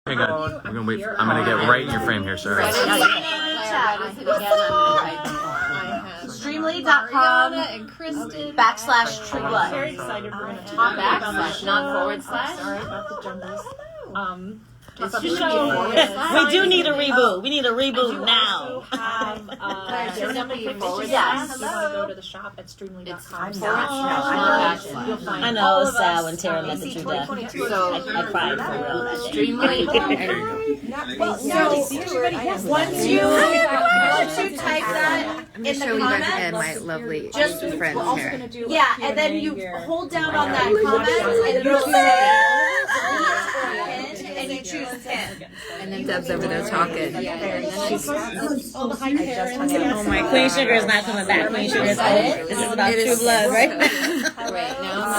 Okay, good. We're gonna wait. I'm gonna get right in your frame here, sir. Streamily.com /TrueBlood. Very excited we're going to talk about / not forward slash. Sorry about the jumbles. We do need a reboot. We need a reboot now. Yes. You want to go to the shop at Streamily.com. I know it's sad when Tara met the true death. I cried for real that day. Streamily. Once you type that in the comments, and my lovely just friends here. Yeah, and then you hold down on that comment, and it'll say and you choose pin. And then Deb's over there talking. Oh my, Queen Sugar is not coming back. Queen Sugar is old. This is about True Blood, right?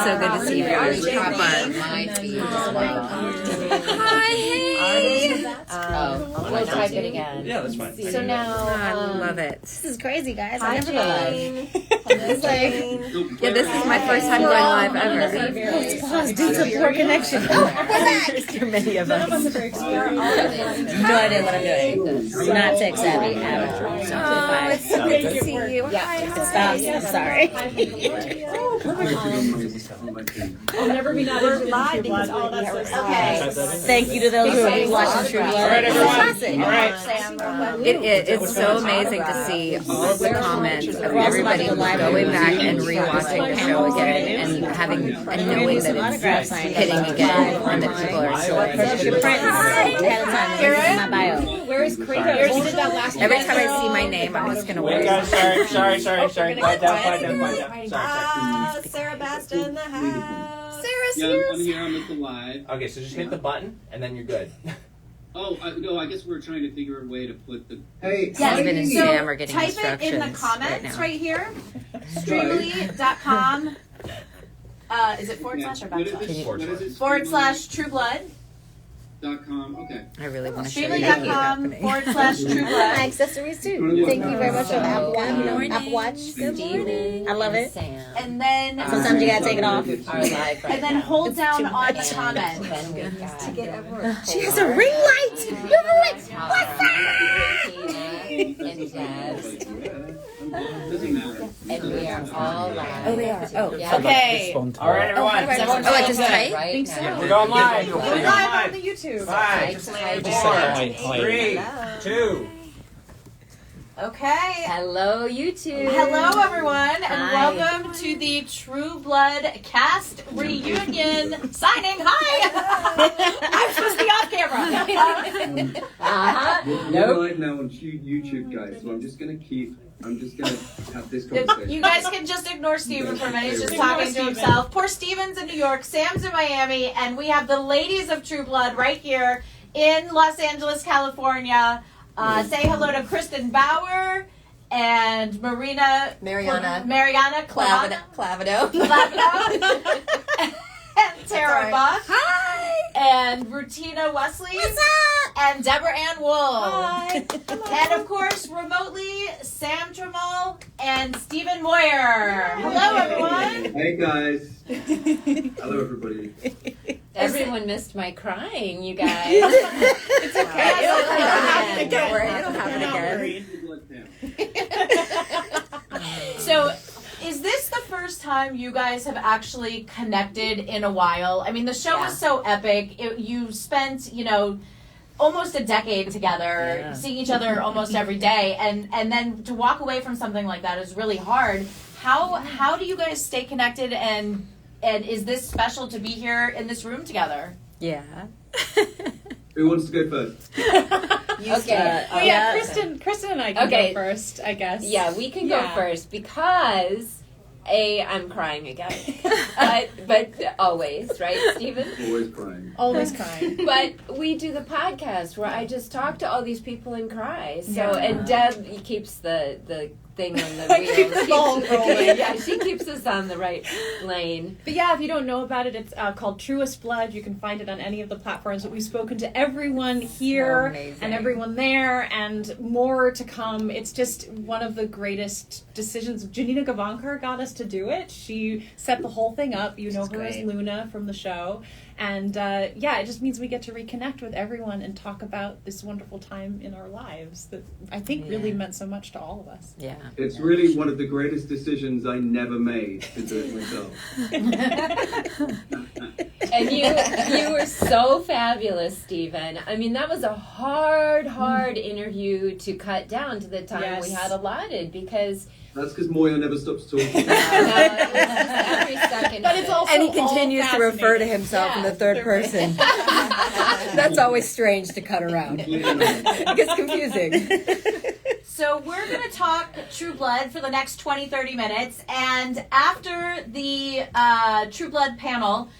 So good to see you guys. Have fun. We'll type it again. Yeah, that's fine. So now, I love it. This is crazy, guys. I never live. Yeah, this is my first time going live ever. Pause due to poor connection. Too many of us. No idea what I'm doing. I'm not tech savvy ever. So It's so good to see you. stop. I'm sorry. I'll never be not live because all that stuff. Okay. Thank you to those who are watching True Blood. All right, everyone. All right. It's so amazing to see all of the comments of everybody going back and rewatching the show again and having and knowing that it's hitting again and that people are so Purchase your prints ahead of time. It's in my bio. Where is Kratos? Did that last Every time I see my name, I'm just gonna Wait, wait. guys, sorry. Quiet down. Sorry. Sarah Basta in the house. Sarah's Yeah, here. I'm here. I'm at the live. Okay, so just hit the button, and then you're good. Oh, no, I guess we're trying to figure a way to put the... Hey, Steven and Sam are getting type instructions it in the comments now. right here. Streamily.com. Is it forward slash or backslash? What is it? Forward slash True Blood. .com. Okay. I really want to show you Streamily.com / True Blood. Accessories too. Thank you very much for the Apple Watch. Good morning. I love it. Sam. And then Sometimes you gotta take it off. Our live right And then hold down on the comment. Then we've got She has a ring light. You have a ring. What's that? and Jazz. Doesn't matter. And we are all live. Oh, they are. Oh, Yeah. Okay. All right, everyone. Everyone's Oh, I just good typed? right now. We're going live. We're live on the YouTube. 5, 4, 3, 2. Okay. Hello, YouTube. Hello, everyone, and Hi. welcome to the True Blood cast reunion. Signing. Hi. I'm supposed to be off camera. Uh-huh. We're live now on YouTube, guys. So I'm just gonna have this conversation. You guys can just ignore Steven for a minute. He's just talking to himself. Poor Steven's in New York, Sam's in Miami, and we have the ladies of True Blood right here in Los Angeles, California. Say hello to Kristen Bauer and Mariana Clavido. and Tara Buck. Hi. And Rutina Wesley. What's up? And Deborah Ann Wool. Hi. And of course, remotely, Sam Trammell and Stephen Moyer. Hello, everyone. Hey guys. Hello everybody. Everyone missed my crying, you guys. It's okay. It'll happen again. Don't worry, it'll happen again. So, is this the first time you guys have actually connected in a while? I mean, the show was so epic. You spent, almost a decade together, seeing each other almost every day, and then to walk away from something like that is really hard. How do you guys stay connected, and is this special to be here in this room together? Yeah. Who wants to go first? Okay. Kristen and I can go first, I guess. Yeah, we can go first because I'm crying again. But always, right, Stephen? Always crying. Always crying. But we do the podcast where I just talk to all these people and cry. So and Deb keeps the thing on the wheel. Yeah, she keeps us on the right lane. But yeah, if you don't know about it, it's called Truest Blood. You can find it on any of the platforms. But we've spoken to everyone here and everyone there, and more to come. It's just one of the greatest decisions. Janina Gavankar got us to do it. She set the whole thing up. You know her as Luna from the show. And it just means we get to reconnect with everyone and talk about this wonderful time in our lives that I think really meant so much to all of us. Yeah. It's really one of the greatest decisions I never made to do it myself. And you were so fabulous, Stephen. I mean, that was a hard interview to cut down to the time we had allotted because... That's because Moya never stops talking. It was just every second. But it's also And he continues to refer to himself in the third person. That's always strange to cut around. It gets confusing. So we're going to talk True Blood for the next 20-30 minutes. And after the True Blood panel,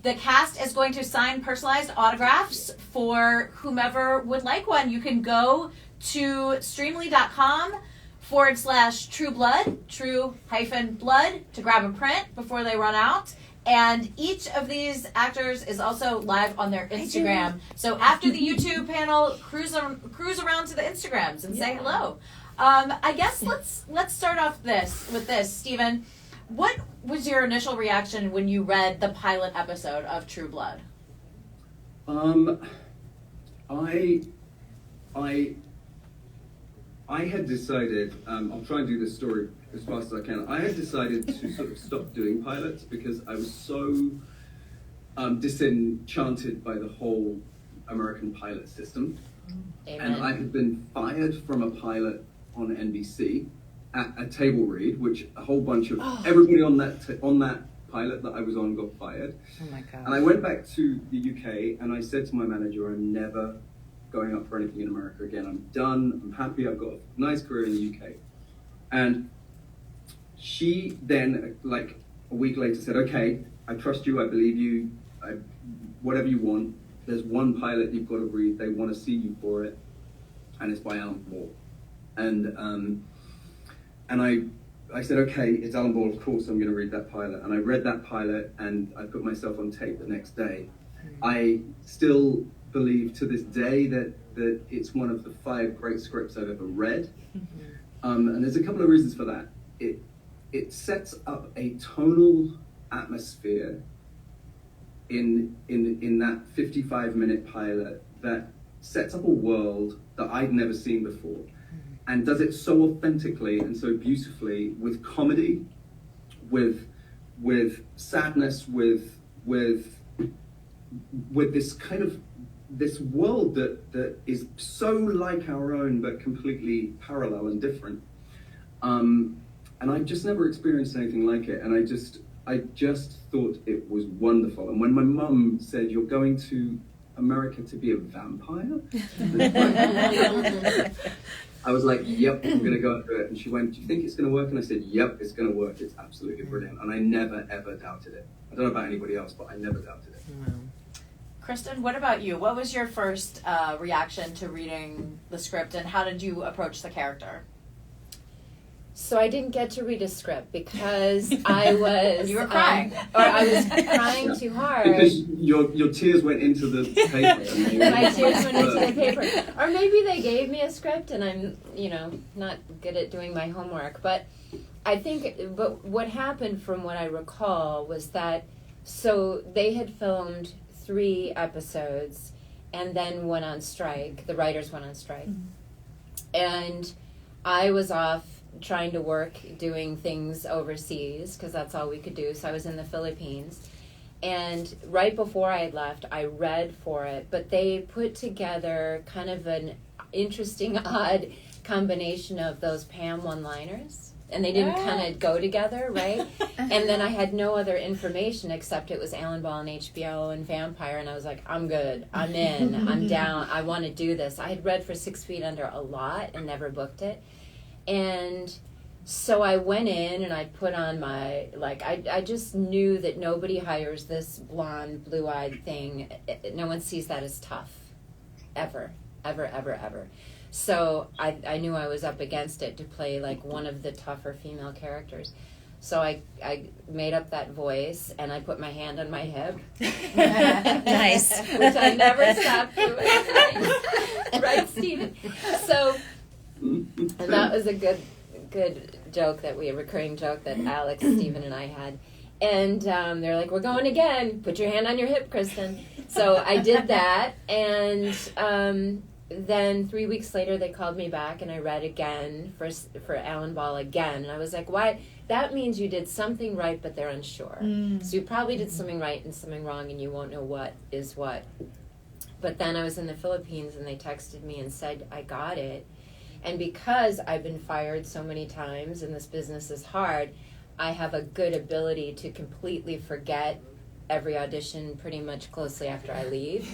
the cast is going to sign personalized autographs for whomever would like one. You can go to streamily.com/True Blood, true-blood, to grab a print before they run out. And each of these actors is also live on their Instagram. So after the YouTube panel, cruise around to the Instagrams and say hello. I guess let's start off with this, Stephen. What was your initial reaction when you read the pilot episode of True Blood? I had decided, I'll try and do this story as fast as I can. I had decided to sort of stop doing pilots because I was so disenchanted by the whole American pilot system. Amen. And I had been fired from a pilot on NBC at a table read, which a whole bunch of everybody on that pilot that I was on got fired. Oh my God. And I went back to the UK and I said to my manager, I'm never going up for anything in America again. I'm done. I'm happy. I've got a nice career in the UK. And she then, like a week later, said, okay, I trust you. I believe you. Whatever you want. There's one pilot you've got to read. They want to see you for it. And it's by Alan Ball. And I said, okay, it's Alan Ball. Of course, I'm going to read that pilot. And I read that pilot and I put myself on tape the next day. I still believe to this day that it's one of the 5 great scripts I've ever read. And there's a couple of reasons for that. It sets up a tonal atmosphere in that 55-minute pilot that sets up a world that I'd never seen before, and does it so authentically and so beautifully with comedy, with sadness, with this kind of this world that is so like our own but completely parallel and different. And I just never experienced anything like it, and I just thought it was wonderful. And when my mum said, "You're going to America to be a vampire," I was like, "Yep, I'm going to go and do it." And she went, "Do you think it's going to work?" And I said, "Yep, it's going to work. It's absolutely brilliant." And I never ever doubted it. I don't know about anybody else, but I never doubted it. Kristen, what about you? What was your first reaction to reading the script, and how did you approach the character? So I didn't get to read a script because I was... You were crying. Or I was crying too hard. Because your tears went into the paper. My tears went into the paper. Or maybe they gave me a script and I'm, not good at doing my homework. But I think, what happened from what I recall was that, so they had filmed 3 episodes and then went on strike. The writers went on strike. And I was off trying to work doing things overseas because that's all we could do. So I was in the Philippines. And right before I had left, I read for it. But they put together kind of an interesting, odd combination of those Pam one-liners. And they didn't kind of go together, right? And then I had no other information except it was Alan Ball and HBO and Vampire. And I was like, I'm good. I'm in. I'm down. I want to do this. I had read for 6 Feet Under a lot and never booked it. And so I went in and I put on my, I just knew that nobody hires this blonde, blue-eyed thing. No one sees that as tough. Ever. Ever, ever, ever. So I knew I was up against it to play one of the tougher female characters. So I made up that voice and I put my hand on my hip. Nice. Which I never stopped doing. Right, Stephen? So, and that was a good joke a recurring joke that Alex, Stephen, and I had. And they're like, we're going again. Put your hand on your hip, Kristen. So I did that, and then 3 weeks later they called me back, and I read again for Alan Ball again, and I was like, why? That means you did something right, but they're unsure. So you probably did something right and something wrong, and you won't know what is what. But then I was in the Philippines, and they texted me and said, I got it. And because I've been fired so many times, and this business is hard, I have a good ability to completely forget every audition pretty much closely after I leave.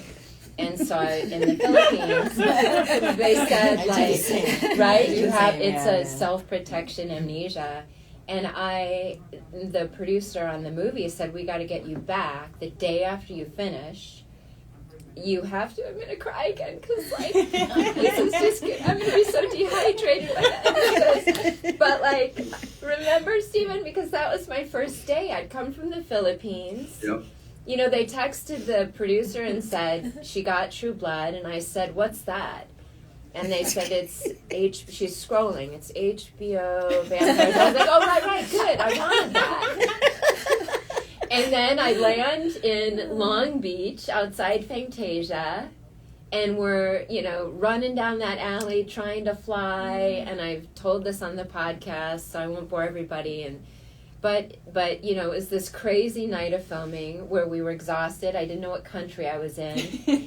And so in the Philippines, they said, like, right, it's a self-protection amnesia. And the producer on the movie said, we got to get you back the day after you finish. You have to, I'm going to cry again, because, like, this is just good. I'm going to be so dehydrated by that. But, like, remember, Stephen, because that was my first day. I'd come from the Philippines. Yep. You know, they texted the producer and said, she got True Blood, and I said, what's that? And they said, she's scrolling, it's HBO Vampires. I was like, oh, right, good, I wanted that. And then I land in Long Beach outside Fantasia, and we're, running down that alley trying to fly, and I've told this on the podcast, so I won't bore everybody, But it was this crazy night of filming where we were exhausted. I didn't know what country I was in.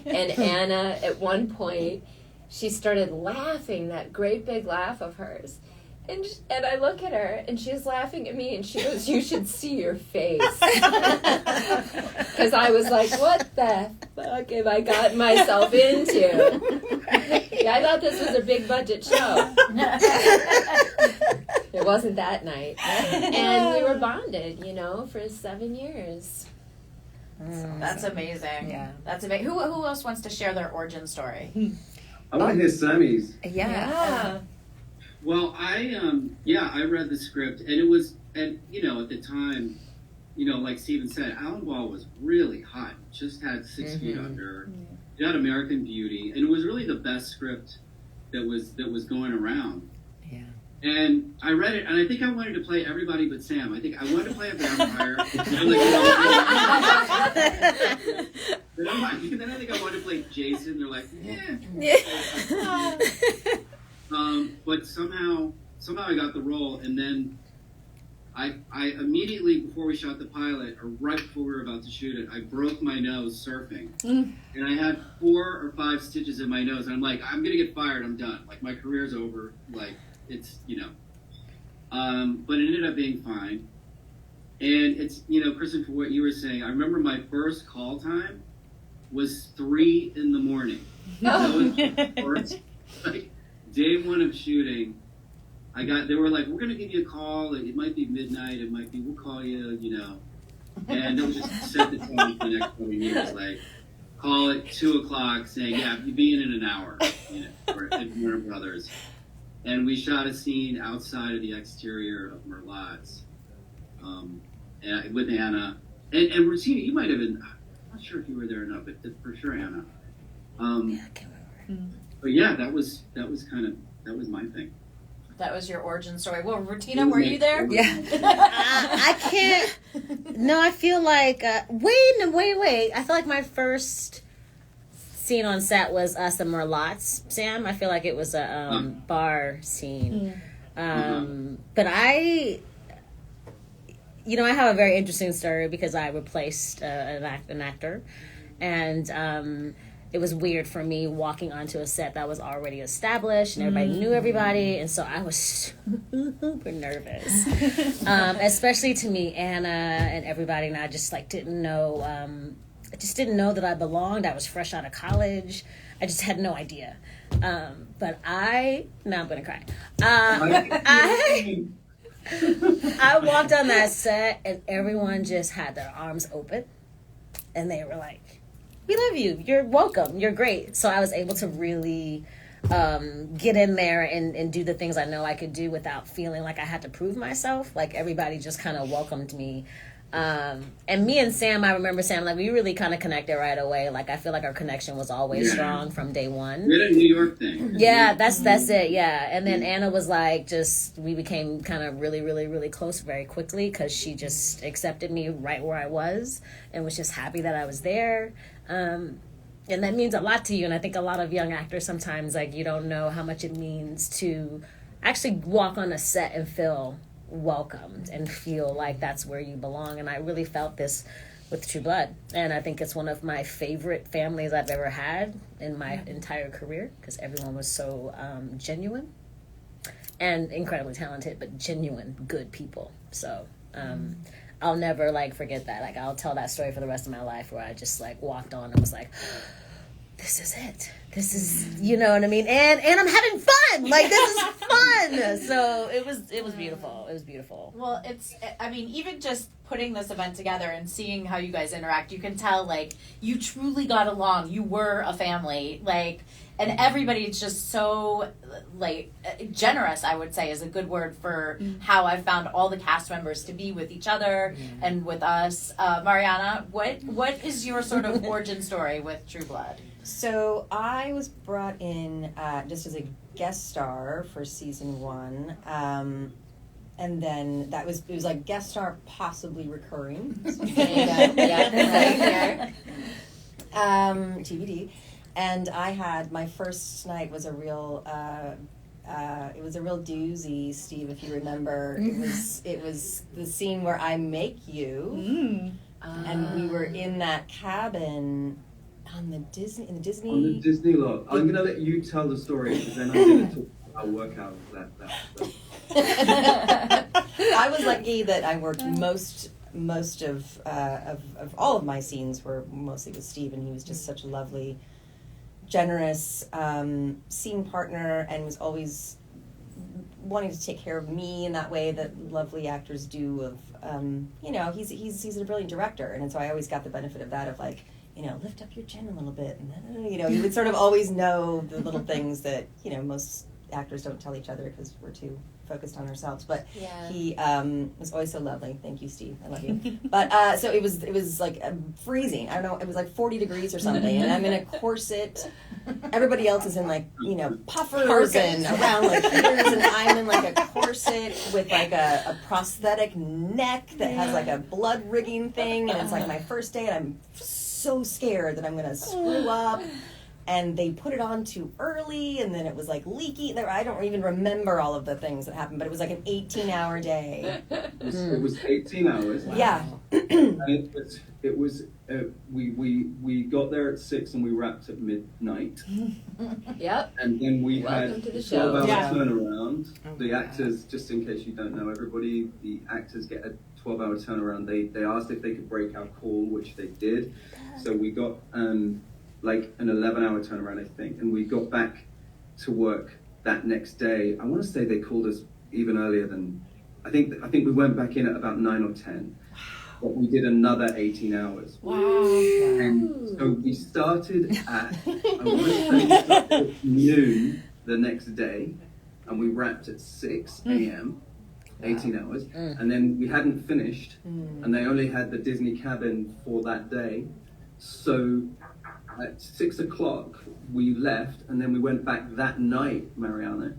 And Anna, at one point, she started laughing, that great big laugh of hers. And I look at her, and she's laughing at me, and she goes, you should see your face. Because I was like, what the fuck have I gotten myself into? Yeah, I thought this was a big budget show. It wasn't that night. And we were bonded, for 7 years. That's amazing. Yeah. That's amazing. Who else wants to share their origin story? I want to hear Sammy's. Yeah. Well, I read the script, and it was, at the time, like Steven said, Alan Ball was really hot. Just had 6 feet under. It had American Beauty, and it was really the best script that was going around. Yeah. And I read it, and I think I wanted to play everybody but Sam. I think I wanted to play a vampire. Then I think I wanted to play Jason. They're like, yeah. But somehow I got the role, and then I immediately, before we shot the pilot, or right before we were about to shoot it, I broke my nose surfing. And I had 4 or 5 stitches in my nose, and I'm like, I'm going to get fired, I'm done. Like, my career's over. Like, it's, but it ended up being fine. And it's, Kristen, for what you were saying, I remember my first call time was 3 a.m. That was the first, day 1 of shooting. They were like, we're going to give you a call. It might be midnight. It might be, we'll call you, And they'll just set the tone for the next couple of years. Like, call it 2 o'clock saying, yeah, you'll be in an hour, or at Warner Brothers. And we shot a scene outside of the exterior of Merlot's with Anna. And Rosina, you might have been, I'm not sure if you were there or not, but for sure Anna. I can't remember. But yeah, that was my thing. That was your origin story. Well, Rutina, were you there? Yeah. I can't. No, I feel like. Wait. I feel like my first scene on set was us and Merlot's, Sam. I feel like it was a bar scene. But I have a very interesting story because I replaced an actor. And it was weird for me walking onto a set that was already established and everybody knew everybody, and so I was super nervous, especially to meet Anna and everybody, and I just didn't know. I just didn't know that I belonged. I was fresh out of college. I just had no idea. But I'm gonna cry. I walked on that set and everyone just had their arms open, and they were like, we love you. You're welcome. You're great. So I was able to really get in there and do the things I know I could do without feeling like I had to prove myself. Like, everybody just kind of welcomed me. And me and Sam, I remember Sam, like we really kind of connected right away. Like I feel like our connection was always strong from day one. We had a New York thing. Yeah, that's it. Yeah, and then Anna was like, we became kind of really, really, really close very quickly because she just accepted me right where I was and was just happy that I was there. And that means a lot to you. And I think a lot of young actors sometimes like you don't know how much it means to actually walk on a set and feel welcomed and feel like that's where you belong. And I really felt this with True Blood, and I think it's one of my favorite families I've ever had in my entire career because everyone was so genuine and incredibly talented, but genuine good people. So I'll never like forget that. Like I'll tell that story for the rest of my life where I just like walked on and was like, this is it. This is, you know what I mean? And I'm having fun. Like this is fun. So it was beautiful. It was beautiful. Well, I mean, even just putting this event together and seeing how you guys interact, you can tell like you truly got along. You were a family. Like, and everybody's just so like generous, I would say is a good word for how I've found all the cast members to be with each other and with us. Mariana, what is your sort of origin story with True Blood? So I was brought in just as a guest star for season 1, and then it was like guest star possibly recurring. TBD. And I had my first night was a real doozy, Steve, if you remember. It was the scene where I make you, and we were in that cabin. On the Disney lot. I'm gonna let you tell the story because then I'm gonna talk about workout that I was lucky that I worked most of all of my scenes were mostly with Steve, and he was just such a lovely, generous scene partner, and was always wanting to take care of me in that way that lovely actors do. Of he's a brilliant director, and so I always got the benefit of that of like, lift up your chin a little bit, and then, you would sort of always know the little things that, most actors don't tell each other because we're too focused on ourselves. But he was always so lovely. Thank you, Steve. I love you. But so it was like freezing. I don't know. It was like 40 degrees or something, and I'm in a corset. Everybody else is in like puffers and around like heaters, and I'm in like a corset with like a prosthetic neck that has like a blood rigging thing, and it's like my first day, and I'm so scared that I'm gonna screw up, and they put it on too early, and then it was like leaky. I don't even remember all of the things that happened, but it was like an 18-hour day. It was 18 hours. Wow. Yeah. And it was we got there at 6 and we wrapped at midnight. Yep. And then we Welcome had to the 12-hour show. turnaround. The actors, just in case you don't know everybody, the actors get a 12-hour turnaround. They asked if they could break our call, which they did. So we got like an 11-hour turnaround, I think, and we got back to work that next day. I want to say they called us even earlier than I think we went back in at about 9 or 10. But we did another 18 hours. Wow. And so we started at noon the next day, and we wrapped at 6 a.m., 18 hours. And then we hadn't finished, and they only had the Disney cabin for that day. So at 6 o'clock, we left, and then we went back that night, Mariana,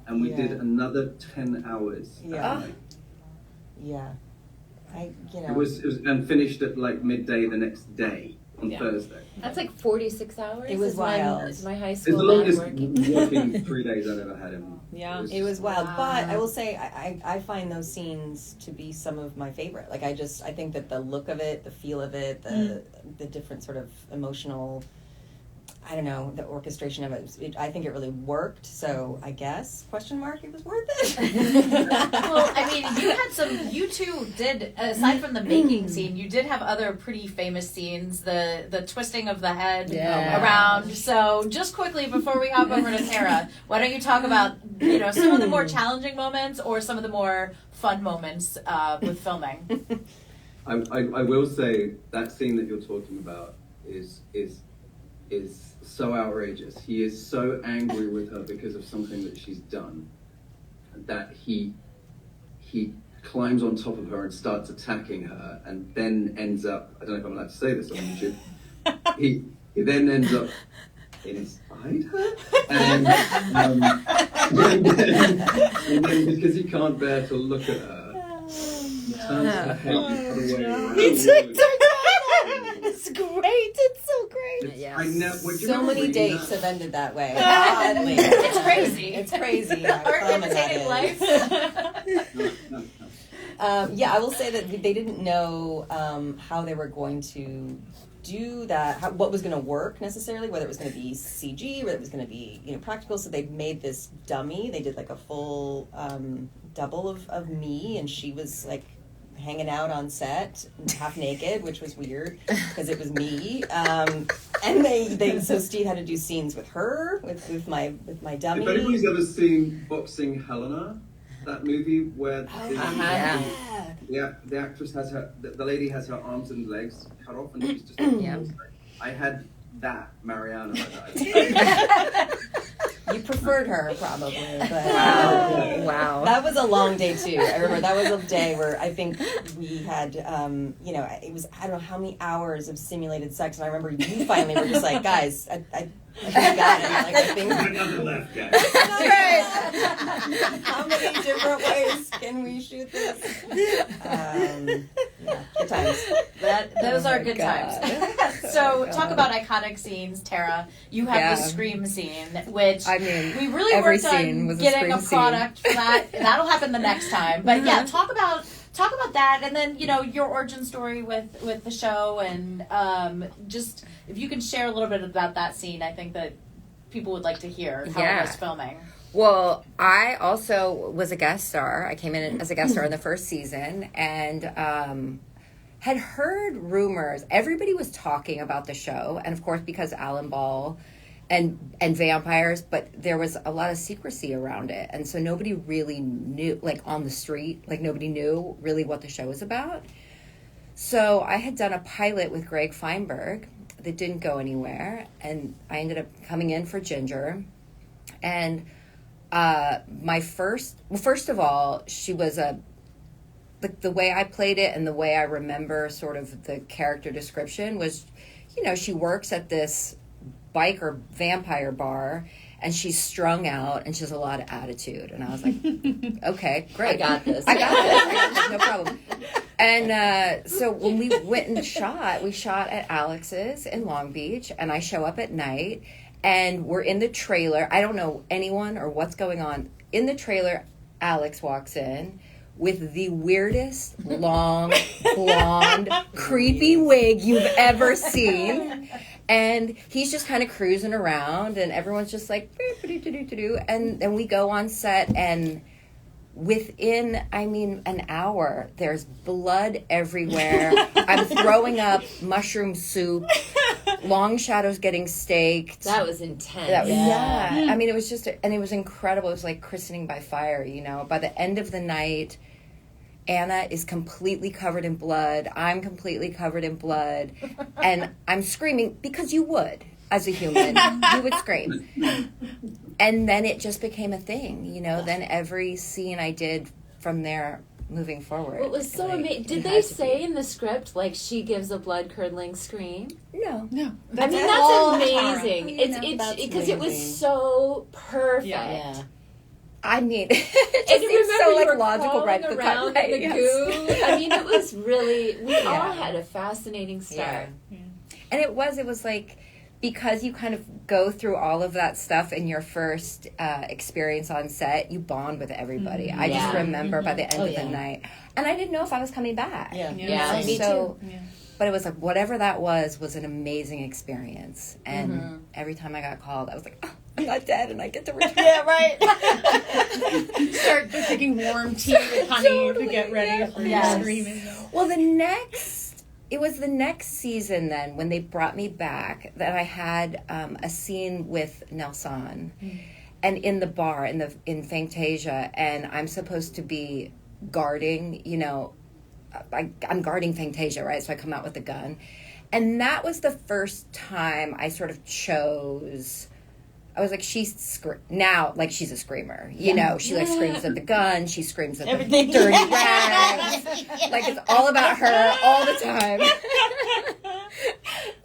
and we did another 10 hours that night. Yeah. It was and finished at like midday the next day on Thursday. That's like 46 hours. It was wild. Is my high It's school the longest working? working 3 days I've ever had in. Yeah. It was wild. But I will say I find those scenes to be some of my favorite. Like I think that the look of it, the feel of it, the different sort of emotional, I don't know, the orchestration of it, I think it really worked. So I guess, it was worth it. Well, I mean, you two did, aside from the making scene, you did have other pretty famous scenes, the twisting of the head around. So just quickly, before we hop over to Tara, why don't you talk about, some of the more challenging moments or some of the more fun moments with filming? I will say that scene that you're talking about is so outrageous. He is so angry with her because of something that she's done that he climbs on top of her and starts attacking her, and then ends up, I don't know if I'm allowed to say this on YouTube, he then ends up inside her, and then because he can't bear to look at her, he turns her head the other way around. It's great. It's so great. I know. So many dates have ended that way. It's crazy. It's crazy. Our imitating life. Yeah, I will say that they didn't know how they were going to do that, what was going to work necessarily, whether it was going to be CG, whether it was going to be practical. So they made this dummy. They did like a full double of me, and she was like hanging out on set half naked, which was weird because it was me. And so Steve had to do scenes with her, with my dummy. If anybody's ever seen Boxing Helena, that movie where the actress has the lady has her arms and legs cut off, and she's just I had that Mariana like that. You preferred her probably, but Wow. that was a long day too. I remember that was a day where I think we had, it was, I don't know how many hours of simulated sex, and I remember you finally were just like, guys, I think I got it. Like, I think Nothing left, guys. how many different ways can we shoot this? Good times. Those are good times. So talk about iconic scenes, Tara. You have the Scream scene, which we really every worked on scene was a getting a Scream product for that. That'll happen the next time. But yeah, talk about that, and then your origin story with the show, and just if you can share a little bit about that scene. I think that people would like to hear how it was filming. Well, I also was a guest star. I came in as a guest star in the first season, and had heard rumors. Everybody was talking about the show, and of course because Alan Ball and vampires, but there was a lot of secrecy around it, and so nobody really knew, like on the street, like nobody knew really what the show was about. So I had done a pilot with Greg Feinberg that didn't go anywhere, and I ended up coming in for Ginger, and first of all, she was the way I played it and the way I remember sort of the character description was, she works at this biker vampire bar, and she's strung out and she has a lot of attitude. And I was like, okay, great. I got this, no problem. And so when we went and we shot at Alex's in Long Beach, and I show up at night, and we're in the trailer. I don't know anyone or what's going on. In the trailer, Alex walks in with the weirdest, long, blonde, creepy wig you've ever seen. And he's just kind of cruising around, and everyone's just like, and then we go on set, and within, an hour, there's blood everywhere. I'm throwing up mushroom soup, long shadows getting staked. That was intense. Yeah. It was just, and it was incredible. It was like christening by fire, By the end of the night, Anna is completely covered in blood. I'm completely covered in blood. And I'm screaming because you would, as a human. You would scream. And then it just became a thing, Then every scene I did from there moving forward. Well, it was so amazing. Did they say in the script, like, she gives a blood-curdling scream? No. That's amazing. It's because it was so perfect. Yeah. It just seems so like logical, right? Around the goo. It was really. We all had a fascinating start. Yeah. And it was like, because you kind of go through all of that stuff in your first experience on set, you bond with everybody. I just remember by the end of the night, and I didn't know if I was coming back. Yeah, me too. Yeah. But it was like, whatever that was an amazing experience. And every time I got called, I was like, oh, I'm not dead, and I get to return. Yeah, right. Start drinking warm tea with honey to get ready for screaming. Well, it was the next season then when they brought me back that I had a scene with Nelson, and in the bar in Fantasia, and I'm supposed to be guarding, I'm guarding Fantasia, right? So I come out with a gun. And that was the first time I sort of chose I was like, now, like, she's a screamer. You know, she, like, screams at the gun. She screams at the dirty rags. Like, it's all about her all the time.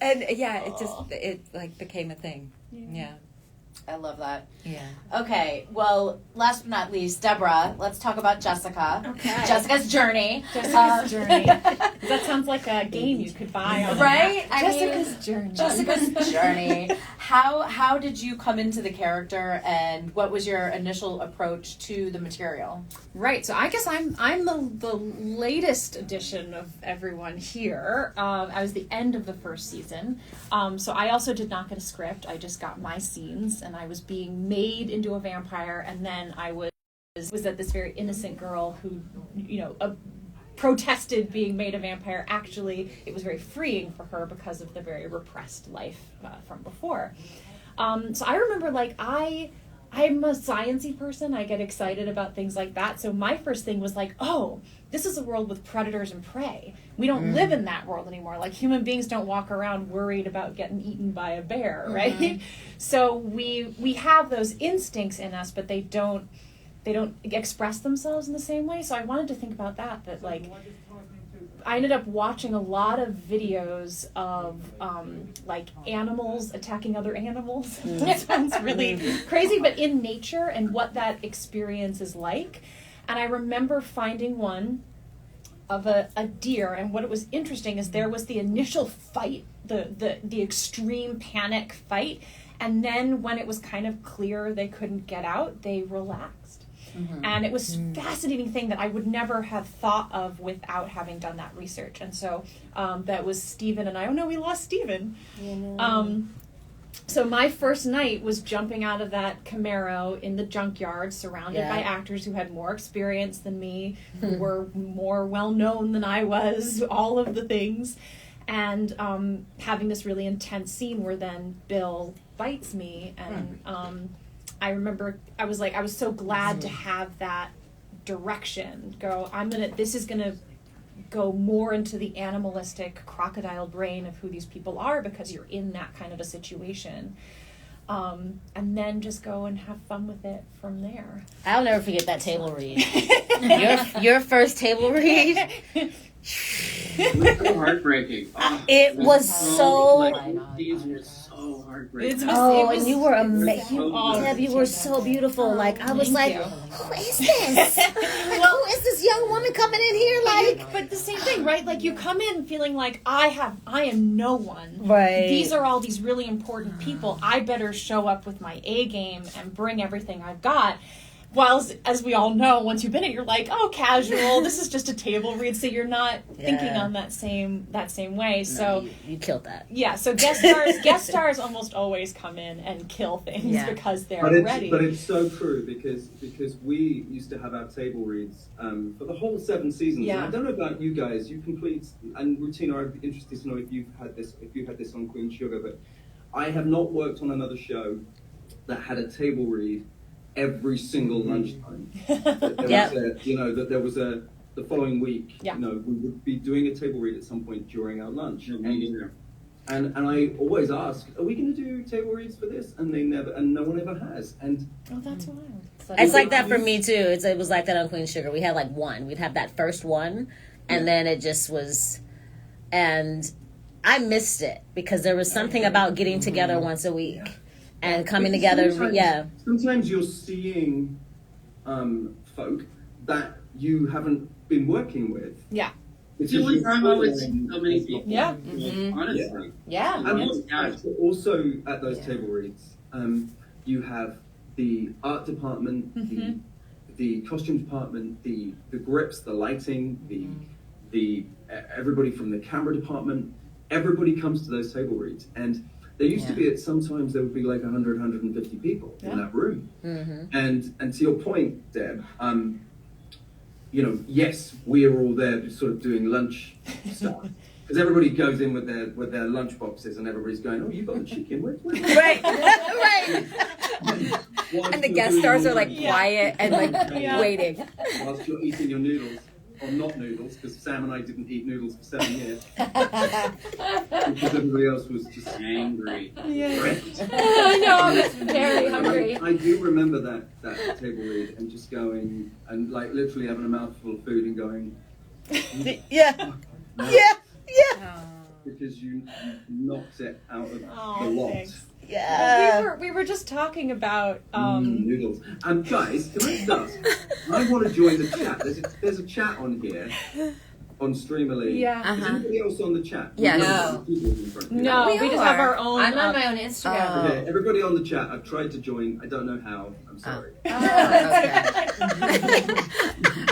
And, yeah, it like, became a thing. Yeah. I love that. Yeah. Okay, well, last but not least, Deborah, let's talk about Jessica. Okay. Jessica's journey. Jessica's journey. That sounds like a game you could buy on right? Jessica's journey. Jessica's journey. How did you come into the character, and what was your initial approach to the material? Right. So I guess I'm the latest edition of everyone here. I was the end of the first season. So I also did not get a script. I just got my scenes, and I was being made into a vampire, and then I was that this very innocent girl who, protested being made a vampire. Actually, it was very freeing for her because of the very repressed life from before. So I remember, like, I'm a sciencey person. I get excited about things like that. So my first thing was like, oh, this is a world with predators and prey. We don't live in that world anymore. Like, human beings don't walk around worried about getting eaten by a bear, right? Mm-hmm. So we have those instincts in us, but they don't express themselves in the same way. So I wanted to think about that like, I ended up watching a lot of videos of like animals attacking other animals. It sounds really crazy, but in nature and what that experience is like. And I remember finding one of a deer, and what it was interesting is there was the initial fight, the extreme panic fight, and then when it was kind of clear they couldn't get out, they relaxed. Mm-hmm. And it was a fascinating thing that I would never have thought of without having done that research. And so that was Stephen and I. Oh no, we lost Stephen. So my first night was jumping out of that Camaro in the junkyard, surrounded by actors who had more experience than me, who were more well-known than I was, all of the things. And having this really intense scene where then Bill bites me, and I remember I was so glad to have that direction. This is gonna go more into the animalistic crocodile brain of who these people are, because you're in that kind of a situation. And then just go and have fun with it from there. I'll never forget that table read. your first table read. It was so heartbreaking. It was so. These were so heartbreaking. And you were amazing. Deb, you were so beautiful. Like, I was like, who is this? Who is this young woman coming in here? Like, but the same thing, right? Like, you come in feeling like I am no one. Right. These are all these really important people. I better show up with my A game and bring everything I've got. While, as we all know, once you've been it, you're like, oh, casual. This is just a table read, so you're not thinking on that same way. No, so you killed that. Yeah. So guest stars almost always come in and kill things because they're ready. But it's so true because we used to have our table reads for the whole 7 seasons. Yeah. And I don't know about you guys. You complete, and Rutina, I'd be interested to know if you had this on Queen Sugar, but I have not worked on another show that had a table read every single lunchtime. There was the following week, we would be doing a table read at some point during our lunch. And I always ask, are we going to do table reads for this? And no one ever has. And that's wild. It's like that for me too. It was like that on Queen Sugar. We had like one. We'd have that first one, and then it just was, and I missed it because there was something about getting together once a week. And coming together, Sometimes you're seeing folk that you haven't been working with. Yeah. It's the only time I would see so many people. Yeah. Honestly. Yeah. And also at those table reads, you have the art department, the costume department, the grips, the lighting, the everybody from the camera department. Everybody comes to those table reads, and there used to be sometimes there would be like 100, 150 people in that room. Mm-hmm. And to your point, Deb, yes, we are all there sort of doing lunch stuff. Because everybody goes in with their lunch boxes and everybody's going, oh, you got the chicken. Where's right. And the guest stars are like quiet and like waiting. Whilst you're eating your noodles. on not noodles, because Sam and I didn't eat noodles for 7 years. Because everybody else was just angry. I know, I was very hungry. I do remember that table read and just going, and like literally having a mouthful of food and going, Yeah. no. Yeah. Because you knocked it out of the Oh, lot. thanks. Yeah. We were just talking about Noodles. Guys, can I ask? I want to join the chat. There's a chat on here, on Streamily. Yeah. Is anybody else on the chat? Yes. No, we just have our own. I'm on my own Instagram. Okay, everybody on the chat. I've tried to join. I don't know how. I'm sorry.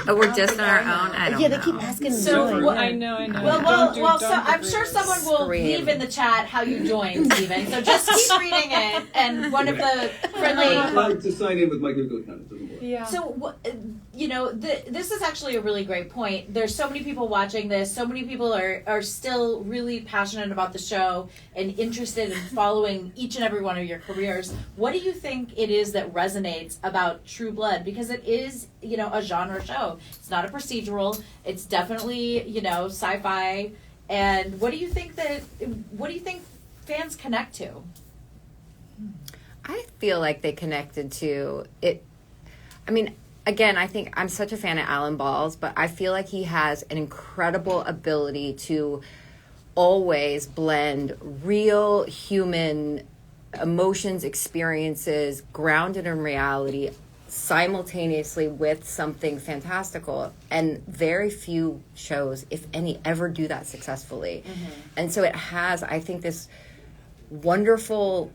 Oh, we're just on our own. I don't Yeah, know. they keep asking. So, me. what- I know. Well, so I'm sure someone will leave in the chat how you joined, Stephen. So just keep reading it, and one of the friendly. I tried to sign in with my Google account. It doesn't work. Yeah. So, this is actually a really great point. There's so many people watching this. So many people are still really passionate about the show and interested in following each and every one of your careers. What do you think it is that resonates about True Blood? Because it is, a genre show. It's not a procedural. It's definitely, sci-fi. And what do you think fans connect to? I feel like they connected to it. I mean, again, I think I'm such a fan of Alan Ball's, but I feel like he has an incredible ability to always blend real human emotions, experiences, grounded in reality, simultaneously with something fantastical. And very few shows, if any, ever do that successfully. And so it has, I think, this wonderful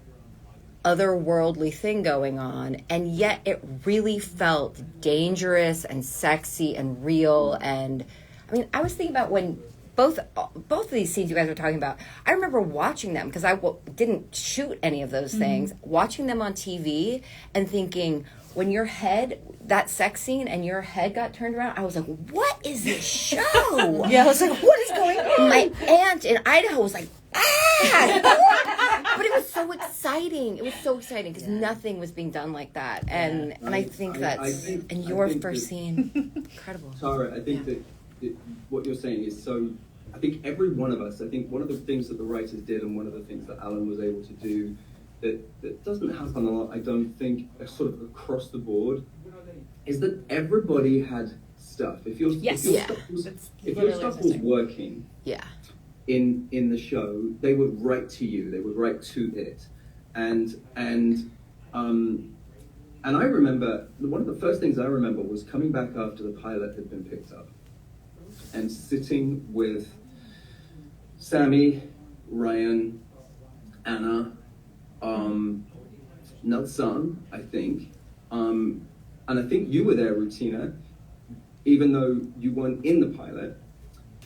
otherworldly thing going on, and yet it really felt dangerous and sexy and real. And I mean, I was thinking about when both of these scenes you guys were talking about, I remember watching them because I didn't shoot any of those things, watching them on TV and thinking, when your head, that sex scene and your head got turned around, I was like, what is this show? Yeah, I was like, what is going on? My aunt in Idaho was like, ah! But it was so exciting. It was so exciting because nothing was being done like that. And I think that's, and your first scene, incredible. Tara, I think that what you're saying is so, I think every one of us, I think one of the things that the writers did and one of the things that Alan was able to do that doesn't happen a lot, I don't think, sort of across the board, is that everybody had stuff. If your stuff was working in the show, they would write to you, they would write to it. And I remember, one of the first things I remember was coming back after the pilot had been picked up and sitting with Sammy, Ryan, Anna, Nelson, I think, and I think you were there, Rutina, even though you weren't in the pilot,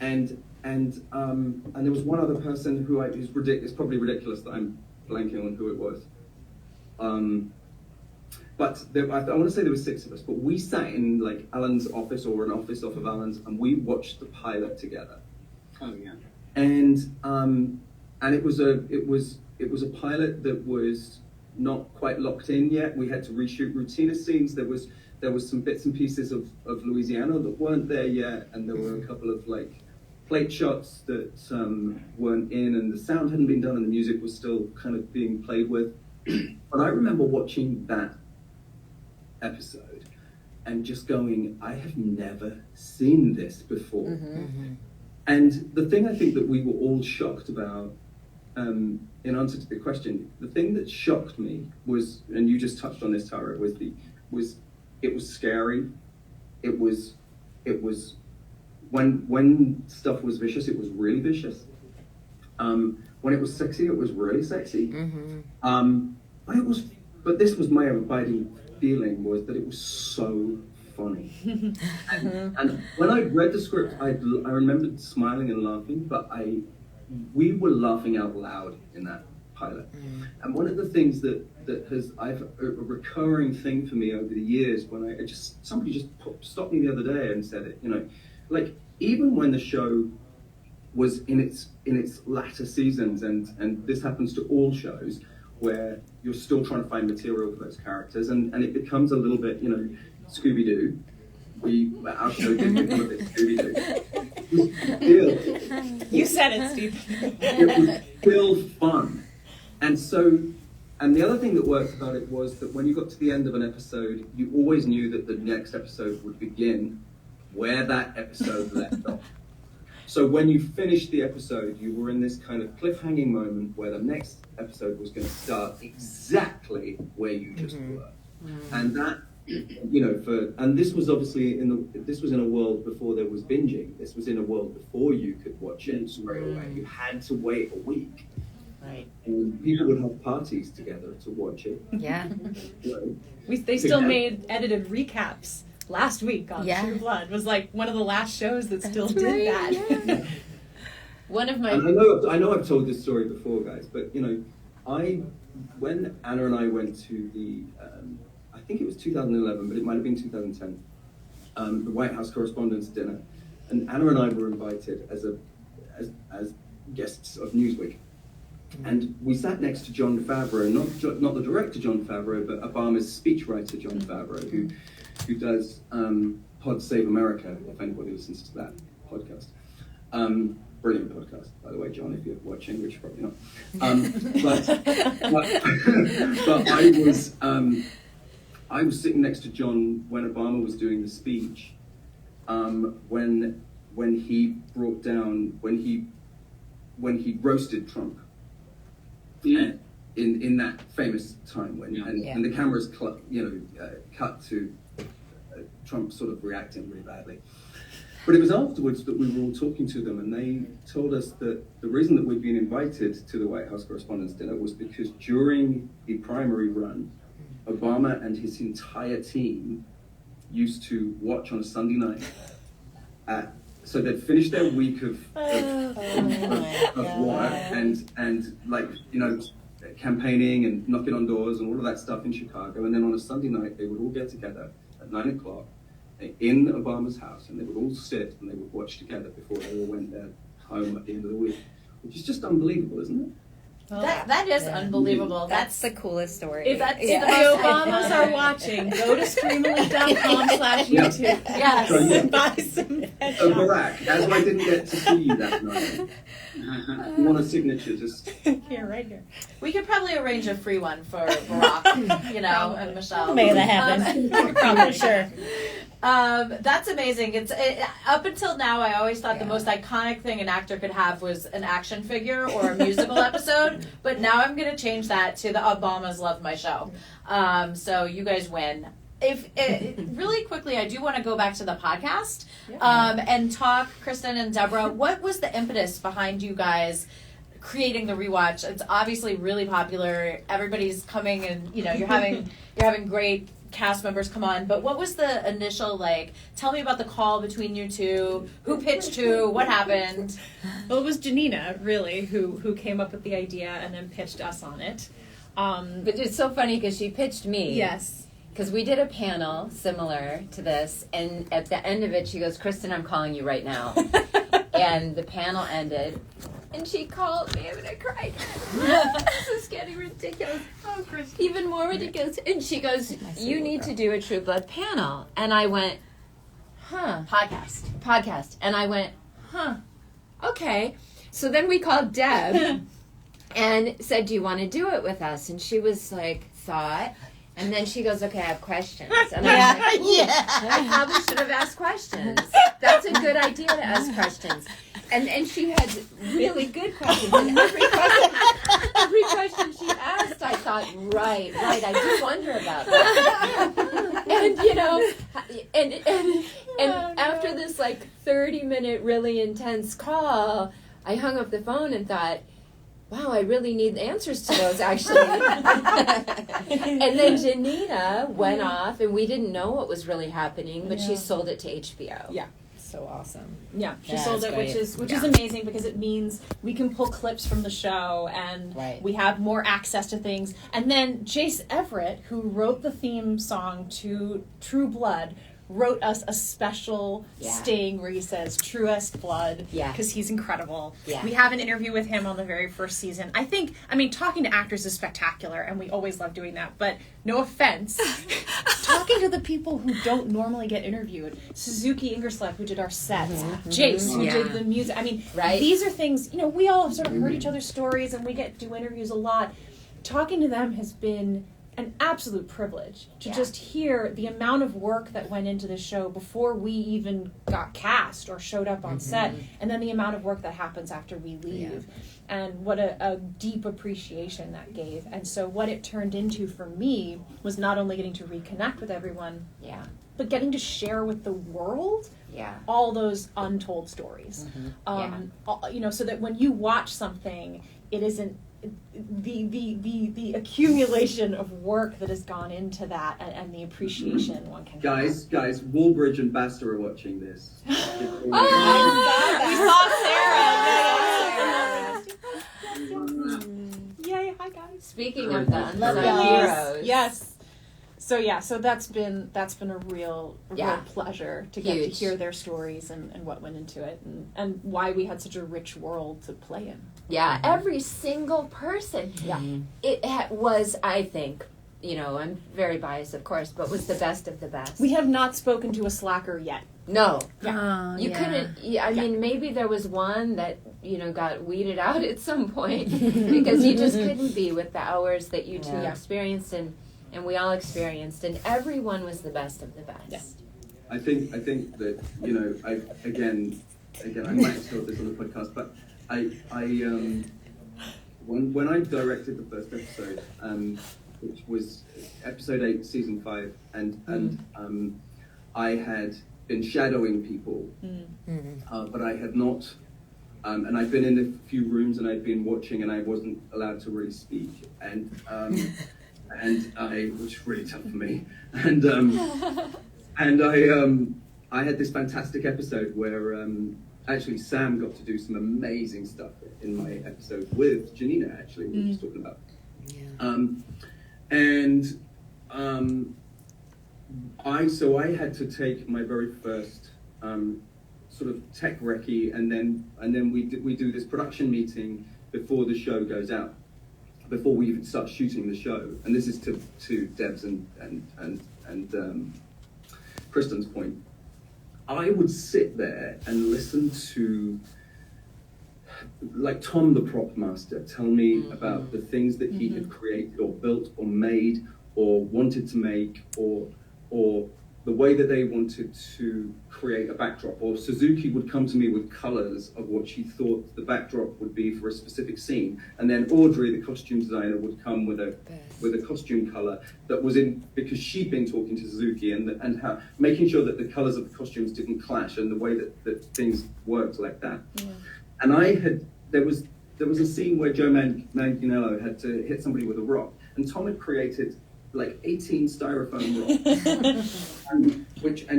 and there was one other person who it's probably ridiculous that I'm blanking on who it was, but I want to say there were 6 of us, but we sat in like Alan's office or an office off of Alan's, and we watched the pilot together. Oh yeah. And it was a pilot that was not quite locked in yet. We had to reshoot Rutina scenes. There was some bits and pieces of Louisiana that weren't there yet, and there were a couple of like plate shots that weren't in, and the sound hadn't been done, and the music was still kind of being played with. But I remember watching that episode and just going, I have never seen this before. And the thing I think that we were all shocked about, in answer to the question, the thing that shocked me was, and you just touched on this, Tara, it was scary. It was when stuff was vicious, it was really vicious. When it was sexy, it was really sexy. But this was my abiding feeling, was that it was so funny. And when I read the script, I remembered smiling and laughing, but we were laughing out loud in that pilot. And one of the things that I've a recurring thing for me over the years, when somebody just stopped me the other day and said it, like even when the show was in its latter seasons, and this happens to all shows, where you're still trying to find material for those characters, and it becomes a little bit, Scooby-Doo. our show did become a bit Scooby-Doo. You said it, Steve. It was still fun. And the other thing that worked about it was that when you got to the end of an episode, you always knew that the next episode would begin where that episode left off. So when you finished the episode, you were in this kind of cliffhanging moment where the next episode was going to start exactly where you just were. And that, and this was obviously this was in a world before there was binging. This was in a world before you could watch it straight away. You had to wait a week. Right. And people would have parties together to watch it. Yeah. They still made edited recaps last week on True Blood. Was like one of the last shows that still did that. Yeah. One of my. And I know I've told this story before, guys, but when Anna and I went to the, I think it was 2011, but it might have been 2010, the White House Correspondents' Dinner, and Anna and I were invited as guests of Newsweek. And we sat next to Jon Favreau, not the director Jon Favreau, but Obama's speechwriter Jon Favreau, who does Pod Save America, if anybody listens to that podcast. Brilliant podcast, by the way, John, if you're watching, which you're probably not. But I was sitting next to John when Obama was doing the speech, when he brought down, when he roasted Trump. In that famous time when and the cameras cut to Trump sort of reacting really badly. But it was afterwards that we were all talking to them, and they told us that the reason that we'd been invited to the White House Correspondents' Dinner was because during the primary run, Obama and his entire team used to watch on a Sunday night. So they'd finished their week of work and campaigning and knocking on doors and all of that stuff in Chicago, and then on a Sunday night they would all get together at 9:00 in Obama's house, and they would all sit and they would watch together before they all went home at the end of the week, which is just unbelievable, isn't it? That is unbelievable. That's the coolest story. If the Obamas are watching, go to streamily.com/YouTube. Yes. And buy some headshots. Barack, as I didn't get to see you that night, you want a signature, just... Here, right here. We could probably arrange a free one for Barack, and Michelle. Make that happen. Probably, sure. That's amazing. Up until now, I always thought the most iconic thing an actor could have was an action figure or a musical episode. But now I'm going to change that to the Obamas Love My Show. So you guys win. Really quickly, I do want to go back to the podcast and talk, Kristen and Deborah. What was the impetus behind you guys creating the rewatch? It's obviously really popular. Everybody's coming, and you're having great cast members come on, but what was the initial, tell me about the call between you two, who pitched who, what happened? Well, it was Janina, really, who came up with the idea and then pitched us on it. But it's so funny because she pitched me. Yes. Because we did a panel similar to this, and at the end of it, she goes, "Kristen, I'm calling you right now." And the panel ended, and she called me. I'm going to cry. This is getting ridiculous. Oh, Kristen. Even more ridiculous. And she goes, "You need to do a True Blood panel." And I went, "Huh." Podcast. And I went, "Huh. Okay." So then we called Deb and said, "Do you want to do it with us?" And she was like, thought. And then she goes, "Okay, I have questions." And I'm like, I probably should have asked questions. That's a good idea to ask questions. And she had really good questions. And every question she asked, I thought, right, I do wonder about that. And after this 30-minute really intense call, I hung up the phone and thought, wow, I really need answers to those, actually. And then Janina went off, and we didn't know what was really happening, but she sold it to HBO. Yeah. So awesome. Yeah, she sold it, which is amazing because it means we can pull clips from the show and we have more access to things. And then Jace Everett, who wrote the theme song to True Blood, wrote us a special sting where he says truest blood because he's incredible. We have an interview with him on the very first season. I mean, talking to actors is spectacular, and we always love doing that, but no offense, talking to the people who don't normally get interviewed, Suzuki Ingerslev, who did our sets, Jace, who did the music. I mean, these are things, you know, we all have sort of heard each other's stories, and we get to do interviews a lot. Talking to them has been an absolute privilege to just hear the amount of work that went into the show before we even got cast or showed up on set, and then the amount of work that happens after we leave, and what a deep appreciation that gave. And so what it turned into for me was not only getting to reconnect with everyone, but getting to share with the world all those untold stories. You know, so that when you watch something, it isn't the accumulation of work that has gone into that, and the appreciation one can guys, Wallbridge and Basta are watching this. We saw Sarah. Yay, hi guys. Speaking of the heroes. Yes. So that's been a real pleasure to get to hear their stories and what went into it, and why we had such a rich world to play in. Yeah, every single person. Yeah, it was. I think, you know, I'm very biased, of course, but was the best of the best. We have not spoken to a slacker yet. No, you couldn't. I mean, maybe there was one that, you know, got weeded out at some point because you just couldn't be with the hours that you two experienced and we all experienced, and everyone was the best of the best. Yeah. I think that, you know, I might have told this on the podcast, but when I directed the first episode, which was episode 8, season 5, and I had been shadowing people, but I had not, and I'd been in a few rooms and I'd been watching, and I wasn't allowed to really speak, and which was really tough for me, and I had this fantastic episode where actually Sam got to do some amazing stuff in my episode with Janina, actually, we were just talking about. I had to take my very first sort of tech recce, and then we do this production meeting before the show goes out, before we even start shooting the show. And this is to Deb's and Kristen's point. I would sit there and listen to, like, Tom the prop master tell me about the things that he had created or built or made or wanted to make, or the way that they wanted to create a backdrop. Or Suzuki would come to me with colors of what she thought the backdrop would be for a specific scene, and then Audrey, the costume designer, would come with a costume color that was in, because she'd been talking to Suzuki and how making sure that the colors of the costumes didn't clash, and the way that things worked like that. And there was a scene where Joe Manganiello had to hit somebody with a rock, and Tom had created like 18 styrofoam rocks, and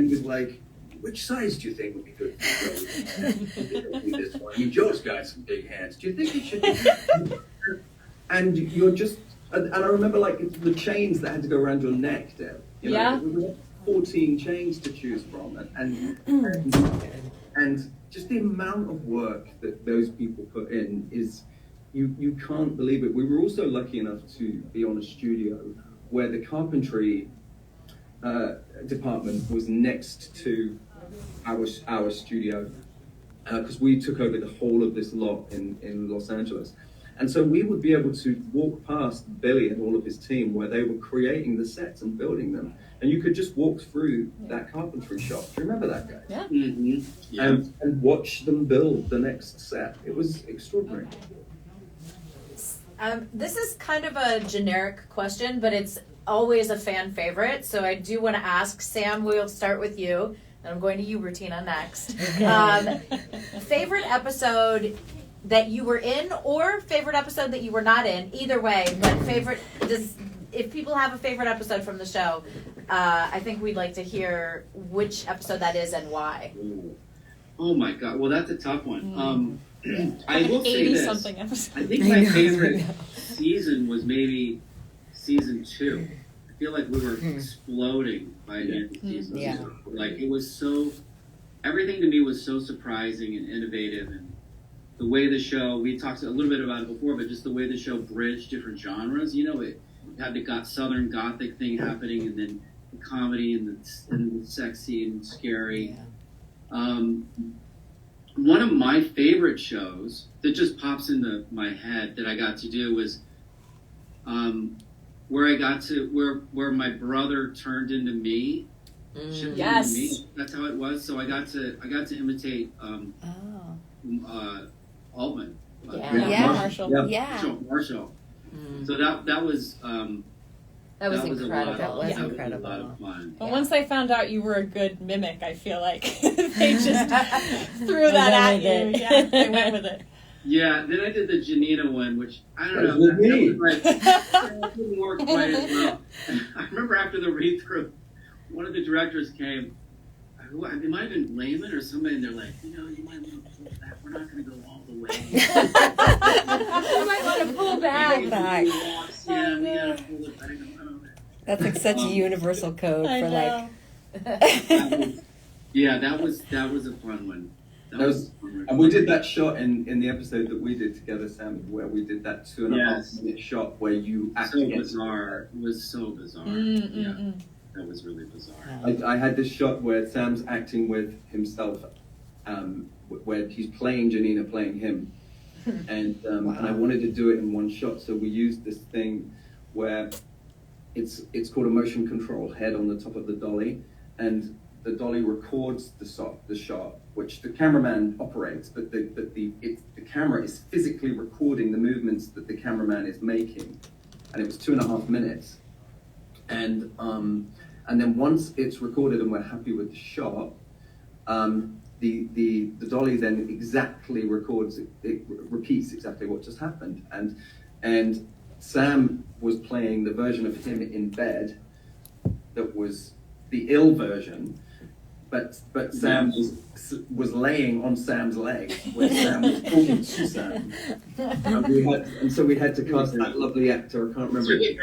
he was like, which size do you think would be good for this one? I mean, Joe's got some big hands. Do you think it should be? And you're just, and I remember, like, the chains that had to go around your neck, Deb. You know, we had 14 chains to choose from, and just the amount of work that those people put in is, you can't believe it. We were also lucky enough to be on a studio where the carpentry department was next to our studio, because we took over the whole of this lot in Los Angeles. And so we would be able to walk past Billy and all of his team where they were creating the sets and building them. And you could just walk through that carpentry shop. Do you remember that, guy? Yeah. And watch them build the next set. It was extraordinary. This is kind of a generic question, but it's always a fan favorite. So I do want to ask, Sam, we'll start with you. And I'm going to you, Rutina, next. Favorite episode that you were in, or favorite episode that you were not in? Either way, but if people have a favorite episode from the show, I think we'd like to hear which episode that is and why. Oh my God! Well, that's a tough one. I will say this. Something episode. I think my favorite season was maybe season 2. I feel like we were exploding by the end of the season. Yeah. Like it was so, everything to me was so surprising and innovative, and the way the show, we talked a little bit about it before, but just the way the show bridged different genres. You know, it had the Southern Gothic thing happening, and then the comedy and the sexy and scary. One of my favorite shows that just pops into my head that I got to do was where I got to where my brother turned into me. Yes, into me. That's how it was. So I got to imitate Altman. Marshall. Marshall. So that was. That was incredible. That was incredible. A lot of fun. But once they found out you were a good mimic, I feel like they just threw that at you. Yeah, they went with it. Yeah, then I did the Janina one, which I don't know. With me. That didn't work quite as well. I remember after the read-through, one of the directors came. It might have been Lehman or somebody, and they're like, you might want to pull back. We're not going to go all the way. You might want to pull back. We gotta pull it back. That's like such a universal code for like. That was a fun one. And we did that shot in the episode that we did together, Sam, where we did that 2.5 minute shot where you actually. So bizarre. It was so bizarre. Yeah, that was really bizarre. I had this shot where Sam's acting with himself, where he's playing Janina, playing him, and I wanted to do it in one shot, so we used this thing where it's called a motion control head on the top of the dolly, and the dolly records the shot, which the cameraman operates, but the camera is physically recording the movements that the cameraman is making, and it was 2.5 minutes, and then once it's recorded and we're happy with the shot, the dolly then exactly records it repeats exactly what just happened, and Sam was playing the version of him in bed that was the ill version, but Sam was laying on Sam's leg when Sam was talking to Sam. And so we had to cast that lovely actor, I can't remember. Did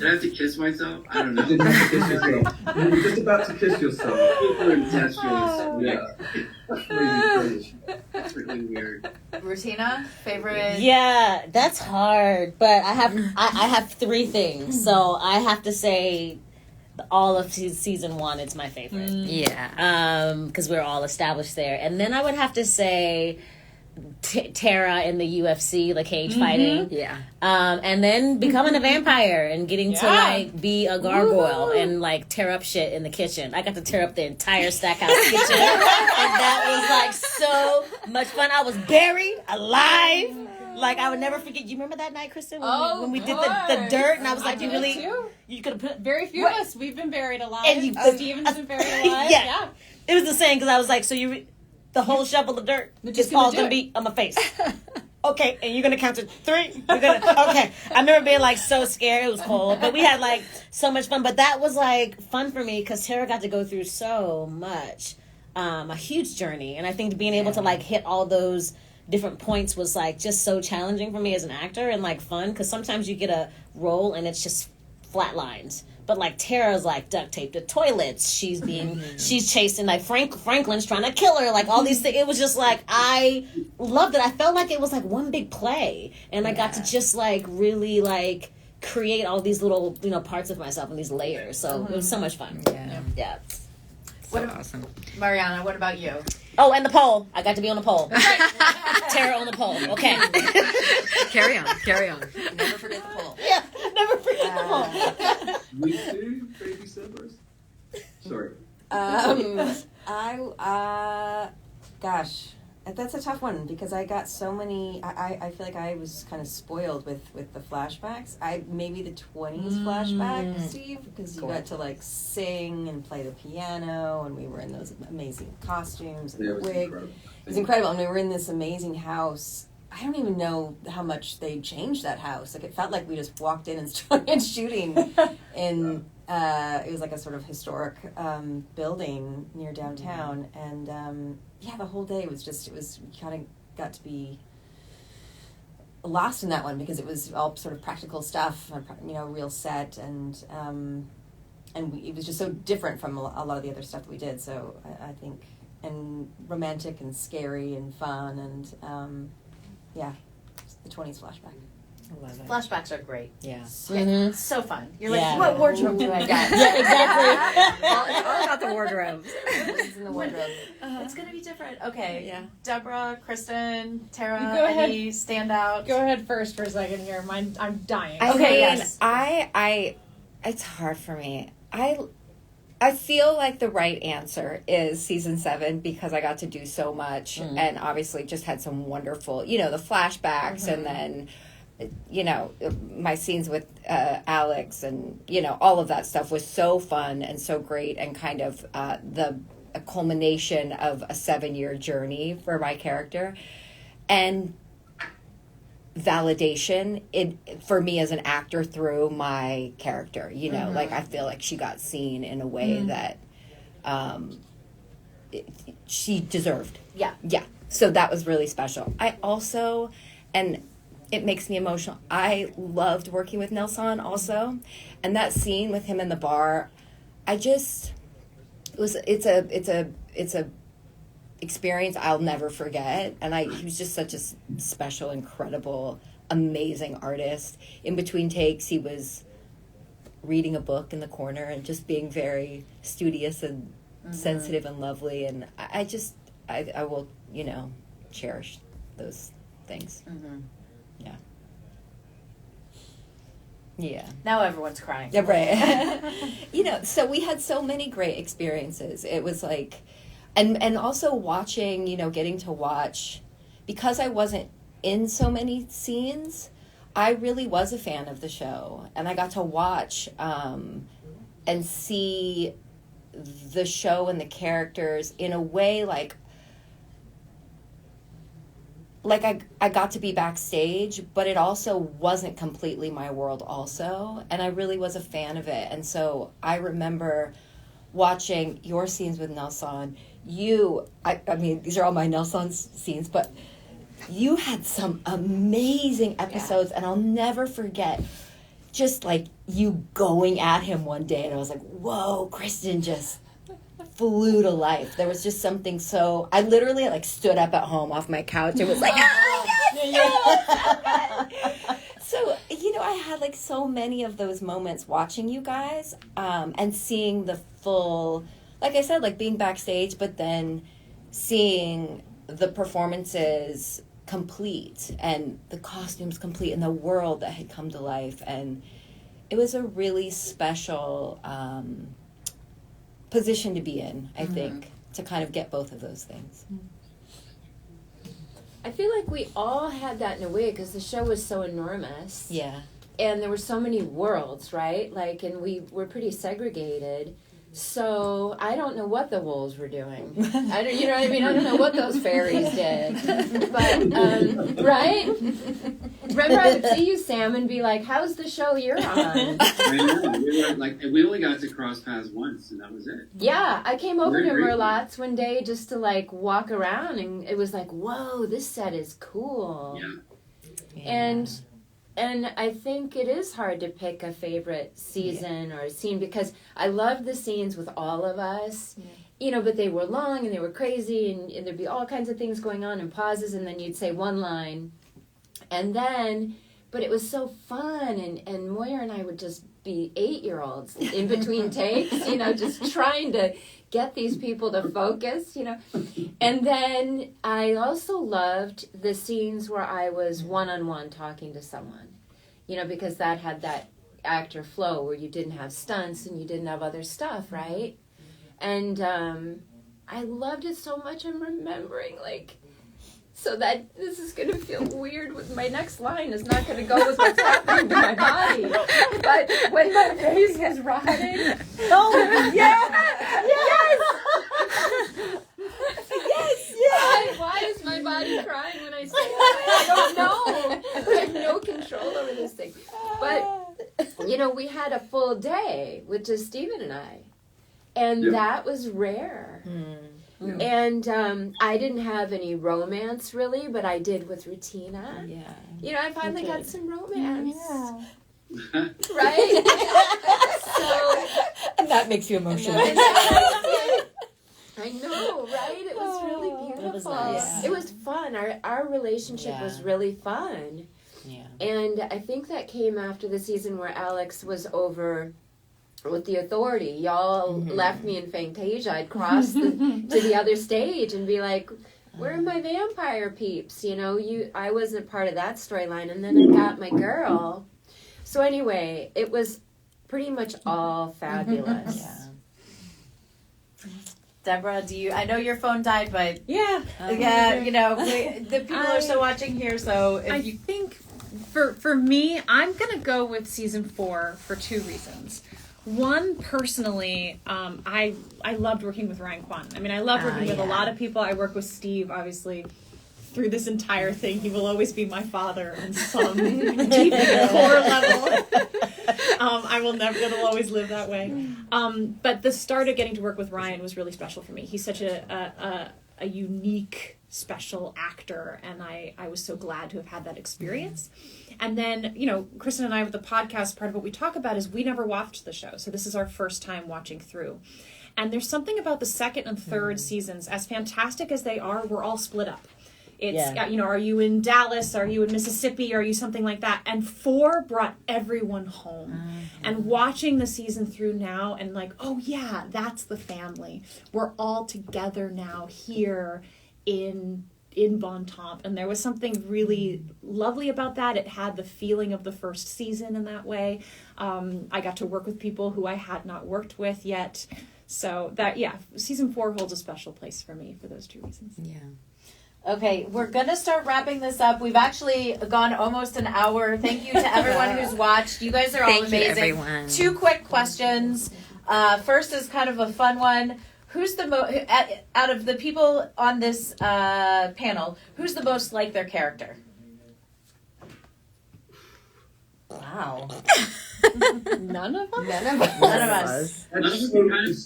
I have to kiss myself? I don't know. You didn't have to kiss yourself. You were just about to kiss yourself. Super incestuous. Yeah. Crazy. That's really weird. Rutina, favorite? Yeah, that's hard. But I have 3 things. So I have to say all of season 1 is my favorite. Yeah. Because we're all established there. And then I would have to say Tara in the UFC, the cage fighting. Yeah. And then becoming a vampire and getting to like be a gargoyle and like tear up shit in the kitchen. I got to tear up the entire Stackhouse kitchen. And that was like so much fun. I was buried alive. Like I would never forget. You remember that night, Kristen, when we did the dirt, and I was like, you could have put very few of us. We've been buried alive. And Steven's been buried alive. Yeah. It was insane because I was like, so the whole shovel of dirt is all gonna be on my face. Okay, and you're gonna count to 3. Okay. I remember being like so scared. It was cold, but we had like so much fun. But that was like fun for me because Tara got to go through so much, a huge journey, and I think being able to like hit all those different points was like just so challenging for me as an actor and like fun because sometimes you get a role and it's just flat lines. But like Tara's like duct taped to toilets. She's chasing like Franklin's trying to kill her. Like all these things. It was just like I loved it. I felt like it was like one big play, and I got to just like really like create all these little parts of myself and these layers. So it was so much fun. Yeah. So awesome. Mariana, what about you? Oh, and the pole. I got to be on the pole. Tara on the pole. Okay. Carry on. Never forget the pole. Yeah, never forget the pole. We do baby Cerberus. Sorry. Gosh, that's a tough one because I got so many. I feel like I was kind of spoiled with the flashbacks. Maybe the 20s flashback, Steve, because you got to like sing and play the piano, and we were in those amazing costumes and the wig. Incredible. It was incredible, and we were in this amazing house. I don't even know how much they changed that house. Like it felt like we just walked in and started shooting in. It was like a sort of historic building near downtown, and the whole day was just, kind of got to be lost in that one because it was all sort of practical stuff, real set, and it was just so different from a lot of the other stuff that we did. So I think, and romantic and scary and fun and the 20s flashback. I love it. Flashbacks are great. Yeah. So fun. You're Yeah. like, what wardrobe do I got? Yeah, exactly. It's all about the wardrobe. It's in the wardrobe. It's gonna be different. Okay. Yeah. Deborah, Kristen, Tara, You go ahead. any standout? Go ahead first for a second here. Mine, I'm dying. I Okay, mean, yes. I it's hard for me. I feel like the right answer is season 7 because I got to do so much and obviously just had some wonderful, the flashbacks and then, my scenes with Alex and, all of that stuff was so fun and so great and kind of a culmination of a 7-year journey for my character. And validation for me as an actor through my character, like I feel like she got seen in a way that she deserved. Yeah. So that was really special. I also, and it makes me emotional, I loved working with Nelson also, and that scene with him in the bar, it's a experience I'll never forget. And he was just such a special, incredible, amazing artist. In between takes, he was reading a book in the corner and just being very studious and sensitive and lovely. And I will, cherish those things. Yeah. Now everyone's crying. Yeah, right. So we had so many great experiences. It was like, and also watching, getting to watch, because I wasn't in so many scenes, I really was a fan of the show. And I got to watch and see the show and the characters in a way like I got to be backstage, but it also wasn't completely my world also. And I really was a fan of it. And so I remember watching your scenes with Nelson. I mean, these are all my Nelson scenes, but you had some amazing episodes, and I'll never forget just like you going at him one day, and I was like, whoa, Kristen just flew to life. There was just something so, I literally like stood up at home off my couch and was like, oh my God, so I had like so many of those moments watching you guys and seeing the full, like I said, like being backstage, but then seeing the performances complete and the costumes complete and the world that had come to life. And it was a really special position to be in, I think, to kind of get both of those things. I feel like we all had that in a way because the show was so enormous. Yeah. And there were so many worlds, right? Like, and we were pretty segregated. So I don't know what the wolves were doing. I don't, you know what I mean? I don't know what those fairies did. But, right? Remember, I would see you, Sam, and be like, how's the show you're on? I know. We only got to cross paths once, and that was it. Yeah, I came over to Very Merlot's one day just to, like, walk around, and it was like, whoa, this set is cool. Yeah. And I think it is hard to pick a favorite season or a scene because I loved the scenes with all of us, you know, but they were long and they were crazy and there'd be all kinds of things going on and pauses and then you'd say one line. And then, but it was so fun and Moira and I would just be 8-year-olds in between takes, you know, just trying to get these people to focus, you know. And then I also loved the scenes where I was one-on-one talking to someone, you know, because that had that actor flow where you didn't have stunts and you didn't have other stuff, right? And I loved it so much. I'm remembering, like, so that this is going to feel weird with my next line is not going to go with what's happening to my body. But when my face was rotting. Oh, yeah! Yes! Why is my body crying when I say that? I don't know. I have no control over this thing. But, you know, we had a full day with just Stephen and I. And that was rare. And I didn't have any romance really, but I did with Rutina. Yeah. You know, I finally got some romance. Right? And that makes you emotional. I know, right? It was really beautiful. It was nice. It was fun. Our relationship was really fun. Yeah. And I think that came after the season where Alex was over with the Authority. Y'all left me in Fantasia. I'd cross to the other stage and be like, where are my vampire peeps? You know, I wasn't part of that storyline. And then I got my girl. So anyway, it was pretty much all fabulous. Yeah. Deborah, I know your phone died, but Yeah. you know, the people are still watching here, so if I think for me, I'm gonna go with season 4 for 2 reasons. One, personally, I loved working with Ryan Kwan. I mean, I love working with a lot of people. I work with Steve, obviously, through this entire thing. He will always be my father on some deep core level. I will never, it'll always live that way. But the start of getting to work with Ryan was really special for me. He's such a unique, special actor, and I was so glad to have had that experience. And then, you know, Kristen and I with the podcast, part of what we talk about is we never watched the show. So this is our first time watching through. And there's something about the second and third seasons, as fantastic as they are, we're all split up. It's, you know, are you in Dallas? Are you in Mississippi? Are you something like that? And 4 brought everyone home. And watching the season through now and like, oh yeah, that's the family. We're all together now here in Bon Temps. And there was something really lovely about that. It had the feeling of the first season in that way. I got to work with people who I had not worked with yet. So that, season 4 holds a special place for me for those 2 reasons. Yeah. Okay, we're going to start wrapping this up. We've actually gone almost an hour. Thank you to everyone who's watched. You guys are all amazing. Thank you, everyone. 2 quick questions. First is kind of a fun one. Who's the out of the people on this panel, who's the most like their character? Wow. None of us? None of us. None of us.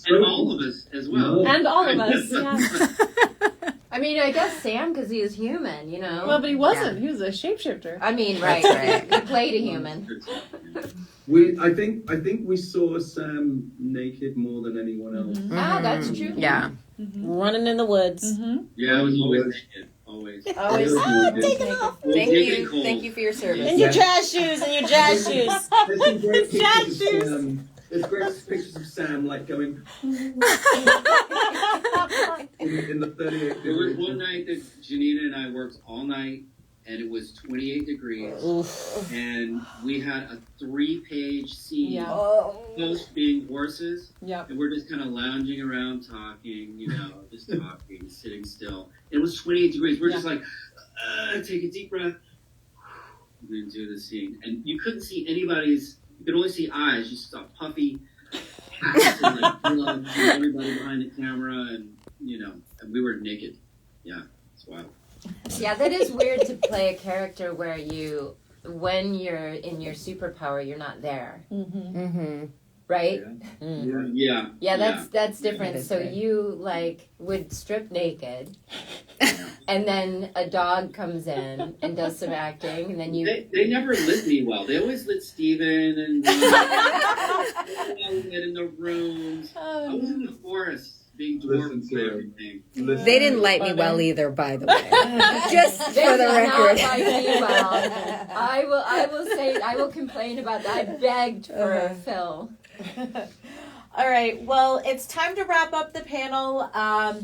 And all of us as well. And all of us, yeah. I mean, I guess Sam, because he is human, you know. Well, but he wasn't. He was a shapeshifter. I mean, right. He played a human. I think we saw Sam naked more than anyone else. Ah, that's true. Yeah. Running in the woods. Yeah, I was always naked. Always. Always. Take it off. Thank you for your service. And your jazz shoes, and your jazz shoes. There's some great pictures of Sam. There's great pictures of Sam like going in the 38 There was degrees. one night that Janina and I worked all night, and it was 28 degrees, and we had a 3-page scene. Most being horses, and we're just kind of lounging around talking, you know, just talking, sitting still. It was 28 degrees. We're just like, take a deep breath, and then do the scene. And you couldn't see anybody's. You could only see eyes. You saw puffy hats and like gloves and everybody behind the camera, and you know, and we were naked. Yeah, it's wild. Yeah, that is weird to play a character where when you're in your superpower, you're not there. Right? Yeah, that's different. That is So great. you like would strip naked, and then a dog comes in and does some acting, and then you. They never lit me well. They always lit Steven and in the rooms. I was in the forest being dwarfed and everything. They didn't light me well either, by the way. Just They for the did not record. like me well. I will say I will complain about that. I begged for Phil. All right, well, it's time to wrap up the panel.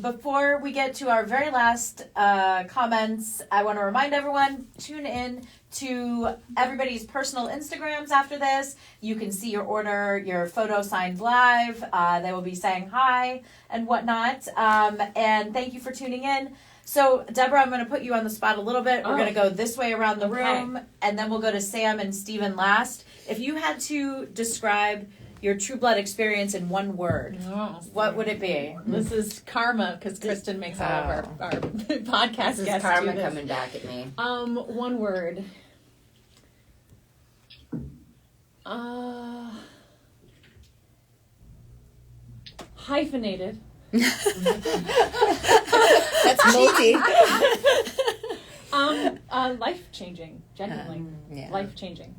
Before we get to our very last comments, I want to remind everyone, tune in to everybody's personal Instagrams after this. You can see your order, your photo signed live. They will be saying hi and whatnot. And thank you for tuning in. So, Deborah, I'm going to put you on the spot a little bit. We're going to go this way around the room, and then we'll go to Sam and Steven last. If you had to describe your True Blood experience in one word, what would it be? This is karma, because Kristen makes all of our podcast This is guests karma do this. coming back at me. One word. Hyphenated. That's multi. Life changing, genuinely. Yeah. Life changing.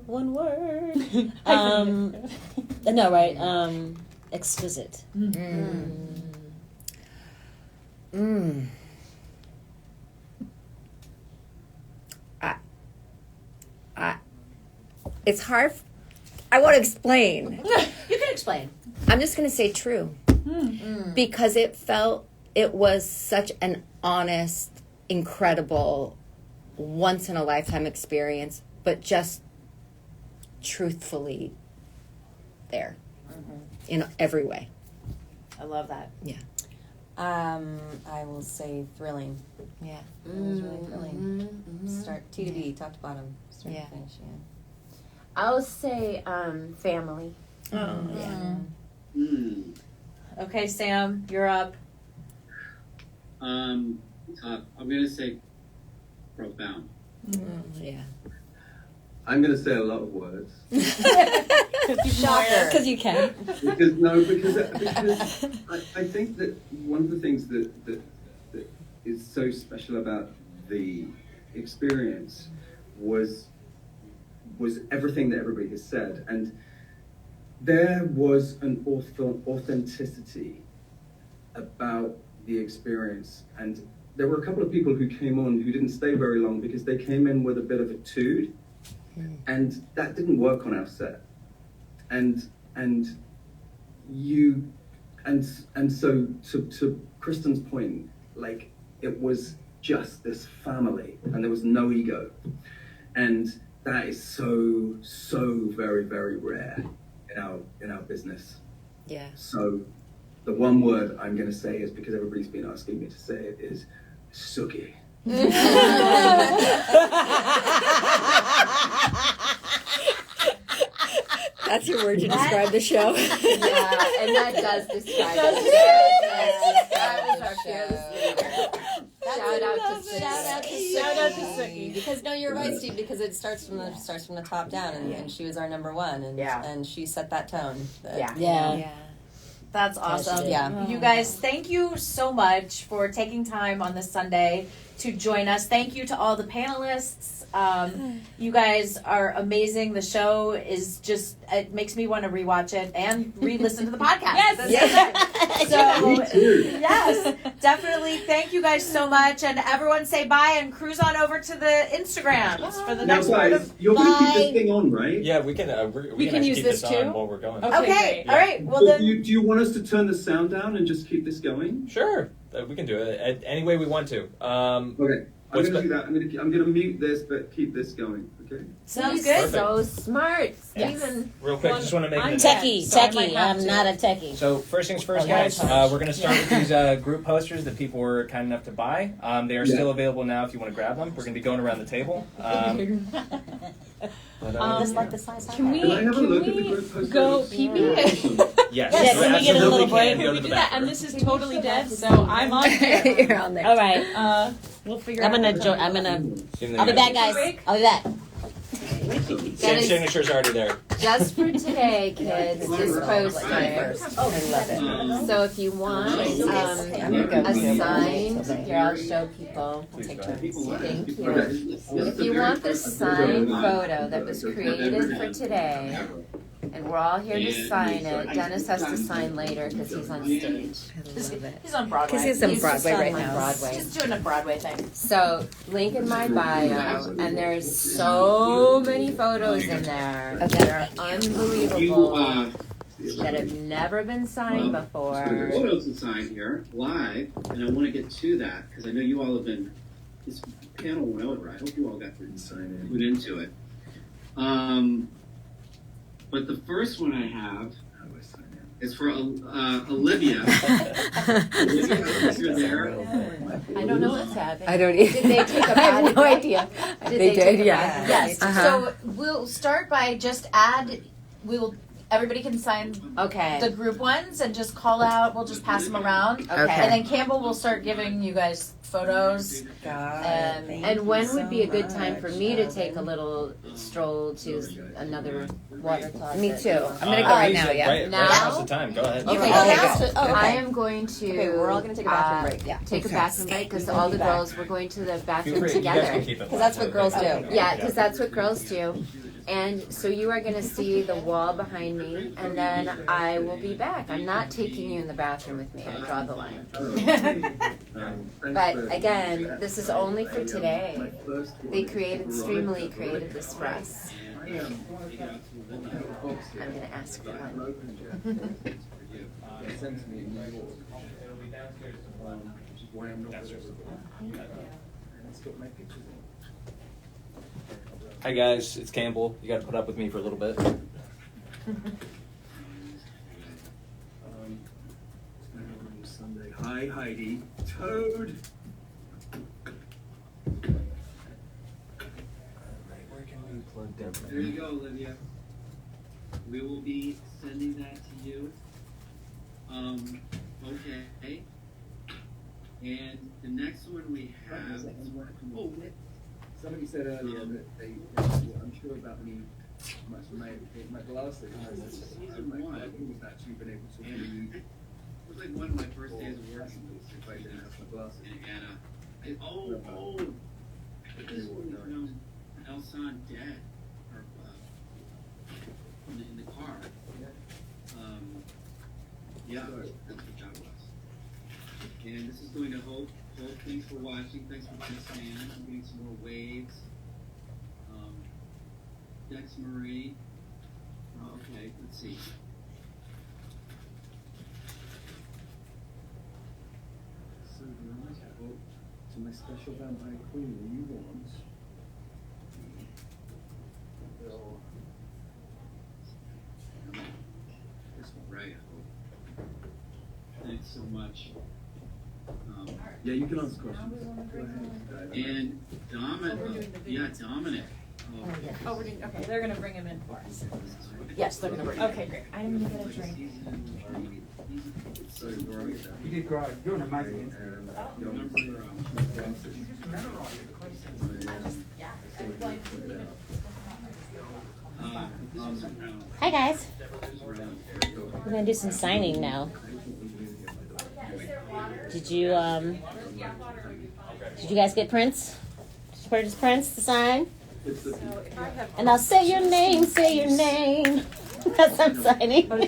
One word. No, right. Exquisite. It's hard. I want to explain. You can explain. I'm just going to say true. Because it was such an honest, incredible, once in a lifetime experience, but just truthfully there in every way. I love that. Yeah. I will say thrilling. Yeah. It was really thrilling. Start T to B, top to bottom, start to finish. Yeah. I'll say family. Oh, yeah. Okay, Sam, you're up. I'm gonna say profound. Yeah. I'm going to say a lot of words. Shocker. Because you can. Because I think that one of the things that is so special about the experience was everything that everybody has said, and there was an authenticity about the experience. And there were a couple of people who came on who didn't stay very long because they came in with a bit of a tude, and that didn't work on our set. And so to Kristen's point, like, it was just this family and there was no ego, and that is so very, very rare in our business. Yeah. So the one word I'm going to say is, because everybody's been asking me to say it, is suki. That's your word to describe the show. Yeah, and that does describe the show. That was our fearless leader. Shout out to Suki. Because no, you're right, Steve. Because it starts from the top down, and she was our number one, and she set that tone. Yeah. That's awesome. Yeah. You guys, thank you so much for taking time on this Sunday to join us. Thank you to all the panelists. You guys are amazing. The show is just, it makes me want to rewatch it and re-listen to the podcast. Yes. So, yes, definitely. Thank you guys so much. And everyone say bye and cruise on over to the Instagrams for the Now, next part guys, of you're going to keep this thing on, right? Yeah, we can. We can use keep this this too? on while we're going. Okay. Yeah. All right. Well, So then. do you want us to turn the sound down and just keep this going? Sure, we can do it any way we want to. Okay. I'm What's going to do that. I'm going to mute this, but keep this going. Okay. Sounds good. So smart, Stephen. Real quick, just want to make I'm an Techie. I'm not a techie. So first things first, yeah, guys. We're going to start with these group posters that people were kind enough to buy. They are still available now if you want to grab them. We're going to be going around the table. Just like the size. Can we Can I have a look at the group poster? go pee-pee? Yes, Yes, you can we get a little absolutely break? can go Can to we the do that? bathroom. And this is totally dead, so I'm on here. You're on there. All right. We'll figure I'm out. gonna. I'll be back, guys. I'll be back. Same signature's already there. Just for today, kids, this poster. I love it. So if you want a signed, here I'll show people. Please go Thank ahead. you. If you want the signed photo that was created for today, and we're all here to sign it, Dennis has to sign later because he's on stage. I love it. He's on Broadway. Because he's on He's Broadway just right on now. Broadway. Just doing a Broadway thing. So, link in my bio, and there's so many photos in there that are unbelievable, that have never been signed The before. photos inside here live, and I want to get to that because I know you all have been. This panel went over. I hope you all got put into it. But the first one I have is for Olivia. Olivia, if you're there. I don't know what's happening. I don't even. Did they take a I have bad no day? idea. Did They did, take a yeah. bad Yes. day? Uh-huh. So we'll start by just we'll everybody can sign Okay. the group ones and just call out. We'll just pass them around. Okay. And then Campbell will start giving you guys photos. And when would be a good time for me to take a little stroll to another water closet? Me too. I'm gonna go right now. Yeah. Right, Now? now's the time. Go ahead. Okay, I am going to. Okay, we're all gonna take a bathroom break. Yeah. Take a bathroom break because all the girls we're going to the Feel bathroom free. You guys together. can keep it. Because that's what girls do. Yeah, because that's what girls do. And so you are going to see the wall behind me, and then I will be back. I'm not taking you in the bathroom with me. I draw the line. But again, this is only for today. They Streamily created this for us. I'm going to ask for one. Hi guys, it's Campbell. You got to put up with me for a little bit. Sunday. Hi, Heidi. Toad. Where can we plug them? There you go, Olivia. We will be sending that to you. Okay. And the next one we have. Oh, Somebody said earlier that they were unsure about me. My glasses. I was actually been able to read. it was like one of my first days of work. If I didn't have my glasses. And this one from Elson Dad, or in the car. Yeah, that's what that was. And this is going to Hope. Hope, thanks for watching. Thanks for listening. I'm getting some more waves. Dex Marie. Okay, let's see. So nice. To my special vampire queen, you want? This one, right? Thanks so much. Yeah, you can ask questions. Go ahead. And Dominic. Oh, we're doing, okay, they're gonna bring him in for us. Yes, they're gonna bring. Okay, great. I'm gonna get a drink. You did great. You're an amazing. Hi guys. We're gonna do some signing now. Did you guys get prints? Did you purchase prints to sign? And I'll say your name, as I'm signing. Plug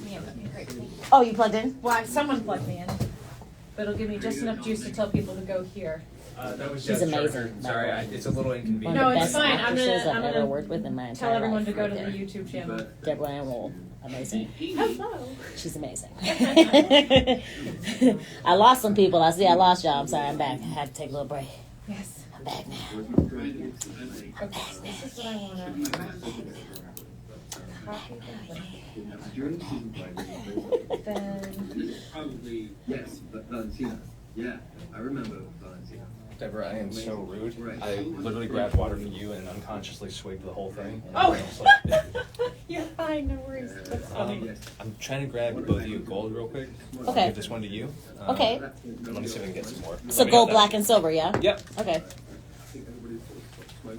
me in. Great. Oh, you plugged in? Well, someone plugged me in. But it'll give me just enough juice to tell people to go here. That was She's Jeff amazing. Sharker. Sorry, it's a little One inconvenient. of No, the it's best fine. I'm actresses gonna- I've ever worked with in my entire Tell everyone life. to go right to there. the YouTube channel. Deborah Ann Wool. Amazing. Hello. She's amazing. I lost some people. I lost y'all. I'm sorry. I'm back. I had to take a little break. Yes. I'm back now. Okay, this is what I wanna copy then. Probably. Yes, but Valentina. Yeah, I remember Valentina. Deborah, I am so rude. Right. I literally grabbed water for you and unconsciously swigged the whole thing. Oh. I was like- You're fine, no worries. That's funny. I'm trying to grab both of you gold real quick. I'll Okay. give this one to you. Okay. Let me see if I can get some more. So Let me gold, have black, that. and silver, yeah? Yep. Okay.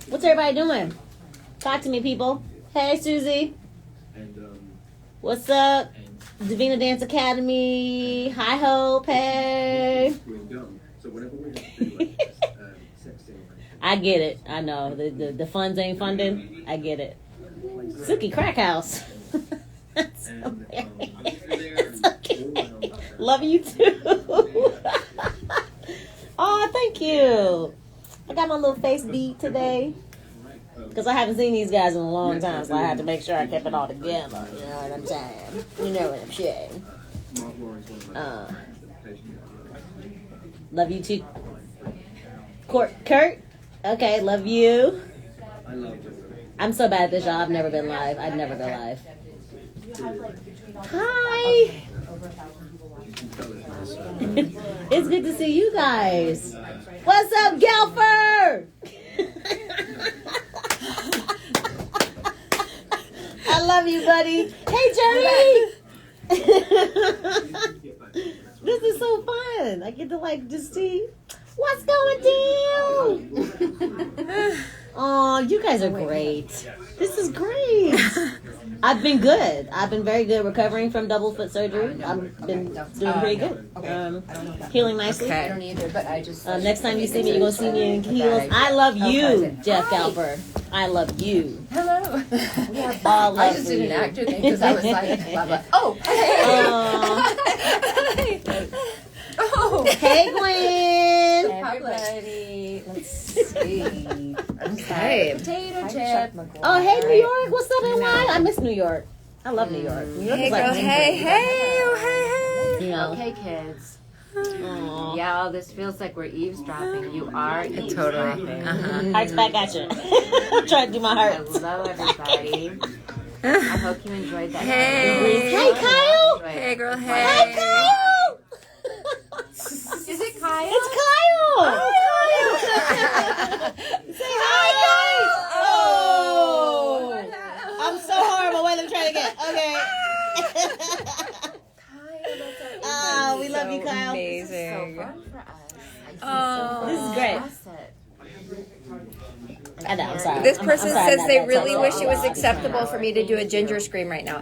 What's everybody doing? Talk to me, people. Hey, Susie. And What's up? Divina Dance Academy. Hi, Hope. Hey. we're done. So whenever we have to do like sexting. I get it. I know. The funds ain't funding. I get it. Suki Crack House. That's And hilarious. Okay. Love you too. Oh, thank you. I got my little face beat today. Because I haven't seen these guys in a long time, so I had to make sure I kept it all together. You know what I'm saying? You know what I'm saying. Love you too. Kurt? Okay, love you. I love it. I'm so bad at this, y'all. I've never been live. I'd never go live. Hi. It's good to see you guys. What's up, Gelfer? I love you, buddy. Hey, Jeremy. This is so fun. I get to like just see what's going down. Oh, you guys are great. This is great. I've been good. I've been very good recovering from double foot surgery. I've been doing pretty good. Healing nicely. I don't either, but I just. Next time you see me, you're going to see me in heels. I love you, Jeff Galper. I love you. Hello. All love I just for did an you. actor thing because I was like, blah, blah. Oh, hey. Oh. Hey, Gwen. Everybody. Let's see. Okay. Potato chip. Oh, hey, New York. What's up, NY? I miss New York. I love New York. New York Hey, is like girl. home Hey, for me. hey, oh, hey, hey. You know. Okay, kids. Aw. Yeah, this feels like we're eavesdropping. You are Totally. eavesdropping. Hearts back at you. I'm trying to do my I heart. love everybody. I hope you enjoyed that. Hey. Hey, Kyle. Hey, girl. Hey. Hey, Kyle. Is it Kyle? It's Kyle. Say hi, guys. Oh. I'm so horrible. Wait, let me try it again. Okay. Oh, we love you, Kyle. Amazing. So fun for us. This is great. I know, I'm sorry. This I'm person sorry, says not they that really type wish of- it was acceptable for me to do a ginger scream right now.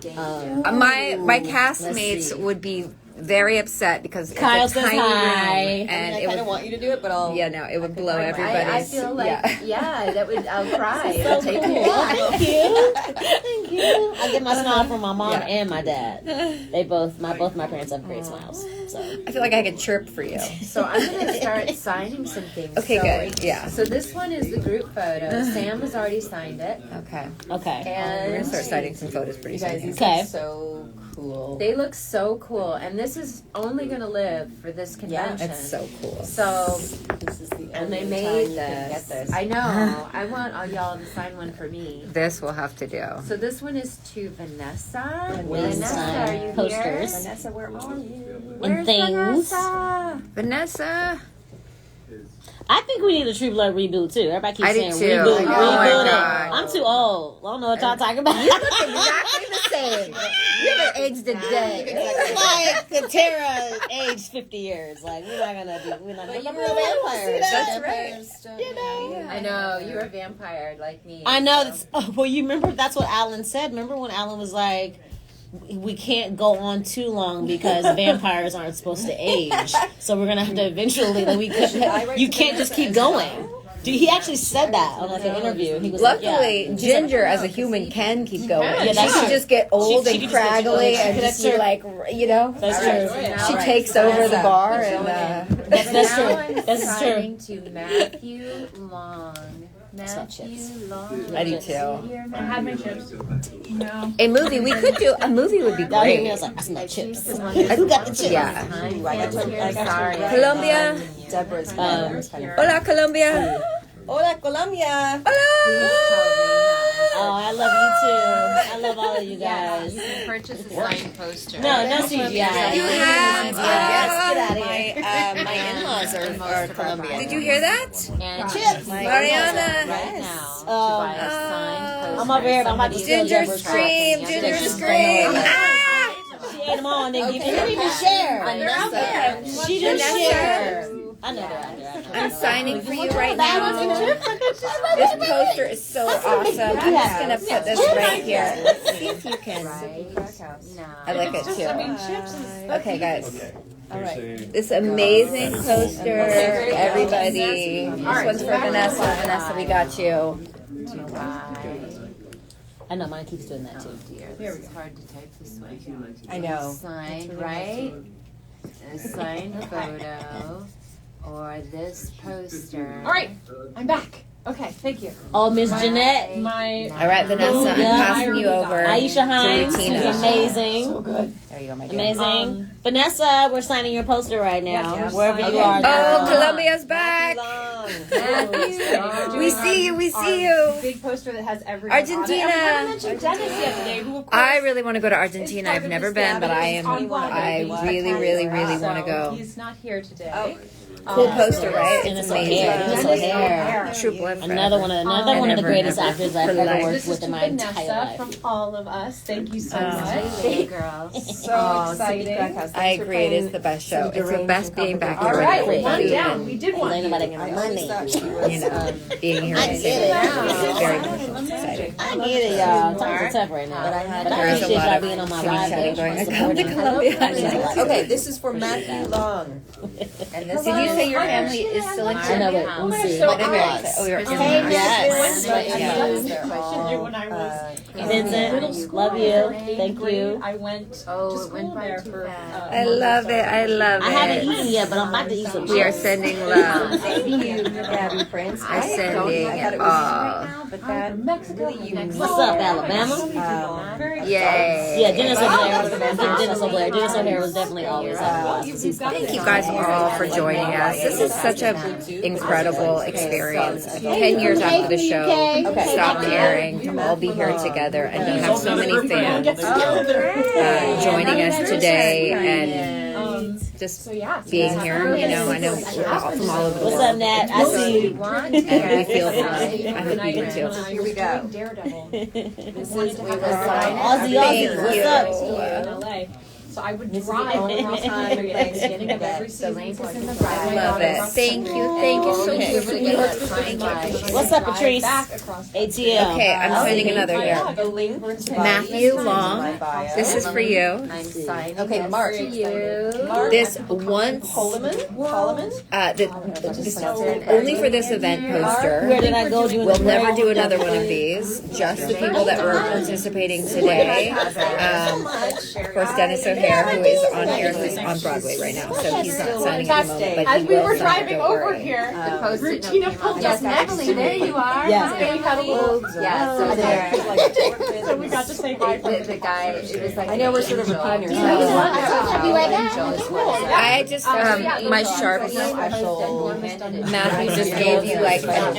My castmates would be very upset because Kyle it's a says tiny hi. room, and it would. want you to do it, but I'll. Yeah, no, it would blow everybody's. I feel like, yeah. that would, I'll cry. So It'll take me a cool. while. Thank you. Thank you. I get my smile from my mom and my dad. They both my parents have great smiles. So I feel like I could chirp for you. So I'm going to start signing some things. Okay, So- good. Yeah. So this one is the group photo. Sam has already signed it. Okay. okay. We're And gonna start citing some photos pretty soon. here. Okay. So cool. they look so cool. And this is only going to live for this convention. It's so cool. So, This is the and they only made time you can this. get this. I know. I want all y'all to sign one for me. This we'll have to do. So this one is to Vanessa. Williams Vanessa, sign are you posters. here? Vanessa, where are you? Where's things. Vanessa? Vanessa. I think we need a True Blood reboot too. Everybody keeps I do saying too. reboot, Oh reboot my it. God. I'm too old. I don't know what y'all talking about. You look exactly the same. You haven't aged a day. It's like Katara aged 50 years. Like we're not gonna do. We're not But gonna you were a vampire. That's right. You know. I know, you're a vampire like me. I know. That's, well, you remember that's what Alan said. Remember when Alan was like, "We can't go on too long because vampires aren't supposed to age. So we're gonna have to eventually. Like, you can't just keep going." Dude, he actually said that on like an interview. He was Luckily, like, Ginger as a human can keep going. Yeah, she that's could true. just get old She and could just get craggly old. and That's just be true. like, you know. That's true. She takes over the bar and. That's Now true. I'm That's true. signing to Matthew Long. not chips. Matthew Long. I do See too. here, I had my chips. No. A movie. We could do a movie. Would be That hit me. I great. was like, that's not chips. She's the one Who got the chips? Yeah. Sorry. Colombia. Deborah's kind of Hola, Colombia. Hola, Colombia. Oh, I love you too. I love all of you guys. You can purchase a signed poster. No CGI. You have. Yes, get out of My here. my in-laws are Colombian. Did you hear that? And Chips. right Mariana. now to Oh. buy a signed poster. I'm over here. I'm about to steal Ginger Deborah's scream. crap. Ginger scream. She ate them all and then didn't even share. She didn't share. I know they're out there. I'm signing for you right now. This poster is so awesome. I'm just gonna put this right here. See if you can. I like it too. Okay, guys. All right. This amazing poster, everybody. This one's for Vanessa. Vanessa, we got you. I know mine keeps doing that too. It's hard to type this way. I know. Signed, right? A signed photo or this poster. All right, I'm back. Okay, thank you. Oh, Miss Jeanette. My All right, Vanessa, I'm passing you over. Aisha Hines. She's Tina. amazing. There you go, my dear. Amazing. Vanessa, we're signing your poster right now. Wherever you are. Oh, Colombia's back. We see you. We see you. big poster that has everything Argentina. on it. And we mentioned Dennis yesterday, who of course I really want to go to Argentina. I've never been, but I really want to go. So, he's not here today. Cool poster, right? Dennis It's amazing. O'Hare. Dennis O'Hare. True blood. Another one of the greatest actors I've ever worked This is with to in my Vanessa entire life. from all of us. Thank you so much. Hey, girls. So exciting. I agree. It is the best show. It's the best being back here. All right, with one you down. and, We did one. Ain't nobody getting money. you know, being here. I with get you. it. Very excited. I get it, y'all. Times are tough right now. But I There's a appreciate lot y'all of being on my chitty ride. chatting going. I come to supporting me. Columbia. Okay, this is for Matthew Long. And this, did you say your family is still in I know, but Oh we'll my see. gosh, so Oh, you're in Hey, there. yes. But Yes. I should do when I was in Vincent, middle school. love you. Eighth Thank grade, you. I went to Oh, it school went by there too for. fast. I love it. I love I haven't it. eaten yet, but I'm about to eat some We are chips. sending love. Thank you, Gabby Prince. I'm sending all. But that really unique. What's up, Alabama? Yay. Yeah, Dennis O'Hare. Dennis O'Hare was definitely always awesome. Thank you guys all for joining us. This is such an incredible experience. 10 years after the show stopped airing, to all be here together and to have so many fans joining us today and just being here. You know, I know from all over the What's world. up, Nat? I see you. And we feel fun. I hope you do too. Here we go. Daredevil. This is Aussie, what's up? in LA. So I would drive all the time at the beginning of every season. link So I is in could the drive bio. my Love dog it. across Thank the you. school. Thank you so Okay, much. we're gonna get that signed by. What's up, Patrice? Back across the ATL. Okay, I'm sending another here. The link to Matthew Long, this is for you. I'm signing. Okay, this Mark. for you. This once, Coleman? only for this event poster. Where did I go doing We'll the never break? do another one of these. Just the people that were participating today. Of course, Dennis O'Hare, who is on here, who's on Broadway right now, so he's not signing at the moment, but As he we will were sign, driving don't over worry. here, The post-it note Regina came pulled out. us Yes, next Natalie, to there me. you are. Yes. Hi, They had a little- Yeah, so there. So we got to say hi. The guy, it was like. I know we're sort of recliners. I'll be right back. I just, my Sharpie, Matthew just gave you like an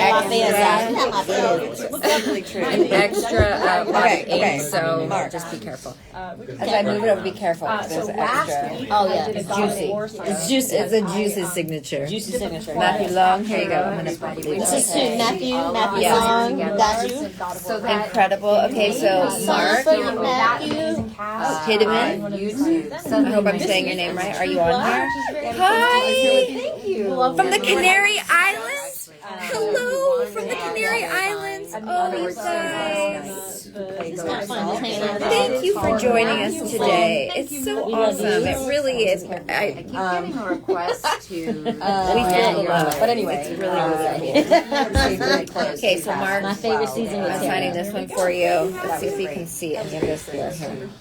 extra lot of ink, so just be careful. As I move it over, be careful. There's extra. Oh, yeah. It's juicy. It's juicy. It's a juicy signature. Juicy signature. Matthew Long, here you go. I'm gonna This is to Matthew Yes. Long. Got you. So that. incredible. Okay, so Mark Matthew. Hideman. YouTube. I hope I'm saying your name right. Are you on here? Hi. Thank you. From the Canary Islands. Hello from the Canary Islands. Oh, you guys. Thank you for joining us today. It's so awesome. It really is. I keep getting a request to. We feel the love. But anyway, It's really cool. Okay, so Mark, My favorite season was I'm signing this one for you. Let's see if you can see it. I'm gonna just here.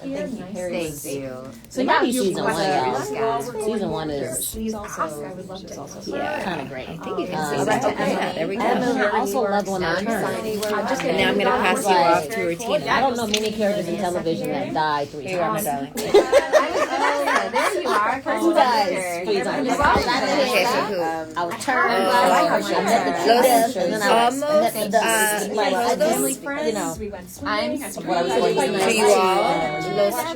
Thank you. So y'all be season one, y'all. Season one is kind of great. I think you can see that. Okay, there we go. And then I also love when I turn. And now I'm gonna pass you off to Rutina. I don't know many characters in television that die 3 Here you are, my times. darling. There you are. Who dies 3 times? Okay, so who? I was turned. Oh, I met the death, and then I met almost, the like I Family just, friends. you know. We went I'm swimming. What I was going to you all. Los I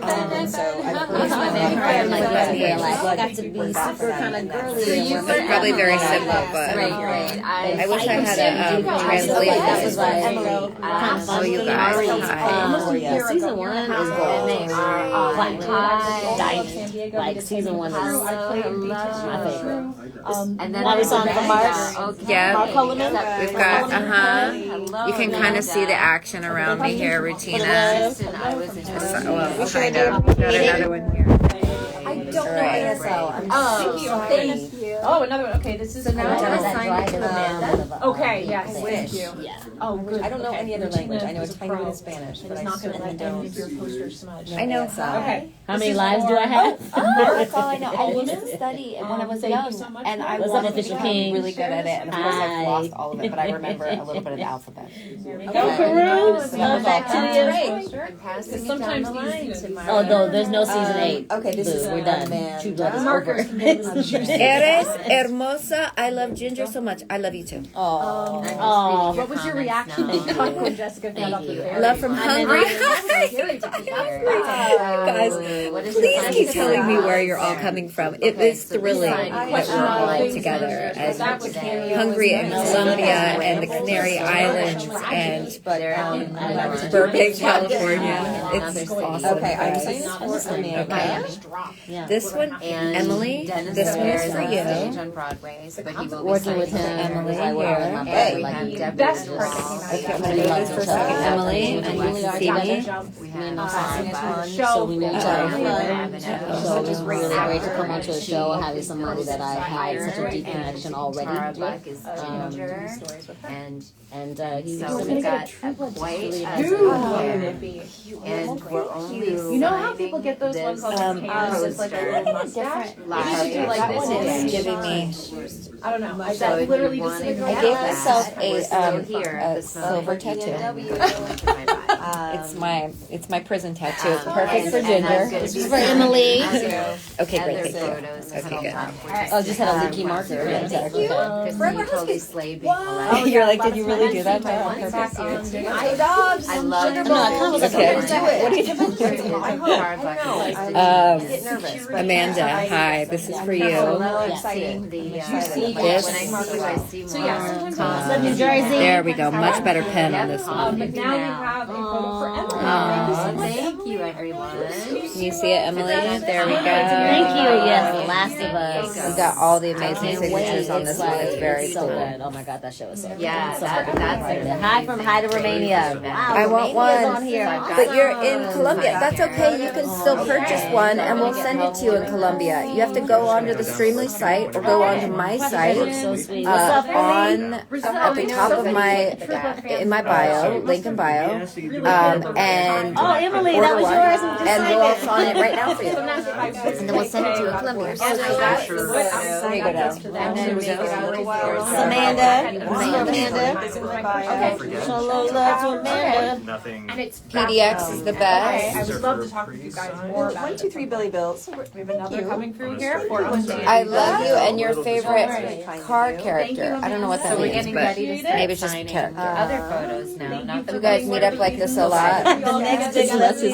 got to be super kind of girly. It's probably very simple, but Right. I wish I had a translation. That was like Emily, kind of Oh, you guys, hi. season 1 is gold. Like, like season 1 is my favorite. and then Now we saw him from March. Yeah, Mark Coleman. we've got, you can kind of see the action around me here, Rutina. I was in Well, kind of. Got another one here. I don't know ASL. I'm Thank you. Oh, another one. Okay, this is So now I cool. have assigned to Amanda. Okay, yes, thank you. Yeah. Oh, good. I don't know Okay. any other Regina language. I know a is tiny pro. bit of Spanish, but It's I not going to certainly let any don't. of your posters smudge. I know. Okay. How many lives do I have? That's all I know. I used to study when I was Thank you young, so much. and I What's up, wanted to Official become King? really good at it. And of course, I've Hi. lost all of it, but I remember a little bit of the alphabet. Go Peru. Love back to you. I'm passing it down Sometimes the these, line you know, to Oh no, there's no season 8. Okay, this Boo, is we're done. man. True Blood is markers over. can get juicy. Ere, Eres hermosa. I love Ginger so much. I love you too. Oh, What was your reaction when Jessica found out the bear? Love from Hungary. Guys, please keep telling me where you're all coming from. It was thrilling that we're all together as Hungary and Colombia and the Canary Islands and Burbank, California. It's awesome. Okay, I'm Okay. This one, Emily. This one is for you. On Broadway, but he will working with him. Emily I work with my here. brother, like the best part that came out Okay, I'm gonna do this for a second, Emily, and you can see me. So we knew each other. So it was really great to come onto a show having somebody that I had such a deep connection already with. And he's So we've got quite a and we're only You know how people get those ones on their hands? It's like a little mustache. You should do like this. It's giving me. I don't know. I So if literally you just wanted I gave myself we're still here at a the silver tattoo. It's my prison tattoo. It's perfect for And Ginger. that's gonna This be is for Emily. Okay, great. other Thank you. photos Okay, good. Oh, just had a leaky marker. Thank you. Christine totally slayed being Oh, you're like, did you really do that? I love No, I kind of Okay. was Amanda, hi. This is for you. seeing the This. when I see you, I see more. New Jersey. There we go. Much better pen on this one. But now you have a photo for Emily. Thank you, everyone. Can you see it, Emily? There we go. Thank you. Yes, The Last of Us. We got all the amazing signatures on this one. It's very so cool. good. Oh my god, that show is so good. Yeah, So that's good. Hi to Romania. Wow, I want Romania's one, on here. but you're in Colombia. That's okay. You can still purchase one, and we'll send it to you in Colombia. You have to go onto the Streamily site or go onto my site. So sweet. At the top of in my bio, link in bio, and Oh, Emily, that was yours. and we'll all sign it right now for you. And then we'll send it to you in Colombia. There you go, Dad. Amanda. Hello, love to Amanda. Nothing. PDX is the I best. would love to talk with you guys more about it. 1, 2, 3 Billy Bills. We have another coming through here for I love you and your favorite car character. I don't know what that So we're means, getting but ready to start maybe it's just a signing character. other photos now. Not the You guys meet up like this a lot. The next big lesson.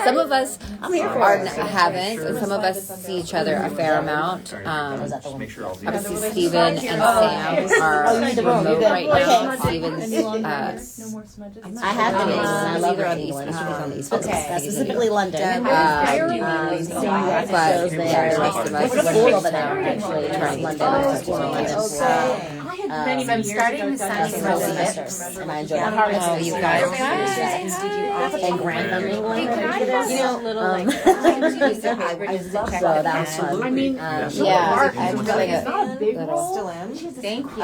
Some of us haven't, and some of us see each other a fair amount. Make sure all Obviously, Steven and Sam are remote right now. Steven's I have to be. I love either on it. the East Coast or on the East Coast. Specifically London. But Shows the there. rest of us School over there, actually. trying London. I'm starting to sign some lips. And I enjoy it. Oh, you guys. And Grantham, England. You know, little like So that was fun. I mean, Yeah, I'm doing it's not a big little. role. Still am. Thank you.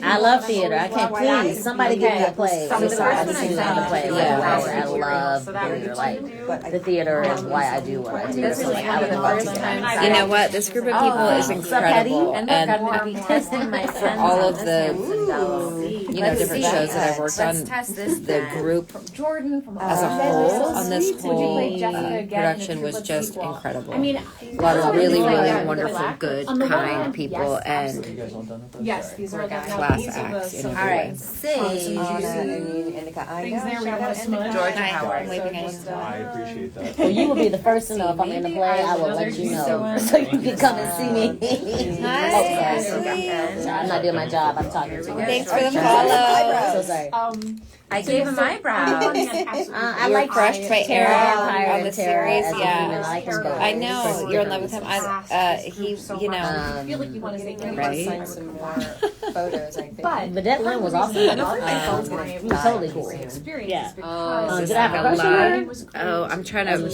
I love theater. I can't please. Somebody give me a play. So the first one I saw play. was Yeah, like I love theater. Like the theater is why I do what I do. This So is like one I of the would love to first get times You know what? This group of people is incredible, and and testing my friends all on of this the one. different shows that I've worked on. Test this The group Jordan from as a whole on this Would you play whole Jessica again in a production was triplet just sequel? incredible. I mean, A lot of really, like really that. wonderful, good, On the one kind hand, people, yes, and yes, these are the class these are the acts in silver every way. Say, things there. We have a smudge. George Howard. I appreciate that. Well, you will be the first to know if I'm in the play. I will let you know so you can come and see me. Hi. I'm not doing my job. I'm talking to you. Thanks for the follow. So sorry. I gave him eyebrows. I You're like crushed by Tara Eric on the Tara series, as a yeah. human. I like them both. I know you're in love with him. He, you know, I feel like you want to say right? Sign some more photos, I think. But that Lynn was awesome. He was totally cool. Yeah. Did I have a crush on her? Oh, I'm trying to I'm No.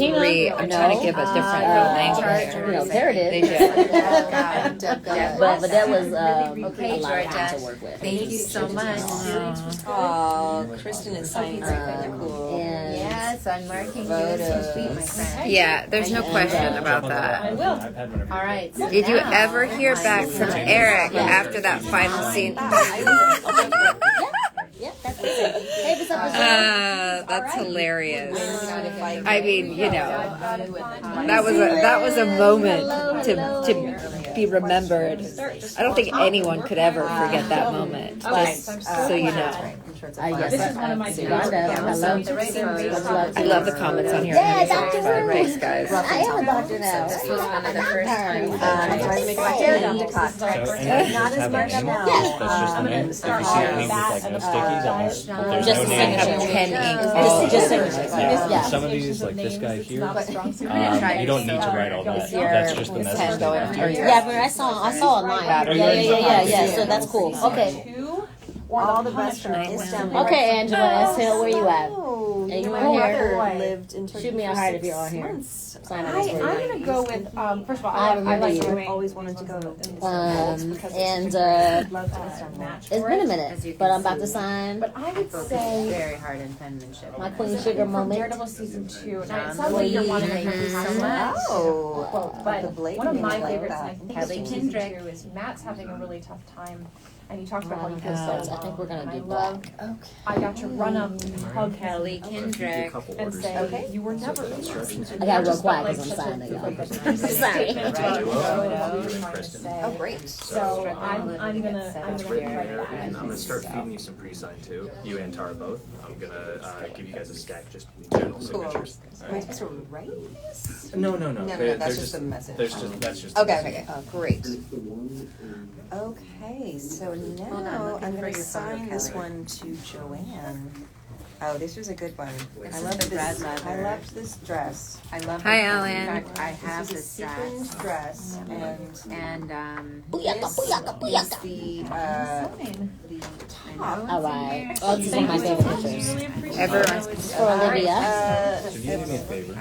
trying to give a different language. No, there it They is. did. But that was a Okay, lot of fun Georgia. to work with. Thank you so much. Oh, Kristen is signing something cool. And Yes, I'm marking you. So sweet, my friend. Yeah, there's no question about that. will. All right. So Did you now- ever hear back from Eric after that final scene? Yep, that's it. Hey, what's up? That's hilarious. I mean, you know, that was a moment to be remembered. I don't think anyone could ever forget that moment. Okay. Just so you know. This is one of my favorites. I love the comments on here. Yeah, Dr. Thanks, guys. I am a doctor now. This was one of the first times. Not as much now. That's just the name. If you see a name with like no stickies, there's Just no a name. signature. Pen ink. Just signatures. Yeah. Some of these, like this guy here, you don't need to write all that. That's just the message. Yeah, but I saw online. Yeah. So that's cool. Okay. All the best from Okay, Angela. So where you at? Are you on here? lived in Turkey Shoot me a for heart 6 if you're on here. months. Sign up. I'm gonna go with first of all, I I remember like you. doing. Always wanted to go. And it's been a minute, but I'm about to sign But I would say Very hard in penmanship. my Queen Sugar from moment. Daredevil season 2. Now it sounds like you're wondering how much. Oh, But the blade one of my like favorites, that. and I think Kelly it's season Kendrick. 2, is Matt's having a really tough time. And he talks about how he feels so I alone. think we're gonna And do I love. I got to run up, hug Kelly him, Kendrick. and say, "You were never." I gotta go quiet because I'm signing, y'all. Sorry. Oh, great. So I'm gonna That's write great. that. And I'm gonna start feeding you some pre-sign too. You and Tara both. I'm gonna give you guys a stack just general signatures. Am I supposed to write this? No. No, They're that's just just a message. That's just. Okay. Oh, great. Okay, so now I'm going to assign this one to Joanne. Oh, this was a good one. I loved this. I loved this dress. I love Hi, it. Ellen. In fact, I have This is a this sequined dress, and and this is the top. All right. Oh, this is one of my favorite pictures. Everyone. For Olivia. So if you do me a favor,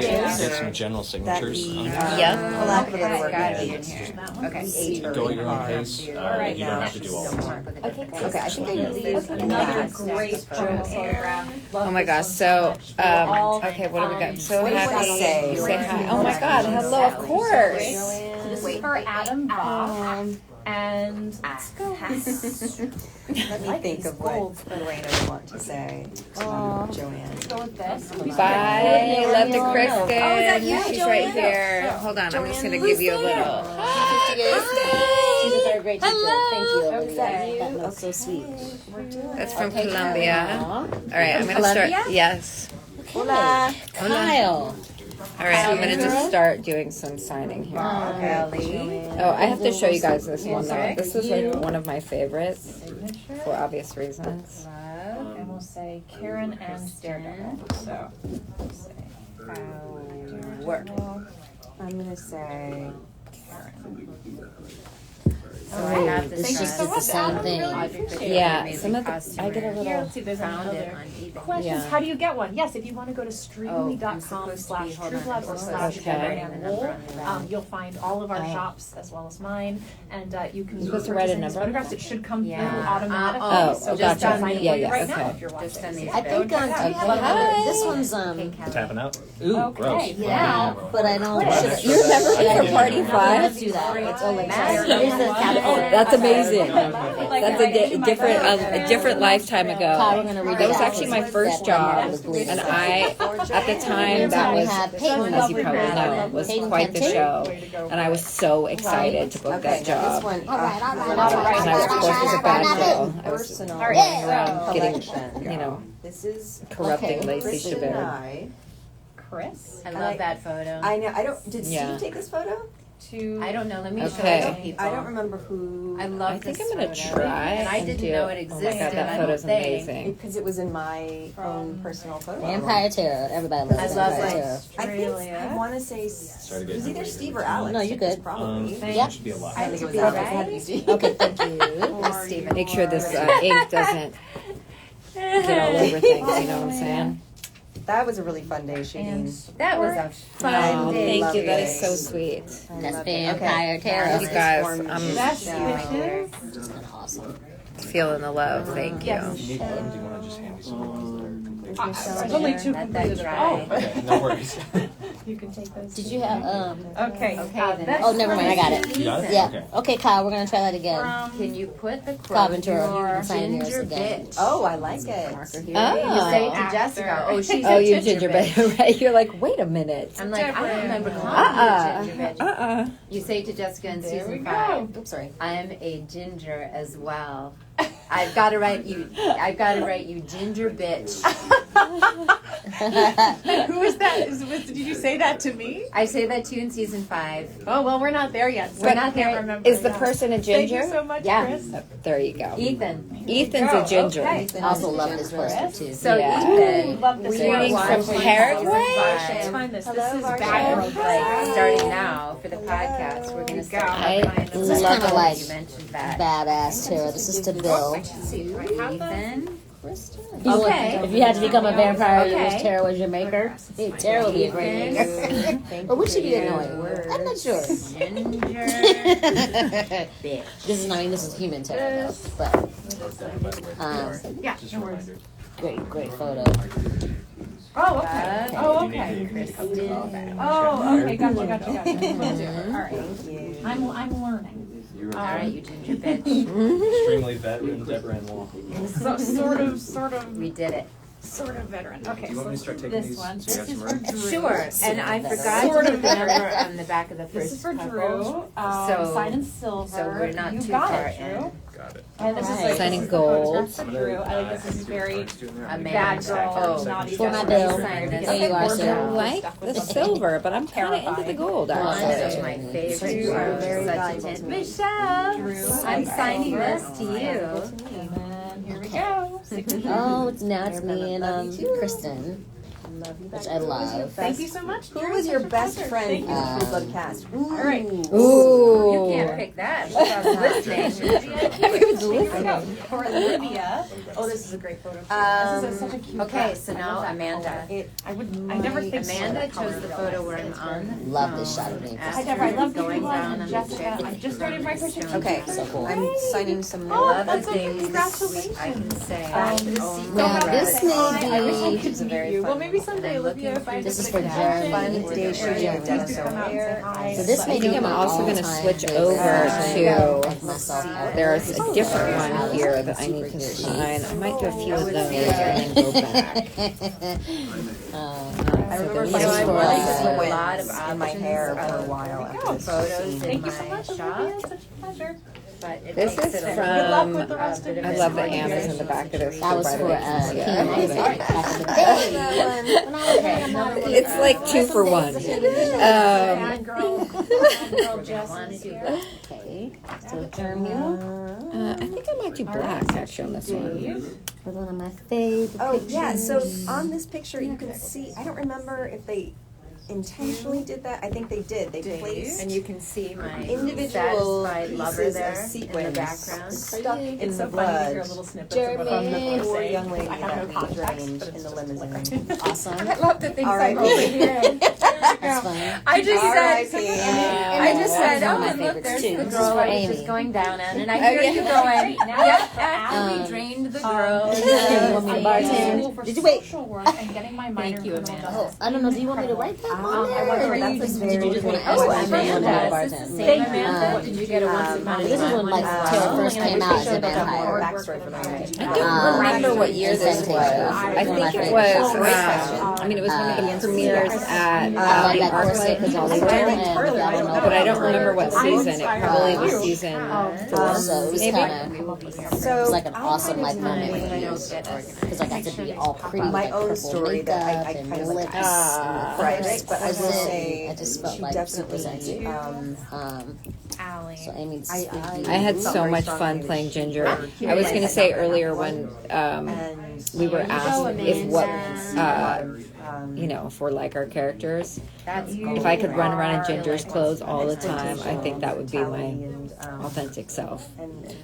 get some general signatures on here. For lack of a better word, Okay. Go at your own pace. You don't have to do all of them. Okay, I think I need Another great joke photograph. Oh my gosh. So, okay, what do we got? So happy. say? Say hi. Oh my God. Hello, of course. This is for Adam Bach. And let's go. Let me think of what Lorena would want to say to Joanne. Let's go with this. Bye. Love to Kristen. that you, She's Joanne? right here. Hold on. I'm just going to give you a little. She's a third grade teacher. Thank you, Olivia. That was so sweet. That's from Colombia. All right. I'm going to start. Yes. Hola. Kyle. All right. I'm going to just start doing some signing here. Oh, I have to show you guys this one though. This is like one of my favorites for obvious reasons. And we'll say Karen and Daredevil. So we'll say Work. I'm going to say So I have this It's just dress. the same thing. Yeah, some of the I get a here, little. let's see, there's Found it another on eBay. questions. Yeah. How do you get one? Yes, if you want to go to I'm supposed to be- streamily.com/trueblood or Okay. you'll find all of our shops as well as mine, and you can. You're supposed to write a purchase these number? photographs. It should come through Yeah. automatically. Oh, so gotcha. just sign it Yeah, for you yeah, right now okay. if you're watching. Just send these I think Go check it out. this one's Tapping out. Ooh, Okay, gross. now. but I don't. You remember from Party Five? Let's do that. It's Olivia. Here's the capital. Oh, that's amazing. That's a different lifetime ago. That was actually my first job, and I, at the time, that was, as you probably know, was quite the show, and I was so excited to book that this job. one. And I was, of course, was a bad girl. I was Personal running around getting, collection. This is corrupting Lacey Kristen and Chabert. I. Chris. I love that photo. I know. I don't. Did Yeah. Steve take this photo? I don't know. Let me Okay. show you people. I don't remember who. I love I think this I'm gonna photo. try And I and didn't do- know it oh my existed. God, that I photo's don't think. amazing. Because it was in my own personal photo. Vampire Terror. Everybody loves I love Vampire it. Terror. I think I want to say Sorry to get it was either you. Steve or Alex. No, you It was good. Probably. Yep. Should be a lot. I think it was Perfect. Alex. It had to be Steve. Okay, thank you. Make sure this ink doesn't get all over things, you know what I'm saying? That was a really fun day shooting. That was a fun Oh, day. thank you. That is lovely. so sweet. That's loved it. Vampire Terror. You guys, I'm That's It's been awesome. feeling the love. Thank you. If you need one, do you want to just hand me some ones that are complete? There's only two Let that completed. dry. Oh. Okay, no worries. You can take those. Did you have Okay. Oh, never mind. I got it. You got it? Yeah. Okay. Okay, Kyle. We're gonna try that again. Can you put the Cobb quote, into our your sign yours ginger again. bitch? Oh, I like it. Marker here. Oh. You say it to Jessica. Oh, she's Oh, a you ginger ginger bitch. bitch, right? You're like, wait a minute. I'm like, I don't remember calling you a ginger bitch. Uh-uh. You say to Jessica in season 5. Oops, sorry. I am a ginger as well. I've got to write you ginger bitch. Who is that? Did you say that to me? I say that to you in season 5. Oh, well, we're not there yet. So We're not there. Remember. Is the person a ginger? Thank you so much, Yeah. Chris. Oh, there you go. Ethan. Ethan's a ginger. Okay. I also love this poster too. So Yeah. Ethan, Love this we are Greetings from watching Paraguay? Let's find this. This is bad. like starting now for the podcast. We're gonna start. I This love is kinda cool like you mentioned that. badass Tara. This is to Bill. Ethan. Okay. If you had to become a vampire, you wish Okay. Tara was your maker. Hey, Tara would be a great maker. Or would she be annoying? I'm not sure. Ginger. This is human Tara though. But Yeah, no worries. great photo. Oh, okay. Oh, okay. Oh, okay. Gotcha. Will do. All right. I'm learning. All right, you ginger bitch. Extremely veteran Deborah and Wall. So, sort of. We did it. Sort of veteran. Okay. Do you want me to start taking this these? one. So you This guys is can for read? Drew. Sure, and I forgot Sort to of put the number on the back of the first This is for couple. Drew. So- Sign in silver. so we're not you too got far it, Drew. in. Got it. And this is Alright. like Signing this is the photograph gold. for Drew. I think this is very Amanda. bad girl, Oh, naughty For my girl. Bill. Sign this. There you are, I sir. like the silver, but I'm kind of into the gold, One actually. of my favorites. You are such a tin. Michelle, I'm signing this to you. And then here we go. Oh, it's me and Kristen, which I love. Thank you so much. Who Drew. was your Such a best pleasure. friend in Thank the you. True Blood cast? All right. Ooh. You can't pick that without listening. Everyone's listening. For Olivia. Oh, this is a great photo. This is such a cute Okay, dress. so I now love that Amanda. color. I never think so Amanda that color chose the real photo nice. where I'm It's on. Love this shot of me. Hi, Deborah. I love going down on the Jessica. ship. I just started my picture. Okay, So cool. I'm signing some I more. love the that's okay. things Congratulations. I can say. Now this may I wish I be. could meet you. Well, maybe someday, Olivia, if I This just is for Jeremy. Fun day for area, you, please do come out and say Denzel. hi. So this may I be think I'm my also going to all-time switch favorite over photo to. of myself ever. There's a different one here that I need to sign. I might do a few of those and then go back. I remember this finding is for, a a lot of in my hair for a while. After this photos in Thank my you so much, shop, Olivia. It's such a pleasure. but it This takes is it a from. Good luck with the rest of I your love the story. M's in the back of this. That was so for bright I can see King it. magazine back in the day. When I was It's like 2 for 1. Bad girl. Bad girl Jess is here. Okay, so Jeremy I think I might do black actually on this one. was one of my favorite Oh pictures. yeah, so on this picture you can see. I don't remember if they intentionally did that. I think they did. They placed and you can see my individual satisfied lover pieces there of in the sequins background. stuck in It's the so funny to blood hear little snippets Jeremy. of what I'm from the poor saying. young lady I have that no we context, drained but it's in the just limousine. Awesome. I love the things R.I.P. I'm over here. That's fun. I just R.I.P. said, I just said, one of oh, my and look, favorites, there's too. the This is girl for I was Amy. just going down on, and I hear you going, Right now, yep, for after Ally. we drained the girl. You want me to bartend? Did you wait? Social work and getting my minor Thank you, in criminal Amanda. justice. I don't know. Do you want me to write that on I there? wonder Or if do you that's just, a did you just want to Oh, ask me if you want me to Amanda, is this bartend? the Thank same you. Amanda? What did you get a once in This is when like Tara first came out as a vampire. Backstory for my I don't remember what year this was. I think it was. I mean, it was one of the premieres at I love the that corset Arclight because all the Hollywood. But I don't remember what season. It probably was season 4. So it was Maybe. kind of So it was like an I awesome kind like of moment when with I you don't get because I got to be all pretty my like own purple story makeup that I and kind of like lips and the private, first but I will person. say I just felt she like definitely represented. Allie. So Amy, this I had felt so very much strongly fun that playing she- Ginger. I was going to say earlier when we were asked if what, you know, if we're like our characters. If I could run around in Ginger's clothes all the time, I think that would be my authentic self.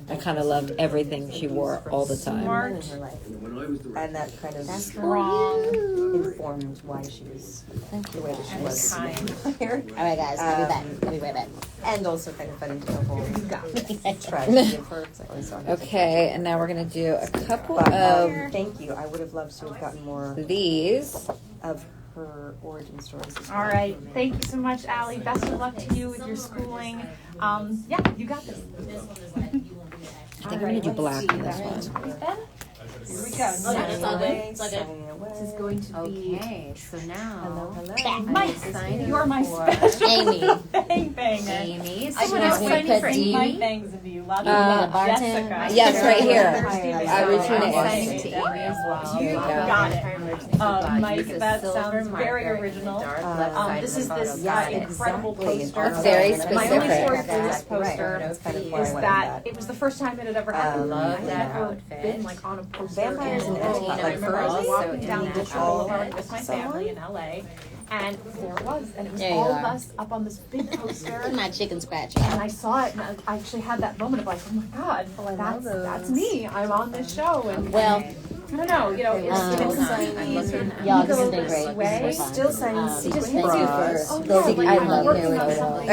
I kind of loved everything she wore all the time. And that kind of informed why she was the way that she was. All right, guys, I'll be back. I'll be right back. And also kind of fun into the whole tragedy of her. 'Cause I always saw her. Okay, and now we're going to do a couple But, of thank you. I would have loved to have gotten more these. of her origin stories as well. All right. Thank you so much, Allie. Best of luck to you with your schooling. Yeah, you got this. I think I'm gonna do black on this one. Here we go. Oh, yeah, it's all good. It's all good. This is going to be. Okay, so now. Hello. Mike, you're my special Amy. thing. Amy. Someone else signing for my things of you. Lots of Jessica. Yes, right here. I was signing signing to Amy as well. You got it. Mike, that sounds very original. This is this incredible poster. It's very My only specific. story for this poster is that it was the first time it had ever happened. love I've that never outfit. been like on a poster. Vampires and I Tina remember I was Furry, walking so down in the that boulevard with my someone? family in LA, and there it was, and it was There you all of are. us up on this big poster. Look at my chicken scratching. And I saw it, and I actually had that moment of like, oh my god, that's me. I'm on this show, and Well, I don't know, it's y'all, this has been great. way. This is fun. Still signing sequin Just hits you bras. first. Those like, I I'm love working here on we go. something.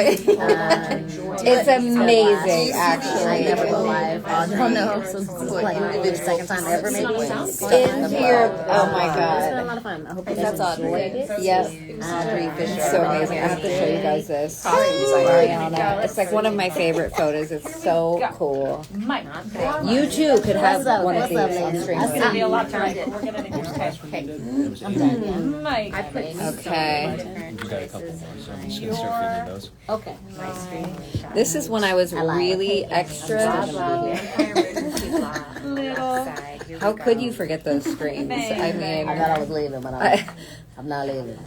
It's amazing, I actually. never go live on no, so this is like maybe the second time ever, maybe. In here, oh my It's been a god. lot of fun. I hope you guys That's enjoyed it. Yes. Audrey Fisher. So amazing. I have to show you guys this. Ariana. It's like one of my favorite photos. It's so cool. Mike, You too could have What's up? one of What's these up, on ladies? it's gonna be stream. a lot to write, but we're gonna do it. I'm done, yeah. Mike, Okay. You got a couple more, so I'm just gonna start feeding those. Okay. This is when I was really extra. How could you forget those screams? I mean, I thought I was leaving, but I'm not leaving.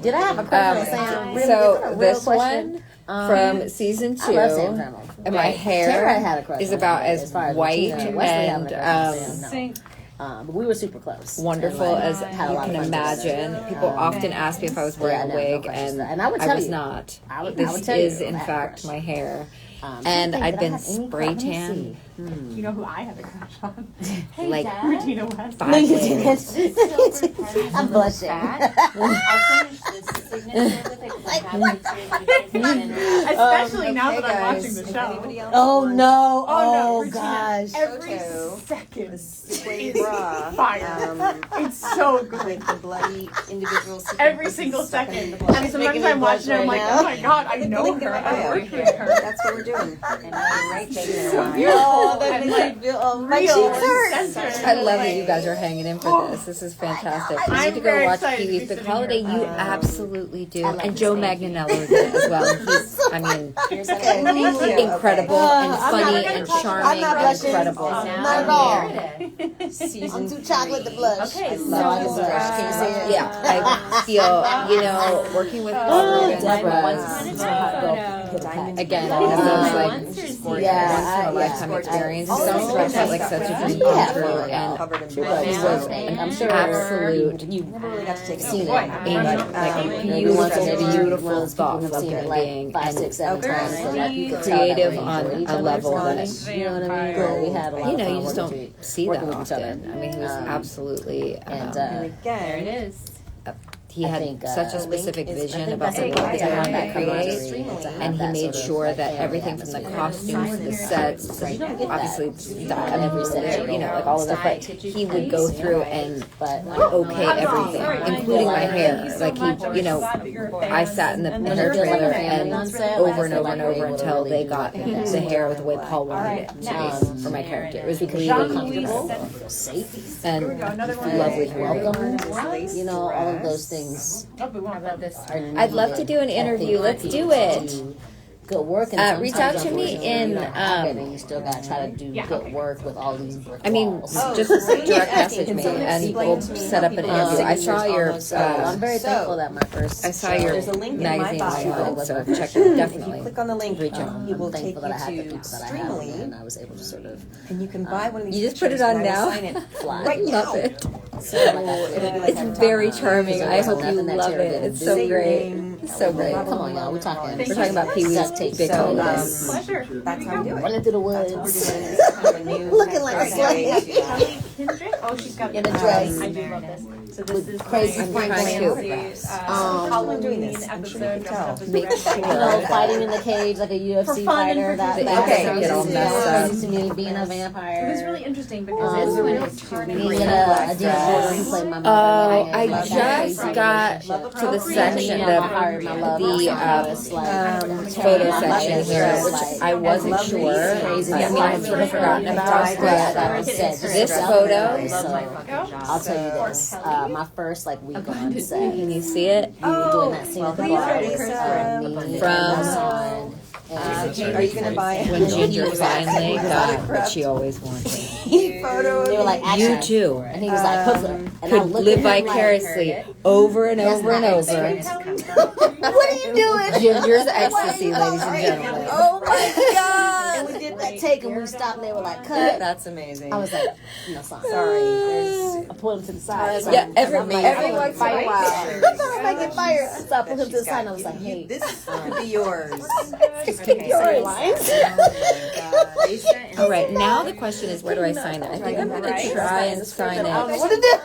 Did I have a question? Sam? Really? so Is that a real this question? one from season I love Sam 2, Trammell. and my Tara had a hair crush is on about him, as far as white Wesley having and a crush on Sam, Sing. no. But we were super close. wonderful And, like, as had a you lot of can fun together. imagine. People often ask me if I was wearing a no wig, questions. and I would tell was you. not. I would This tell you is in that fact crush. my hair. Did And I've I been have any spray crush? Let me tan see. You know who I had a crush on? Hey, like Regina West. 5 days. I'm blushing. Especially now that I'm watching the show. Oh no! Oh, Oh no, gosh! Every Photo. second The sequin is bra. fire. It's so good. With the bloody individual sequin Every pieces single stuck in second. the blood. And sometimes I'm watching it, I'm like, oh my god, I know Link in her. my I bio. worked with her. That's what we're doing. And you're right, taking So it beautiful. away. And like, my real cheeks and hurt. centered. I love that you guys are hanging in for this. This is fantastic. You I'm need to go very watch excited to be Pee-wee's Big sitting Holiday. here. You absolutely do. like And this Joe thing. Manganiello did it as well. He's, I mean, Okay. incredible and I'm funny not- and I'm charming not and blushing. incredible. Not at all. Season too chocolate to blush. Okay, No, I can so, blush. Can you see it? Yeah, I feel, you know, working with Robert Deborah. again, that's like Yeah, once in a lifetime yeah. experience. All Someone the who felt like such a dream Yeah. come true, and Covered in he blood. was And I'm an sure absolute you Never really got to take seen it. like a Maybe once or maybe beautiful, once people have thoughtful seen it human like being, 5, 6, 7 and times. So that you could tell that creative we on enjoyed each a other's level company. that You know what I mean? But we had a lot you of know fun you just working don't see working that with each other. often. I mean, he was absolutely. And And There it again, is. He I had think, such a the link specific is- I vision think about the that's work it. that he Yeah, wanted to yeah, create, yeah. and he made sure that everything from the costumes, the sets, obviously, I mean, you know, like all of that, but he would go through and okay everything, including my hair. Like he, you know, I sat in the hair trailer and over and over and over until they got the hair the way Paul wanted it to be for my character. It was really comfortable and lovely. Welcome. You know, all of those things. I'd love to do an interview. Let's do it. Good work. And Reach out to me in. and you still gotta try to do good work with all these brick I mean, walls. just direct message me and we'll set up an interview. I saw your. I'm very thankful that my first. I saw your there's a link in my magazine bio. so check it If definitely. you click on the link, it will I'm take thankful that I had you the to people that I have, Streamily, and I was able to sort of and you can buy one of these. You just put it pictures, on and I will now? sign it fly. right now. Love it. So it'll be like It's very charming. I hope you love it. It's so Say your great. name. It's so great. Come on, y'all. We're talking. We're talking about Pee-wee's Big Holiday. Pleasure. That's how we do it. Running through the That's woods. what we're doing. It's kind of a new Looking like a kind of slave. way to, Kendrick. Oh, she's got In a dress. I do love this. So this is Crazy like Frank Clancy's I'm doing this. I'm sure you can tell. Make sure. You know, fighting in the cage like a UFC fun and fighter. for That okay, get all messed up. crazy to me being a vampire. It was really interesting because it's a real turning Being point. a demon warrior who played my mother. Oh, I Love just that. got to the section, the photo section here, which I wasn't sure. I mean, I've sort of forgotten about, but this photo, I'll tell you this. My first week on set. can you see it? We were doing that scene at the bar with me, From Are you gonna buy it? when Ginger finally got what she always wanted. they were like, You action. too. And he was like, hook her. And I Could looked live at him vicariously over and over and over. What are you doing? Ginger's ecstasy, ladies and gentlemen. Oh my god! And we did that take, and we stopped, and they were like, "Cut." That's amazing. I was like, "No, sorry." Sorry. I pulled him to the side. Yeah, everyone's fired. I thought I might get fired. So I pulled him to the She's side, and I got was like, "Hey, This could be yours. All right, now the question is, where do I sign it? I think I'm going to try and sign it what to do?"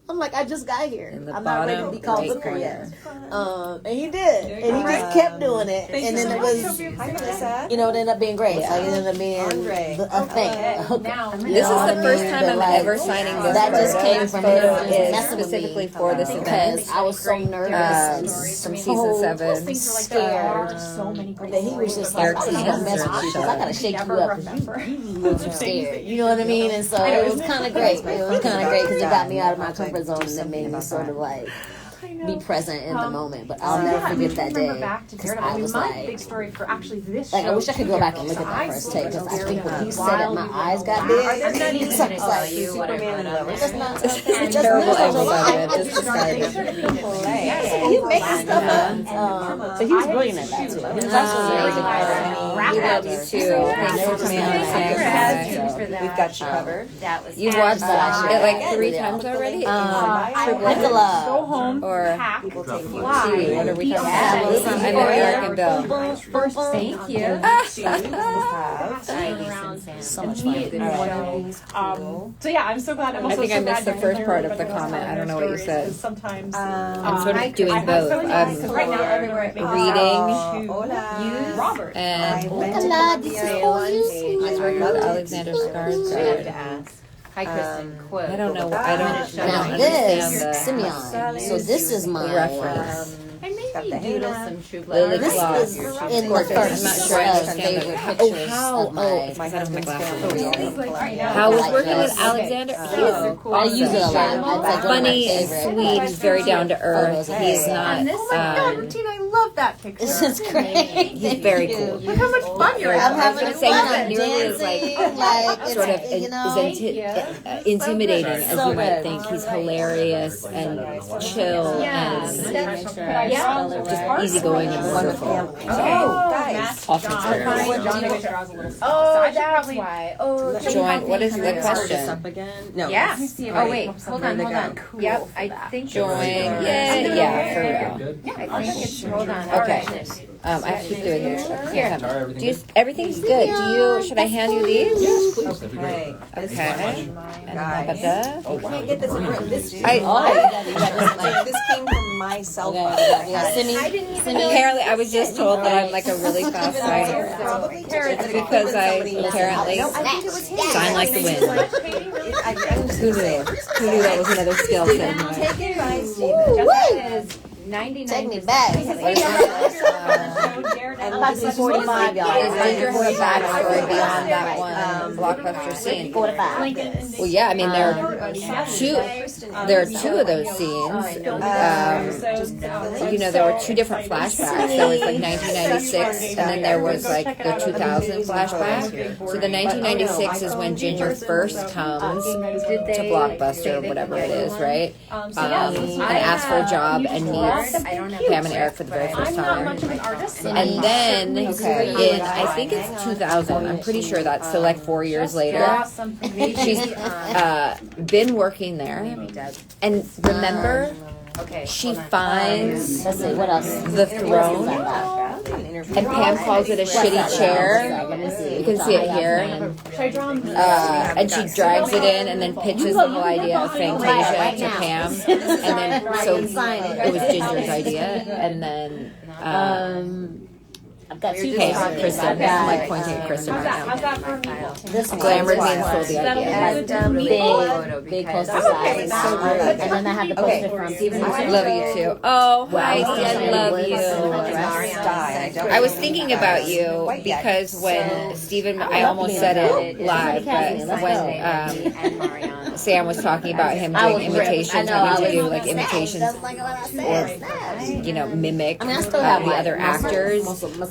I'm like, I just got here. in the I'm not ready to bottom be called right Booker yet. corner. And he did. And he just kept doing it. And then it was, Melissa. it ended up being great. Like, it ended up being Andre. a thing. Now, This is the first time I'm ever signing this That just photo. came This from photo him just is messing with specifically me for this because event. I was so nervous From and season so 7. scared so many great that he was just like, I'm just gonna mess with you because I gotta shake you up because you scared. You know what I mean? And so it was kind of great. It was kind of great because it got me out of my comfort zone and it made me sort of be present in the moment. But I'll never forget that day because I was my big like, story for actually this I show wish I could go back and look at that first take because I think when he said it, my eyes got big. So I was like, Superman and Lois. that's not It's terrible episode. Just describe it. he makes stuff up. So he was brilliant at that too. He was actually very good at We love you too. Thanks for coming on. We've got you covered. You've watched it like 3 times already? Nicola. Go home, Or pack, People take you. fly. what are we talking about? I know Eric and Bill. First, thank you. So much fun. So yeah, I'm so glad. I'm I also think so I missed glad the first part of the everybody was comment. telling I don't know their what you stories, said. 'cause sometimes I'm sort of I doing have both. so many right now everywhere it makes Reading Hola. Robert. and I went to he's working with Alexander Skarsgård. Hi, Kristen. Quote. I don't know. I don't Now understand this, the Simeon. So this is my reference. I Got the maybe doodle, do some true Lily blood. This Claus. is in the first I'm not sure I understand favorite that. pictures how? of my I don't have my glasses. Right now. How was like working this. with Alexander? I use it a lot. It's like one of my Funny and favorite sweet. He's very down to earth. photos. He's not. Oh my God, Martina, I love that picture. This is great. He's very cool. Look how much fun you're I'm having. having gonna say he's not fun nearly as, dancing, like Sort of it's, you know. intimidating as So you might good. think. He's hilarious and chill and easygoing and wonderful. guys. Off Instagram. Oh, that's why. Oh, Join. What is the question? No. Yeah. All Oh, wait. Hold on. Yep. I think. Join. Yeah, for real. I think it's. Hold on. Okay. I have to keep doing this. Here. Do you, everything's good. Do you? Should I hand you these? Yes, please. Okay. Okay. Guys. And You can't get this. This This came from my cell phone. Apparently, I was just told that I'm like a really fast signer. It's because I apparently sign like the wind. Who knew? Who knew that was another skill set? Take it by Steve. 99. Take me back. I'm about to be 45, y'all. Does Ginger have a backstory beyond that one blockbuster scene? 45. Well, yeah. I mean, there are two of those scenes. You know, there were 2 different flashbacks. There was like 1996, and then there was like the 2000 flashback. So the 1996 is when Ginger first comes to Blockbuster, whatever it is, right? And asks for a job and meets Pam and Eric for the very first time. And then in, I think it's 2000, I'm pretty sure that's, so like 4 years later, she's been working there. And remember, she finds Let's see, what else? the throne and Pam calls it a shitty chair. You can see it here. And she drags it in and then pitches the whole idea of Fantasia to Pam. And then, so it was Ginger's idea. And then, I've got two Pam, Kristen. I'm like pointing at Kristen right now. How's that for me? This Glamour being sold the idea. Big poster size. And then I have the poster from Stephen. Love you too. Oh, Heidi, I love you. I was thinking about you because when Stephen, I almost said it live, but when Sam was talking about him doing imitations, having to do like imitations or mimic the other actors.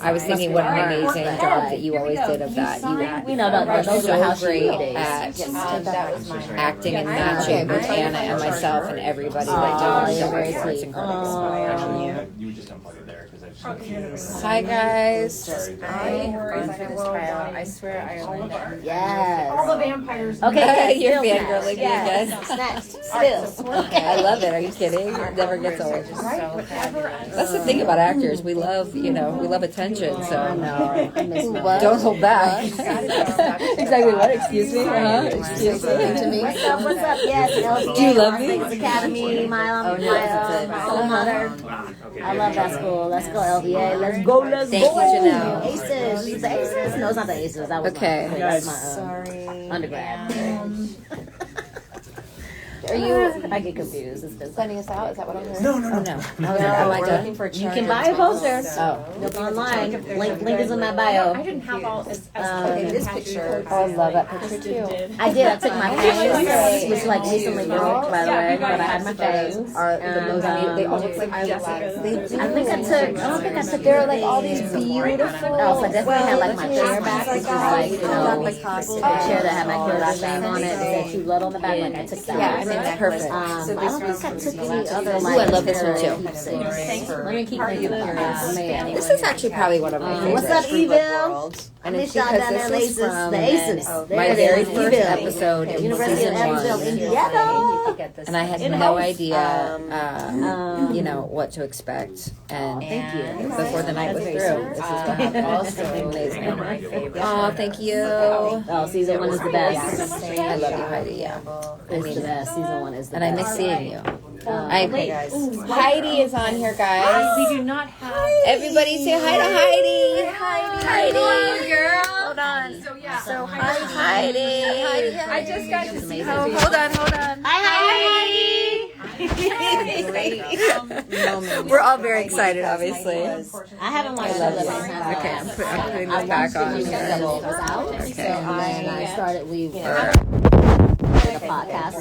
I was thinking what an amazing job that you always did of that. You are so great at acting and matching with Anna and myself and everybody that does it. It's incredible. You would just unplug it there because I just. Hi guys. I swear Ireland. Yes. All the vampires. Okay. You're fangirling again. Next. Still. I love it. Are you kidding? It never gets old. That's the thing about actors. We love, we love attention. So don't hold back. Exactly what? Excuse me? Excuse me? What's up? Yes. Do you love me? Academy, my alma mater. I love that school. Let's go, LVA. Let's go. Thank you, Janelle. Aces. She's the Aces? No, it's not the Aces. That was okay. my undergrad. Are you? I get confused. It's just Sending us out? Is that what I'm hearing? No. Am I done? you can buy a poster. Look online. Link is in my bio. I didn't have all as this picture. I love that picture too. I did. I took my fangs, which like recently broke, by the way, but I had my fangs. They all look like Jessica's. I don't think I took. There are like all these beautiful. Oh, so I definitely had like my chair back, which is like a chair that had my Kodak name on it. It said True Blood on the back. Like I took that. Yeah, I think that's perfect. I don't think I took any other. Ooh, I love this one too. Let me keep thinking about it. This is actually probably one of my favorites. What's up, Evil? And it's y'all because down there, this is Aces, from the Aces. my very first episode in University season of Evansville, 1. Indiana. And I had no idea, what to expect. And before the night was through, this is what happened. Something amazing. Oh, thank you. Oh, season 1 is the best. I love you, Heidi. Yeah, It's the best. Season 1 is the and I best. miss seeing you. Heidi is on here, guys. We do not have. Everybody say hi to Heidi. Heidi, girl. Hold on. So Heidi. I just got to see Oh, hold on. Hi, We're all very excited, obviously. I haven't watched love it. you. Okay, I'm putting this back on. It was out. Okay. So I started. We were a podcast.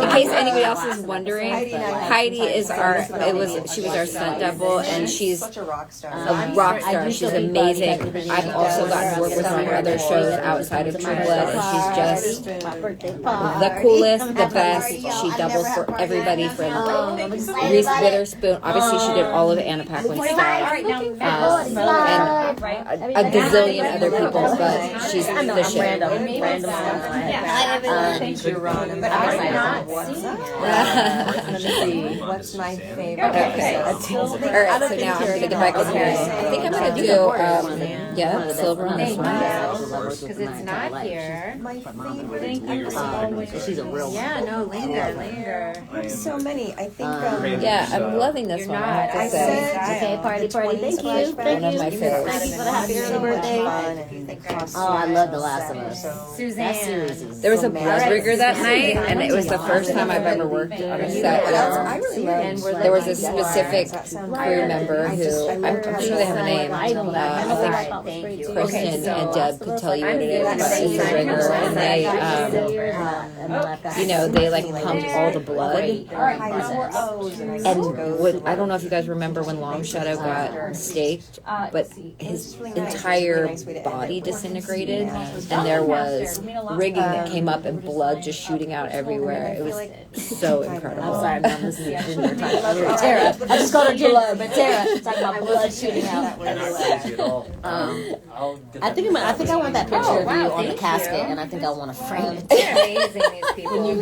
In case anybody else is wondering, Heidi is she was our stunt double, and she's a rock star. She's amazing. I've also gotten to work with her on other shows outside of True Blood, and she's just the coolest, the best. She doubles for everybody from Reese Witherspoon. Obviously, she did all of Anna Paquin's stuff, and a gazillion other people, but she's the shit. Random Thank you, Ron. But I have not seen it. What's my favorite? Okay. All right, so now I'm going to get back in here. I think I'm going to do, silver on this one. Because it's not here. My favorite. Thank you for always. She's a real one. Yeah, no, linger. There's so many. I think. Yeah, I'm loving this one. I have to say. Okay, party. Thank you. One of my favorites. Thank you for the happy early birthday. Oh, I love The Last of Us. Suzanne. There was a blood rigger that night, and it was the first time I've ever worked on a set. And there was a specific crew member who, I'm sure they have a name. I think Kristen and Deb could tell you what it is, but it's a rigger, and they like pumped all the blood. And I don't know if you guys remember when Long Shadow got staked, but his entire body disintegrated, and there was rigging that came up and blood just shooting out everywhere. It was so incredible. I'm sorry, this is Ginger talking. Tara. I just called her Ginger, but Tara talking about blood shooting out. I think I want that picture of you on the casket, and I think I want to frame it. It's amazing, these people.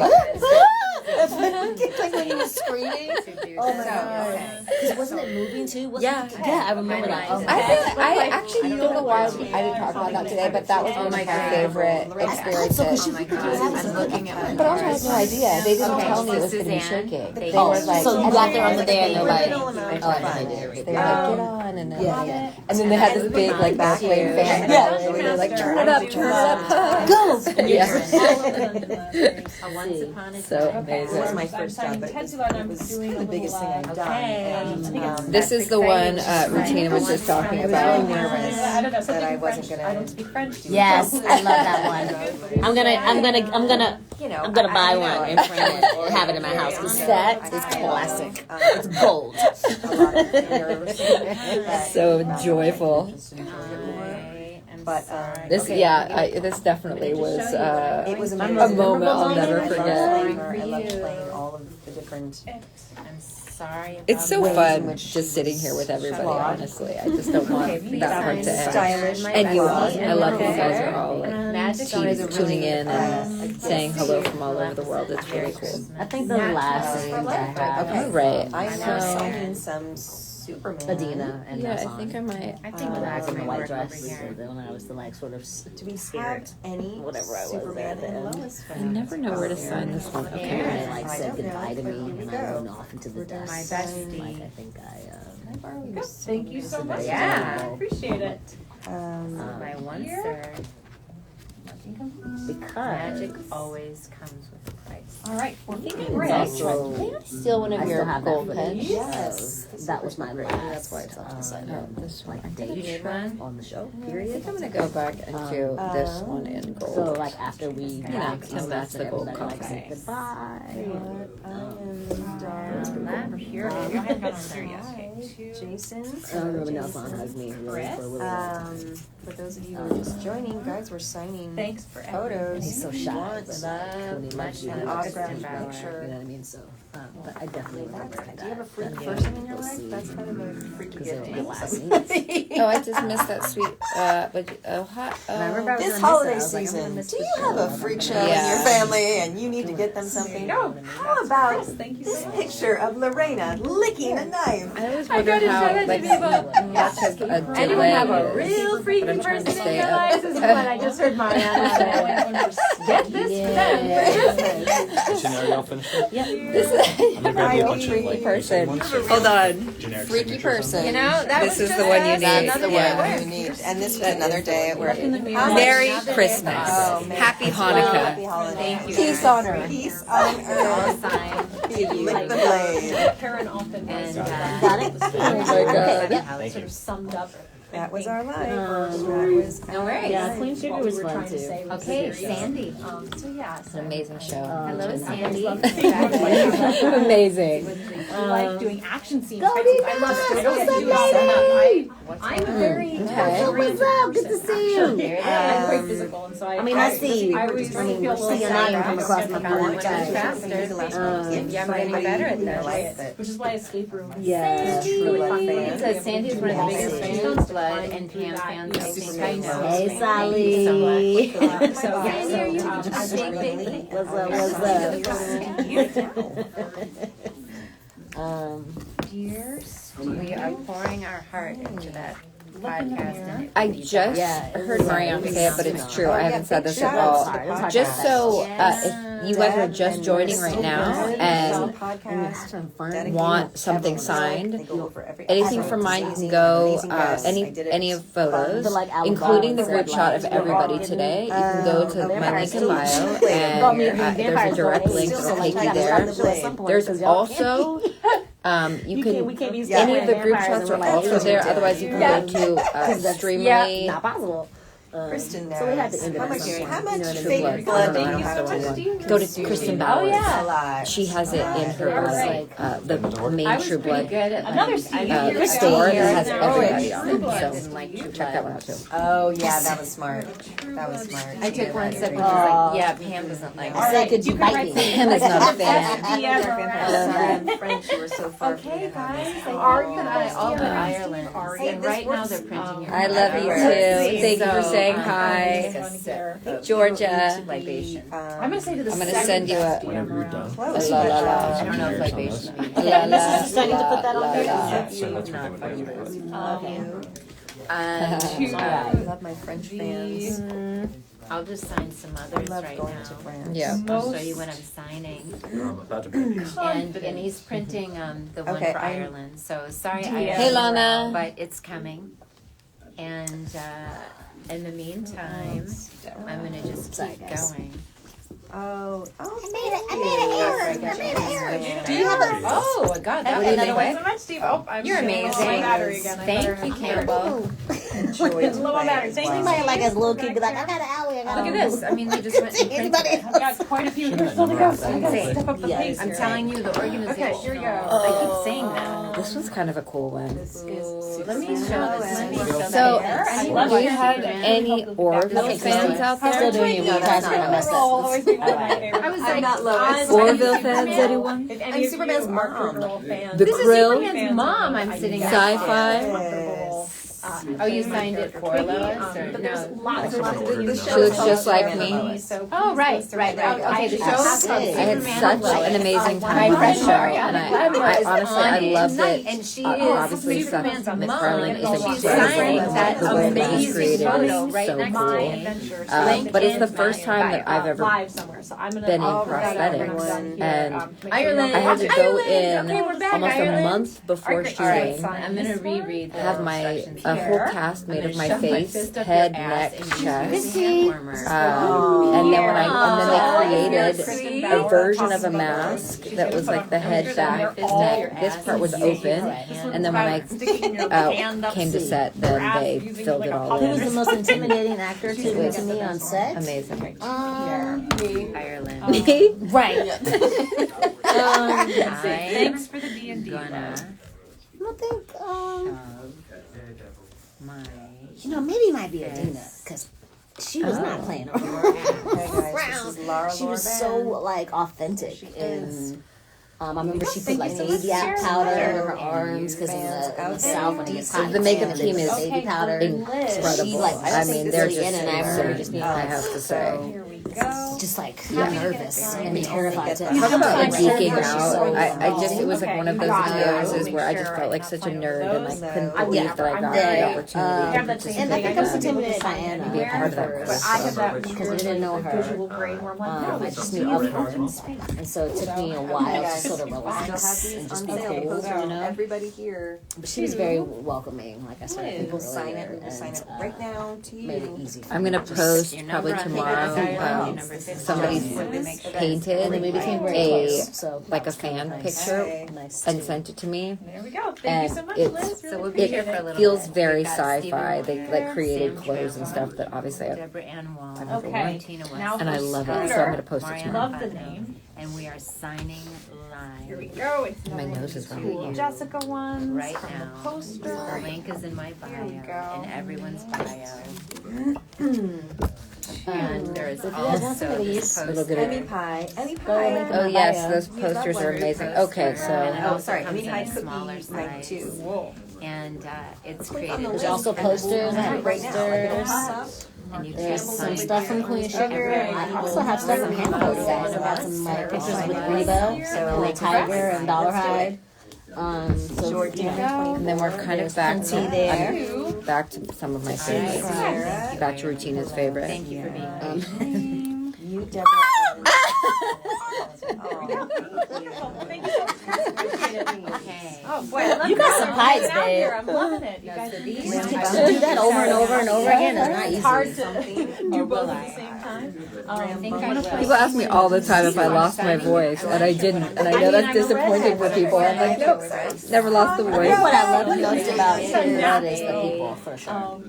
It's like when he was screaming. Oh my god! Because wasn't it moving too? Wasn't it? Yeah, I remember that. I actually don't know why I didn't talk about that today, but that was one of my favorite experiences. I'm looking at But also I had no idea. They didn't tell me it was going to be shaking. They were like, so you got there on the day and they're like, they were like, get on, and then and then they had this big like back wave fan. And they were like, turn it up, go. Once upon a So time. amazing. It was my first job, but it was the biggest thing I've done. And, This is the one Rutina was just talking I was about. really nervous that I wasn't gonna. I don't speak French. yes, I love that one. I'm gonna buy one and frame it and have it in my house because that is classic. It's gold. So joyful. But This, this definitely was it was a amazing. moment I'll never I forget. loved playing all of the different. I'm sorry. It's so ways in fun which just sitting here with everybody, flawed. honestly. I just don't want that part to end. Stylish. And you all, I love that you guys are all like Magic keep tuning in and saying hello from all over the world. It's really cool. I think the last thing I have All right. I am now So, signing some Superman. Adina and yeah, Hassan. I think I might. I think When I was in the white over dress, here. when I was the like sort of Do we spirit, have any whatever I was there Superman at the and end. Lois I fans? never know where to sign this one. And Okay. they like I said don't know. goodbye to me, Where and we I go? went off into the dust. My bestie. Like I think Can I borrow your Thank you so much. Yeah. I appreciate it. My one third. because Magic always comes with a price. All right, we're thinking it's great. also Steal one I of still your have that gold footage. pens. Yes. That was my last. That's why it's off the side. This one. Like date Need one? on the show. I Period. think I'm gonna go back and do this one in gold. So like after we know, got because that's the gold like copy. said goodbye. I'm here. I haven't gone over there yet. Okay, Jason. I remember Nelson hugged me really for a little while. For those of you who are just joining, guys, we're signing Thanks for photos. He's so If you shy. want When he loves you, an he autograph loves you. picture. You know what I mean? So, but I definitely remember that. Do you have a freak person in your life? That's kind of a freaky Because they were gift. my last meets. Oh, I just missed that sweet. Remember I was This gonna holiday miss it. I was like, I'm season, gonna miss do the you have show. a freak show Yeah. in your family and you need to get them something? No. How about Thank you this so much. picture of Lorena licking a knife? I always wonder how like much of a delay Anyone have a is. real freaky But I'm trying person to in stay your up. life? This is what I just heard Mariana say. Get this for them for Christmas. Janelle, y'all finished it? This I'm gonna grab you a bunch of freaky like person. ones. Hold on. Generic Freaky signatures on person. You know, that This was is just the one you us. need. That's the Yeah. one you need. And this was another day at work. Merry Christmas. Oh, man. Happy Happy Hanukkah. holiday. Thank you. Peace on earth. Peace on All earth. signed. Lick the blade. Karen often And Got it? Oh my god. Yep. sort of summed up. That was our life. Um, That was No worries. Yeah, Queen Sugar What we was were fun trying to too. say was Okay, serious. Sandy. So yeah, It's an amazing show. Hello, Sandy. Amazing. I like doing action scenes. Go, I Dina! love it. I don't What's get to up, do all lady? that. I'm a very What's up? Good to see you. I'm quite physical, and so I mean, I see you. I always I mean, feel a see little your sad name about come across my getting board. faster. Yeah, I'm getting better at this. which is why escape room. Yeah. is really fun. It says Sandy's one of the biggest fans of Blood and Pam fans. I think I know. Hey, Thank Sally. you so much. So yeah, Sandy, are you so, a big baby? Dear, We are pouring our heart into that podcast. And I just heard Marianne say it, but it's true. I haven't said this at all. Just so if you guys are just joining right now and want something signed, anything from mine, you can go any of photos, including the group shot of everybody today. You can go to my link in bio, and there's a direct link that'll take you there. There's also you can any of the group shots are also there. Otherwise, you can go to Streamily. not possible. Kristen knows. So we had to end it How much, somewhere. how much You know what I mean? fake blood do I you don't have have to to go to Kristen Bowers. alive? She has it in her the main True Blood Another store year that has ago. everybody on True it. Blood. So check that one out too. Oh yeah, that was smart. That was smart. I took one sip and was like, yeah, Pam doesn't like it. Say, could you bite me? Pam is not a fan. I'm French. You were so far. Okay, guys. Are you all the Ireland. And right now they're printing your I love you too. Thank you for Shanghai, Georgia. I'm gonna say to the I'm gonna send you a Whenever you're done. la la la. I don't know if libation means. La la la. So I need to put that on la, there? la. Yeah, so that's what they would do. And I love my French fans. I'll just sign some others Love right going now. to France. Yeah. I'll show you what I'm signing. I'm about to break. And he's printing the one Okay, for I'm- Ireland. So sorry, Hey, Lana. but it's coming. And in the meantime, I'm gonna just keep going. Oh, I made an error. Do you have a? Oh, God, that What was do you think? quick. So much, Steve. Oh, I'm You're getting low on my amazing. battery again. I Thank better- you, Campbell. It's low on battery. Thank you. Anybody like as a little kid be like, I got an alley, I got Look an at this. I mean, they just went and printed Anybody it. I've got quite a few here still to go, so I gotta Insane. step up the pace I'm here. telling you, the organization. Okay, here we go. I keep saying that. This one's kind of a cool one. Let me show this. Let me show So, that. do we have any Orville fans out Still there? doing it. Tries to mess I'll up. always be one of my favorites. I was like, not Lois. Orville fans, anyone? If I'm any of Superman's you are mom. Girl fans, The This is Krill? Superman's mom. I'm sitting next to. Sci-fi? Oh, you signed it for Lois? Or but there's no? lots of She looks just like me. Oh, right. Okay, the show is I had such an amazing time on the friend show, Maria and I is honestly on I it loved tonight, it. and she Obviously, is Superman's mom. McFarlane is She's incredible. signing that The way that he's amazing created photo is right so next cool. to me. But it's the first time that I've ever live somewhere, so I'm gonna been in I'll write out prosthetics, everyone here, and make sure Ireland. I had to go Ireland. Okay, we're in back, almost Ireland. a month before All right, shooting. I'm gonna reread the Have my instructions a here. whole cast made of my Shove my face, fist up head, your ass neck, and use chest. this hand warmer. And then when and then they created a version of a mask that was like the head, back, neck. This part was open, and then when I came to set, then they filled it all Who was the in. most intimidating actor to me on set? Amazing. Ireland. Me? Right. Thanks for the D&D. Gonna I think, my maybe it might be Adina, because she was not playing around. She was so like authentic and. I remember she put like baby powder in her arms because in the South when it gets hot, The makeup team is baby powder. incredible. She, like, I mean, they're just in and I remember just insane, being I like, have to say. Here we go. just like nervous and terrified to Talk about like She's geeking so out. I just, it was like Okay, one of you those got it. experiences where I just felt like such a nerd and like couldn't Yeah, believe that I got I'm the dead. opportunity to And I participate think in I'm that. intimidated by Anna. Be a part of that But group. I have that Because we didn't know her. visual brain where I'm like, no, I it's just just knew of her, and so it took me a while to sort of relax and just be cool, you know. Everybody here. But she was very welcoming, like I said. I think We'll sign it. earlier, We'll sign it and, right now to made it you. easy. I'm gonna post Your probably number, I think tomorrow. that's Ireland. Your number 50. Somebody's painted And then we became very a close. So like a fan picture nice and too. sent it to me. There we go. Thank And you so much, it's- Liz. So Really we'll be here appreciate for a it. little Feels bit. very We've got sci-fi. Stephen They like Moyer, created Sam clothes and Trevor, stuff that obviously I Deborah Ann Wall, I've never Okay. worn. Tina Now West, And I love it, so I'm gonna post it Mariana tomorrow. Love the Putnam, name. And we are signing Here we live go. It's My nose is to running. you Jessica ones right from now. the poster. The link is in my bio, we go. in everyone's bio. And there is If you guys want also some of this these, Little poster. bit Emmy of, pie. Emmy Go pie. link oh my yes, bio. those posters are amazing. Okay, And so it also sorry, comes Emmy in pie a cookie smaller night size. too. Whoa. And it's Click on created. the There's link also and posters. I have right now. Like, it'll posters. pop up. And you There's can some sign stuff from Queen Sugar. I also have stuff from Hannibal, you guys. I got some like pictures with Rebo, and like Tiger and Dollarhide. So you know, and then we're kind of back to there. I'm back to some of my favorites. Back to Rutina's favorite. Thank you for being here. You, Deborah. Thank you so much. Appreciate it. Okay. Oh boy, I love You got guys some are pies, hanging out babe. here. I'm loving it. You guys are To do that over and over and over again is not easy. It's hard to do both at the same time. I think I will. People ask me all the time if I lost my voice, and I didn't. And I know that's disappointing for people. I'm like, nope, never lost the You voice. know what I love most about Trinidad is the people, for sure.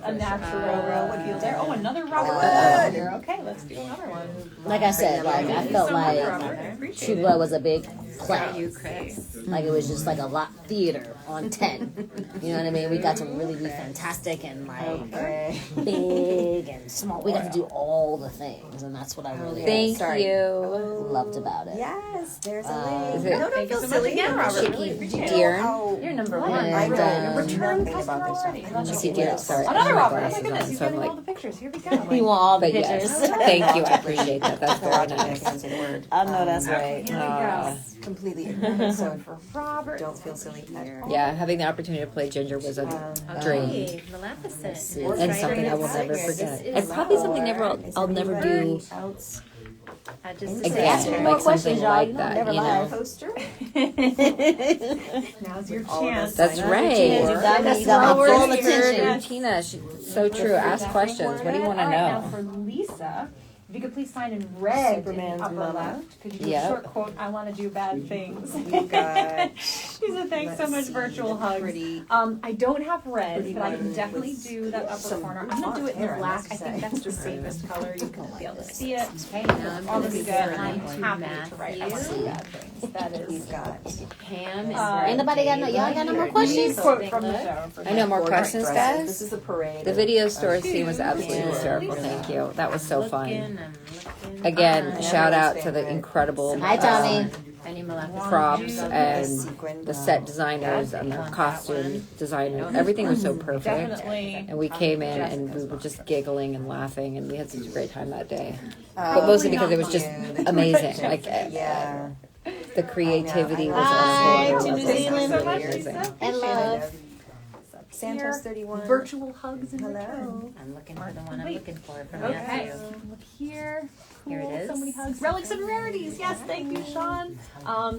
A natural what feels there. Oh, another Robert here. Okay, let's do another one. Like I said, like I felt like True Blood was a big play. You, Chris. Like it was just like a lot theater on 10. You know what I mean? We got to really be fantastic and like big and small. We got to do all the things, and that's what I really Thank you. loved about it. Yes, there's a Is link. it- No, don't feel so much silly. again, Robert. Chicky deer. Oh, You're number one. I And, know. Return Customer about this already. stuff. Chicky deer. Sorry. Another Hi, Robert. Oh my glasses goodness, on, he's so I'm getting all like, the pictures. Here we go. You want all the but pictures. yes, thank you. I appreciate that. That's very nice. As a word. I know that's right. Here we go. Completely ignorant, so For Robert. don't feel silly at all. Yeah, having the opportunity to play Ginger was a dream. Okay, Maleficent. And something I will never forget. And probably something I'll never do I just again, like something like that, you know. Poster. Now's your chance. That's right. You got my full attention. Tina, so true. Ask questions. What do you want to Now know? for Lisa, if you could please sign in red Superman's in the upper mama. left. Could you do Yep. a short quote? I want to do bad things. You got. She said, thanks so much, virtual hugs. Pretty. I don't have red, Pretty but I can one definitely with do that upper some corner. I'm going to do it in hair, I black. must I think say. that's the safest color. You can be able to see it. Okay, now I'm All going of to you be good, and I'm to happy to write. I want to do bad things. That is. You've got. Pam is Ain't nobody got no, y'all got no more questions? Quote from the show. For I know more questions, This guys. is the parade. The video store scene was absolutely hysterical. Thank you. That was so fun. Again, shout out to the incredible Hi, Tommy. props and the set designers and the costume designers. Everything was so perfect. Definitely. And we came in and we were just giggling and laughing, and we had such a great time that day. But mostly because it was just amazing. Like Yeah. the creativity was Hi, on to a New whole Zealand. level. Amazing. And love. Santos 31. Virtual hugs and Hello. I'm looking for the one I'm looking for from Okay. Matthew. Look here. Cool. Here it is. So many hugs. Relics and rarities. Yes, thank you, Sean.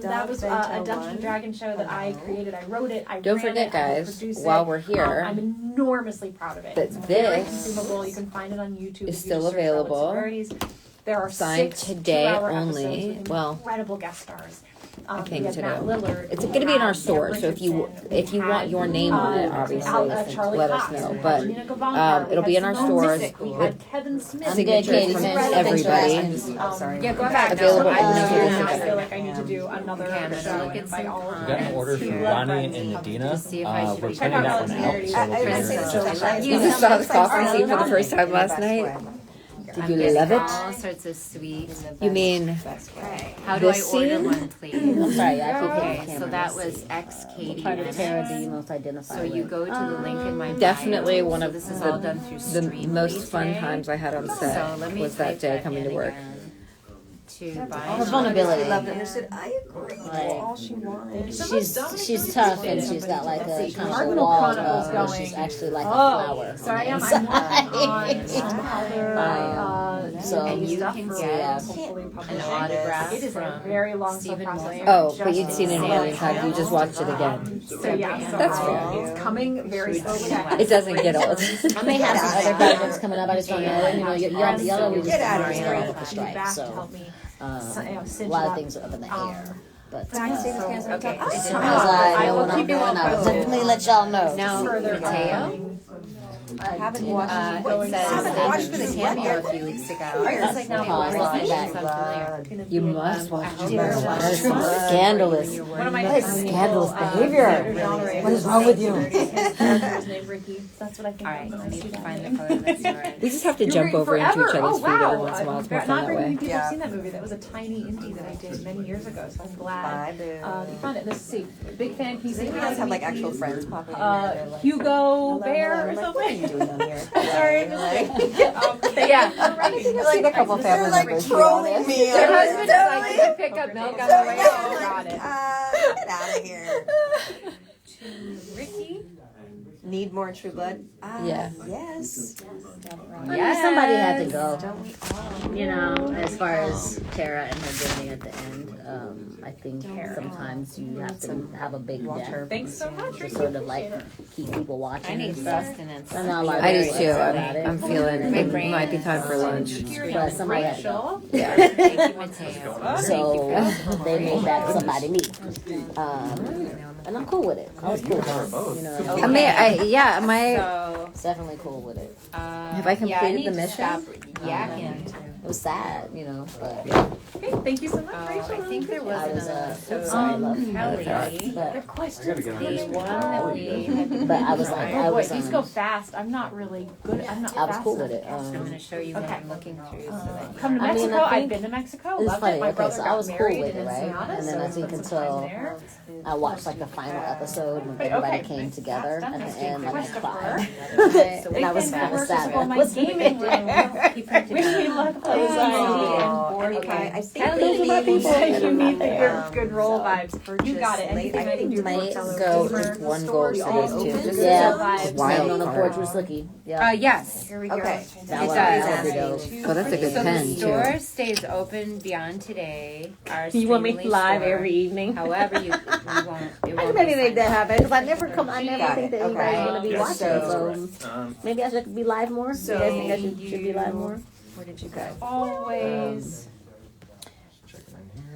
That was a Dungeons and Dragons show that I created. I wrote it. I Don't ran forget, it, I guys, produced it. while we're here, I'm enormously proud of it. that It's very this consumable. You can find it on YouTube. is if you still just search Relics and available. Rarities. There are Signed 6 today 2-hour only. episodes with Well, incredible guest stars. I We think had today. Matt Lillard. It's we going to be in our had store, Dan so if you Richardson, want your name on it, obviously, Charlie let us Cox, know. we had But Gina Gavankar, we it'll be had in our Simone stores Missick, we with had Kevin Smith. I'm good, signatures Katie. from Thanks for everybody. Sorry. Yeah, go ahead. Available now. on I Netflix. feel like I need to do another Okay, I'm gonna show look and at invite some all of We got an order you. from Ronnie and Nadina. To see if I should We're be Check putting out that one Relics and out, Rarities. so I we'll would be say here. this is You just saw the coffee scene for the first time last night. Did you love All it? sorts of sweet. You mean How do I this order scene? one, please? I'm sorry, I keep Okay, hitting the so camera. that was X Katie. Part of Bennett. Tara do you most identify So you with? go to the link in my bio. Definitely one So of this is all done through the Streamily most fun today. times I had on So set let me was that type day coming in to work. again. To buy Her vulnerability. Loved it. Understood. I agree. Like, All she wanted. She's tough and she's got like a kind of a Cardinal wall Chronicles where going. she's actually like a Oh, flower. so I on am. the I'm inside. working on other So and you stuff can for get hopefully an publishing. autograph It is a from very long Stephen process. Moyer. Oh, but you'd seen it in Alien Time. You just watched it again. So yeah, so That's fair. it's coming very slowly. It doesn't get old. I may have some other projects coming up. I just don't know. You know, y'all know we just Get out of started here. off with the strike, so a lot of things are up in the air. But Okay, as it's I know will when I'm keep you going, I will updated. definitely let y'all know. now Further Mateo. I haven't watched It says that the cameo a few weeks ago. It's like now Pause, we're let me back. familiar. You must watch it. That is some scandalous. One of my That is scandalous behavior. What is wrong with you? That's what I think. All right, when I I need see to that find the movie. color that's right. We just have to You're jump great over into each forever. other's feet every once in a while. It's more Not fun very that many way. people Yeah. have seen that movie. That was a tiny indie that I did many years ago, so I'm glad Bye, boo. you found it. Let's see. Big fan. Can you Does say anyone hi else to have me, like actual please? friends popping in there? They're like, Hugo hello, Bear hello. or I'm like, what are you something. doing down here? Sorry, yeah. Like a couple family members. Trolling me. Their husband is like, "Did you pick up milk on the way?" Oh, got it. Get out of here. Ricky. Need more True Blood? Yeah. Yes. Somebody had to go. Don't we all? You know, as far as Tara and her journey at the end, I think sometimes you have to have a big death Thanks so much, to Ricky. sort of like keep people I watching need and stuff. sustenance. I know a lot of I do people too. about it. I'm feeling it might be time for lunch. But somebody had to go. Yeah. Thank you, Mateo. So they made that somebody me. And I'm cool with it. I was cool with it. You know, I mean, yeah, my So, definitely cool with it. Have I completed yeah, I need the to mission? stop yakking. It was sad, you know. But Okay, thank you so much, Rachel. I think there was I was another. Kelly. The question The one that we had to But I was like, I was. these go fast. I'm not really good. I'm not I was fast cool with enough. it. I'm going to show you what Okay. I'm looking through. So that you Come to I mean, Mexico. I I've think been to Mexico. It's Loved funny. it. My Okay, brother so I got was cool married with in it, right? Ensenada, And then so I think spent some time until there. I watched like the final episode when everybody came together at the end, like I cried. And I was kind of sad. On my gaming room. Wish me luck. I think those are my people. You need the good roll vibes. You got it. Anything I can do might for go gamer, if one the goes stores to all these two. open, Just so Yeah. vibes. Wild on the card. porch was Licky. Yeah. yes. Here we go. Okay. That It was does. that'd be dope. Oh, that's a good So pen, the too. store stays open beyond today. Our You want me Streamily live store. every evening? However, we won't. It I won't can maybe be make that signed. happen because I never Got think it. that anybody's Okay. gonna be Yes. watching. So maybe I should be live more. So you guys think I should be live more? Where did you go? Always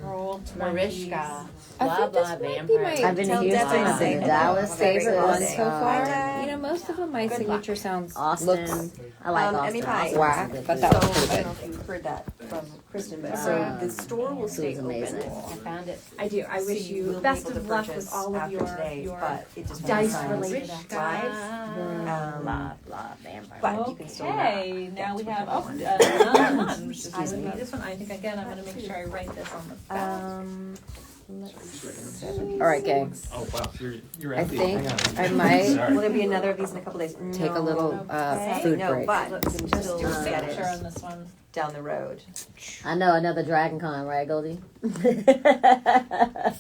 roll Mariska. I Blah think blah this might be vampire. my I've been tell in Houston, Devin I've been in say Dallas, favorite one Texas, so far. Hi, You know, most of them my Good signature sounds Austin. looks I like Austin. Emmy Pie. Austin whack, was but good that too. was So, I pretty don't good. know if you heard that from Kristen, but Uh, so the store will It stay was amazing. open. I found it. I do. I So wish you will you be best able to of luck purchase with all of after your today, but it just won't dice sign related live. blah blah vampire. But you can still Okay, now we have another one. I would need this one. I think again I'm going to make sure I write this on the back. All right, gang. Oh wow, you're I empty. think Hang on. I might Sorry. Will there be another of these in a couple days? take a little food No, break. but you can Just still your get signature on it this one. down the road. I know another Dragon Con, right, Goldie?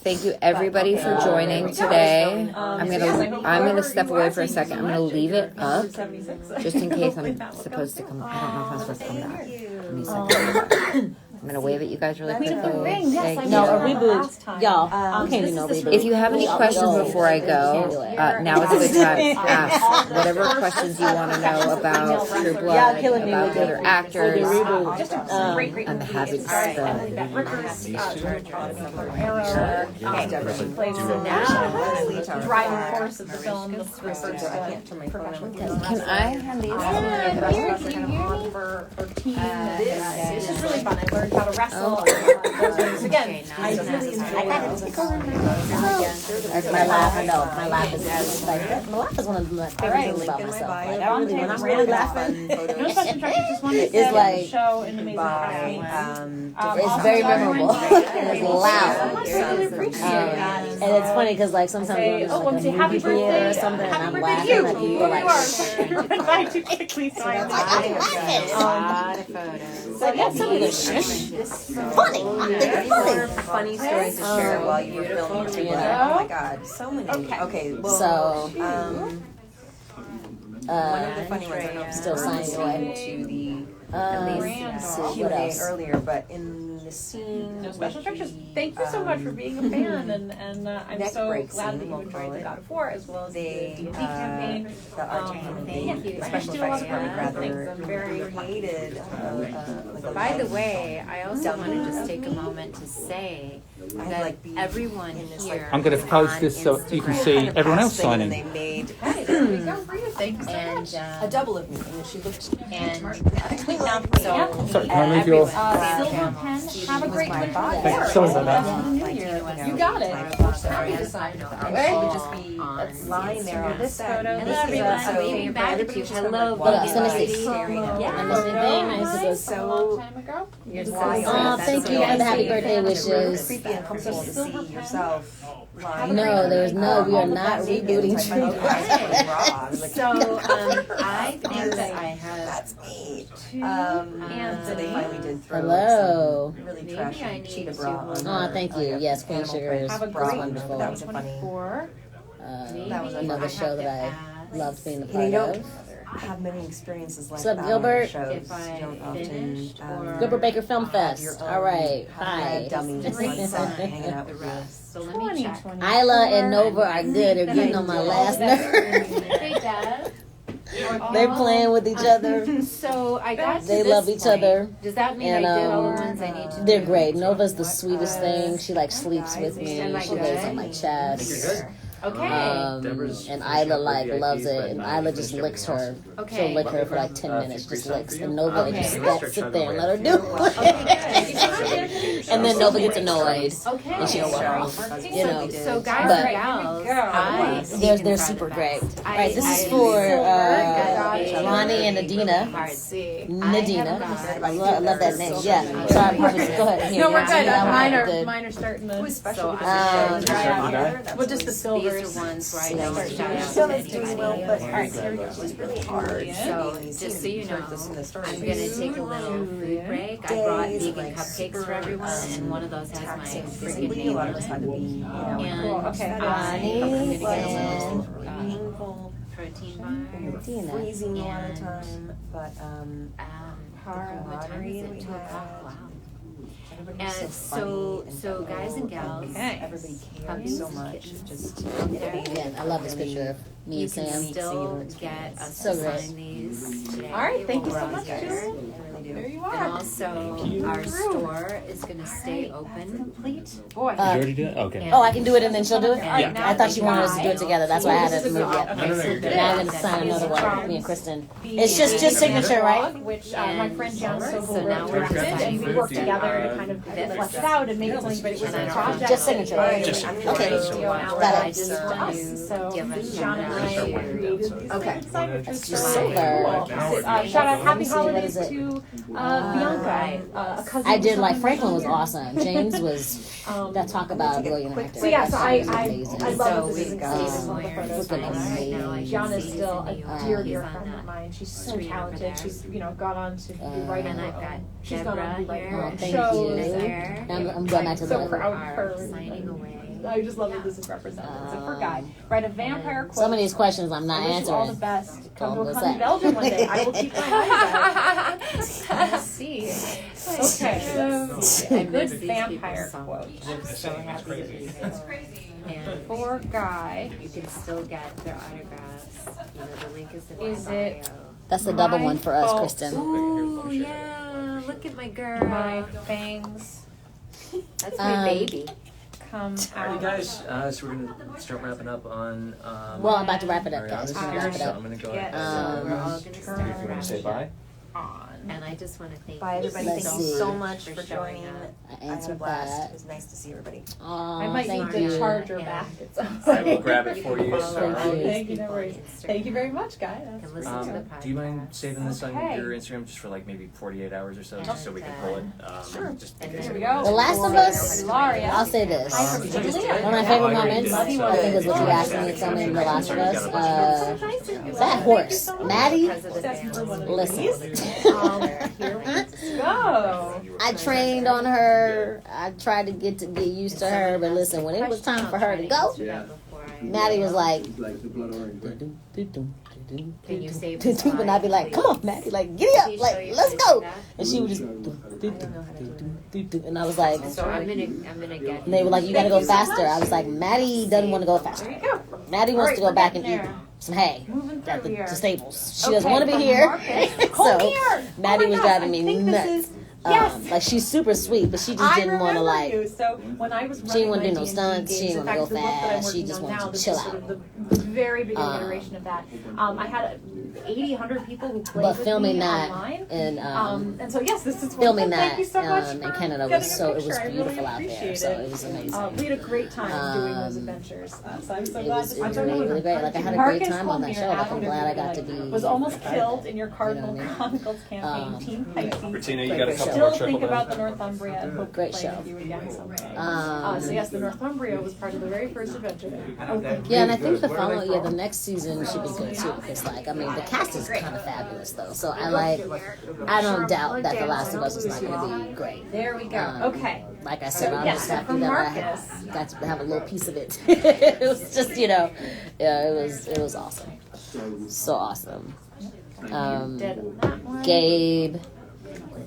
Thank you everybody for joining today. I'm gonna step away for a second. I'm gonna leave it up just in case I'm supposed to come. I don't know if I'm supposed to come back. Let me see. I'm gonna wave at you guys really Queen of the quickly. Ring, yes, Thank I you. No, a made that reboot. last time. Y'all, we can't do this no is reboot. If you have any questions before I go, now is a good time to ask whatever questions you want to know about True Blood, Y'all killing me about with the other it. actors. Just a great I'm happy to Emily Beth Rickers, Arrow, she plays the now driving force of the film. The first professional Can I hand these? for team. This is really fun. I learned how to wrestle. Again, I really enjoy My laugh, no, my laugh is like my laugh is one of my favorite things about myself. Like I really, when I'm really laughing, No such instructions, just wanted to it's say like show an amazing it's very memorable. It's loud. I really appreciate that. And it's funny because like sometimes Say, we're just oh, like I'm a saying happy movie theater birthday or something, and happy I'm birthday laughing to at you. people Here like. you are. By too quickly, so I lot of photos. So yeah, some of the Funny. Funny stories to share while you were filming. You Oh know? my god, so many. Okay, well, So one of the funny ones. I don't know if still you signing away. to the See what Q&A else? earlier, but in the scene, no special with instructions. the, Thank you so much for being a fan, and I'm neck so break glad scene, that you we'll enjoyed call the it. God of War as well as the They, D&D campaign. the art campaign, the I special do a lot effects of department really good things. rather I'm very created. Like a By the light. way, I also want to just take a moment to say I had, that like, be everyone in this, here. I'm going to post this so you can see everyone else Kind of signing. past thing, and they made Thank you so And much. a double of me, and she looked and so. Sorry, can I move your? Silver pen. Have a great winter. Thanks, sorry about that. You got it. Happy to sign it. She would just be lying there on This set. photo. And this is everyone so waving back at you. Hello, What else? Vegan Let me lady. see. staring at Yeah. me. I miss anything. I used to go. So Time ago. You're so wild. sad. Thank you for the happy birthday It's wishes. creepy and uncomfortable to see yourself lying. No, there's no. We are not rebooting True Blood. So I think that I have That's me. And So they finally did throw Hello. some really Maybe trashy I need cheetah to, bra on Oh, her, thank you. like, Yes, Queen animal Sugar print is Have a bra. great wonderful. That was a funny. 24. That was Another show that I loved being a part You don't of. have many experiences like What's up, that Gilbert? on shows. If I You don't often, finished or- Gilbert Baker Film have Fest. your own All right. hot Hi. dummy just on set hanging out the with you. rest. So let me check. Isla and Nova are good. They're getting on my last nerve. Hey, Dad. They're playing with each other. So I got to They this love each point. other. Does that mean And, I did all the ones I need to do? They're great. Nova's the sweetest thing. She like sleeps with me. She lays on my chest. Okay. Deborah's And finishing Isla up her like VIPs, loves but it, and now Isla you just finished licks her. everything else. Okay. She'll lick her for like 10 Free minutes, just sign licks, for you? and Nova Okay. just I'm gonna sit start there chugging and away. let her do it. And then Nova gets annoyed, Okay. and she'll walk off. You know, So guys But- and gals, they're super great. Right, this is for Ronnie and Nadina. Nadina, I love that name. Yeah, sorry, go ahead. Here, No, we're yeah, good. that one, Mine good. are starting to. So Well, just the silvers. These are ones where I know are shout out So to that's doing well, anybody. but alright, here we go. It's really hard. So just so you know, I'm gonna take a little food break. I brought vegan cupcakes for everyone, and one of those has my freaking name on it. And Okay. I'm gonna get a little Meaningful, protein bar. freezing a lot of time, but What time is it? 2 o'clock. Wow. everybody And was so funny so guys and gals, everybody cared puppies, so much. kittens, Just Yeah, I love this picture of me you and can Sam. still get us So to great. sign these today. All right. Thank you while so we're much, on Julie. here. There you And are. also, our store is going to stay open. Complete. Boy. Did you already do it? Okay. Oh, I can do it and then she'll do it? Yeah. I thought she wanted us to do it together. That's why I had to move yet. Okay, so But now I'm going to sign another one, me and Kristen. It's just the signature, right? blog, which my friend John So Soho now we're directed, just and we worked together to kind of flesh it out and make it something, but it was a project. Just signature, right? Just Okay. I Got it. just want to So give a John and I shout out created these Okay. things, which is Just so silver. cool. Shout out Happy see, what Holidays is it? to Bianca, a cousin. I did of like mine. Franklin was awesome. James was that talk about a brilliant actor. So yeah, so I Amazing. love So that this is we've included got in one of the photos. Looking right now. I John can is see still a he's in New dear, York. dear He's on friend of the mine. She's so street over talented. there. She's gone on to be writing And her I've got own. She's gone on to be Deborah writing here. her own Thank shows. you. There. I'm going back to the So proud of Are her. signing away. I just love that this is represented. So for Guy, write a vampire quote. Some of these questions I'm not I wish you all the answering. best. Come to a What's con in that? Belgium one day. I will keep my eyes out. Let's see. Okay. I Good miss these vampire people so quote. much. So happy to be here. And For Guy, you can still get their autographs. You know, the link is in Is my it- bio. That's the double one for us, fault. Kristen. Ooh, yeah. Look at my girl. my fangs That's my baby. come Alrighty, out. guys. So we're gonna start wrapping up on. Well, I'm about to wrap it up, guys. Ariana's We're gonna here, wrap it so up. I'm gonna go Get ahead. We're all gonna If start you want to say bye. on. And I just want to thank Bye, you everybody. Let's Thank you see. so much for showing joining. up. I I had a answered blast. that. It was nice to see everybody. Aw, I might thank need you. the charger back. It's I will grab it for you. So. Thank you. Thank you, no worries. Thank you very much, Guy. That's And listen to the podcast. Do you mind saving this on Okay. your Instagram just for like maybe 48 hours or so, just so we can pull it? Sure. Just in And case Here we anyone go. The Last of Us, Hilaria. I'll say this. Hi, Did you just Julia. do it? One of my favorite Oh, I already moments, did, so- I think, is what you asked me to tell me in The Last of Us. That horse, Maddie, listen. Here we go. I trained on her. I tried to get used to her, but listen, when it was time for her to go, Yeah. Maddie was like, It's like the blood orange. Right? Can you save and this I'd be like, come on, Maddie, like, get up, like, let's go. And she would just, and I was like, So I'm gonna get. and they were like, you gotta go faster. I was like, Maddie doesn't want to go faster. There you go. Maddie wants to go back and eat some hay at the stables. She doesn't want to be here. So Maddie was driving me nuts. Like, she's super sweet, but she just didn't want to, like, So when I was she didn't want to do no running my stunts. D&D She didn't games, want to in go fact, the book that I'm fast. She working just on wanted now, to this chill is sort out. of the very beginning iteration of that. I had 80, 100 people who played But with filming me that online. and So yes, this is filming Thank that you so much in for Canada getting was a so, it was picture. I really beautiful out there. appreciate So it. it was amazing. We had a great time doing those adventures. So I'm so It glad was to see really, really great. Like, I had a great time on that show. Like, I'm glad I got to be. Was almost killed in your Cardinal You know what I mean? Chronicles campaign, Team Pisces. Bettina, you got a couple Still more think triple about down? the Northumbria and hope Great to play show. with you again someday. Um, So yes, the Northumbria was part of the very first adventure. Yeah, and I think the following year, the next season should be good too. Because, like, I mean, the cast is kind of fabulous though. So I don't doubt that The Last of Us is not going to be great. There we go. Okay. Like I said, I'm Yes, just happy from that Marcus. I got to have a little piece of it. It was just, yeah, it was awesome. So awesome. Dead on that one. Gabe,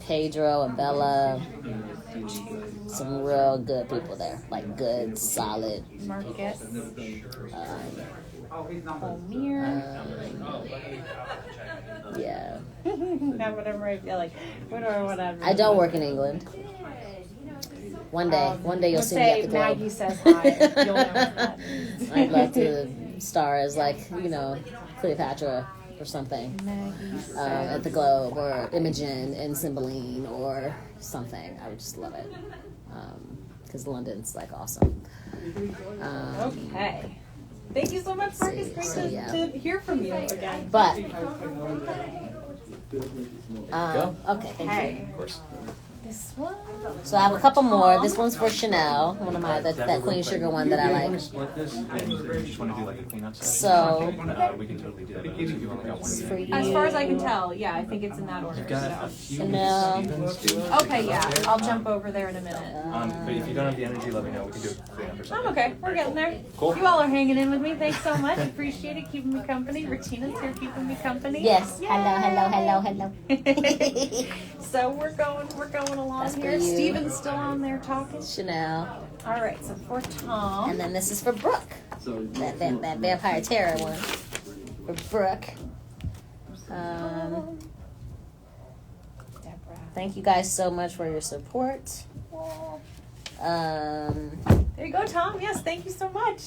Pedro, and Bella. Some real good people there. Like, good, solid. Marcus. Omir. Yeah. Now whatever I feel like. Whatever. I don't work in England. One day you'll let's see me at the Globe. Maggie says hi. You'll know what that means. I'd love to star as Cleopatra or something at the Globe, or Imogen in Cymbeline or something. I would just love it because London's awesome. Okay. Thank you so much, Mark. It's great to hear from you again. But okay, thank you. Of course. This one. So I have a couple more. This one's for Chanel, one of my that Queen Sugar one that I like. Split this, and you just want to do like a cleanup session. So we can totally do that. But you only got one. for you. As far as I can tell, yeah, I think it's in that order. You've got a few Chanel. Stevens too. Okay, yeah, I'll jump over there in a minute. But if you don't have the energy, let me know. We can do a cleanup or something. I'm okay. We're getting there. Cool. You all are hanging in with me. Thanks so much. Appreciate it. Keeping me company. Regina's here keeping me company. Yes. Yay. Hello. So we're going along That's for here. you. Steven's still on there talking. Chanel. All right. So for Tom. And then this is for Brooke. That Vampire Terror one. For Brooke. Thank you guys so much for your support. There you go, Tom. Yes, thank you so much.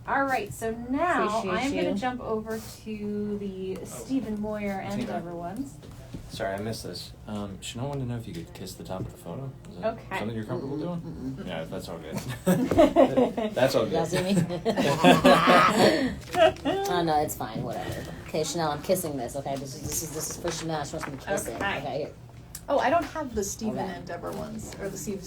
All right, so now Appreciate I'm going you. to jump over to the Stephen Moyer and Deborah ones. Sorry, I missed this. Chanel wanted to know if you could kiss the top of the photo. Is that Okay. something you're comfortable doing? Yeah, that's all good. That's all good. Y'all see me? Oh no, it's fine. Whatever. Okay, Chanel, I'm kissing this. Okay, this is for Chanel. She wants me to kiss it. Okay. Okay, here. Oh, I don't have the Stephen Okay. and Deborah ones, or the Steve.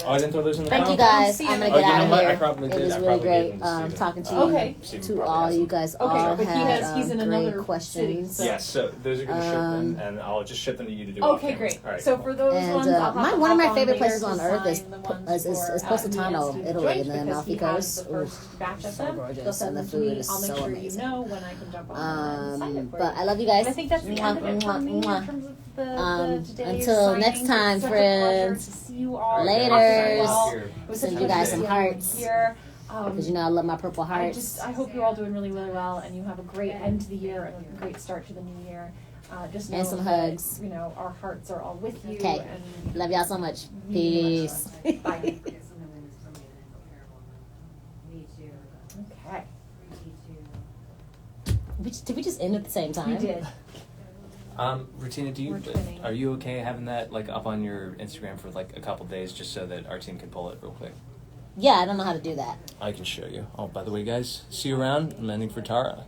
Oh, I didn't throw those in the Thank pile? you guys. see I'm it. gonna get Oh, you out know of what? here. I probably It did. was I really probably great did Steven. talking to you. Okay. Steven To probably all has you it. guys Okay, all but had he's in great another questions. city, so- Yes, so those are going to ship them, and I'll just ship them to you to do. Okay, off camera. great. All right, So cool. for those And ones, I'll have to one of my hop on favorite later places to on earth is sign the ones for, Positano, me and Italy, Steve in the Joyce, Amalfi because he has Coast. the first batch of So them. gorgeous, They'll send and the them to me. food is I'll make so sure amazing. you know when I can jump on and sign it for But you. I love you guys. And I think that's the end of it for me in terms of the today's until next signing. time, It's such a pleasure friends. to see you all. Laters. Talk to you all. It was such Send a you guys pleasure some to see you hearts. here. Because I love my purple hearts. I hope you're all doing really, really well, and you have a great end to the year and a great start to the new year. Just know And some that, hugs. our hearts are all with you. Okay. And Love y'all so much. mean Peace. much. Bye. Okay. Did we just end at the same time? We did. Rutina, We're twinning. are you okay having that up on your Instagram for a couple days, just so that our team can pull it real quick? Yeah, I don't know how to do that. I can show you. Oh, by the way, guys, see you around. I'm ending for Tara.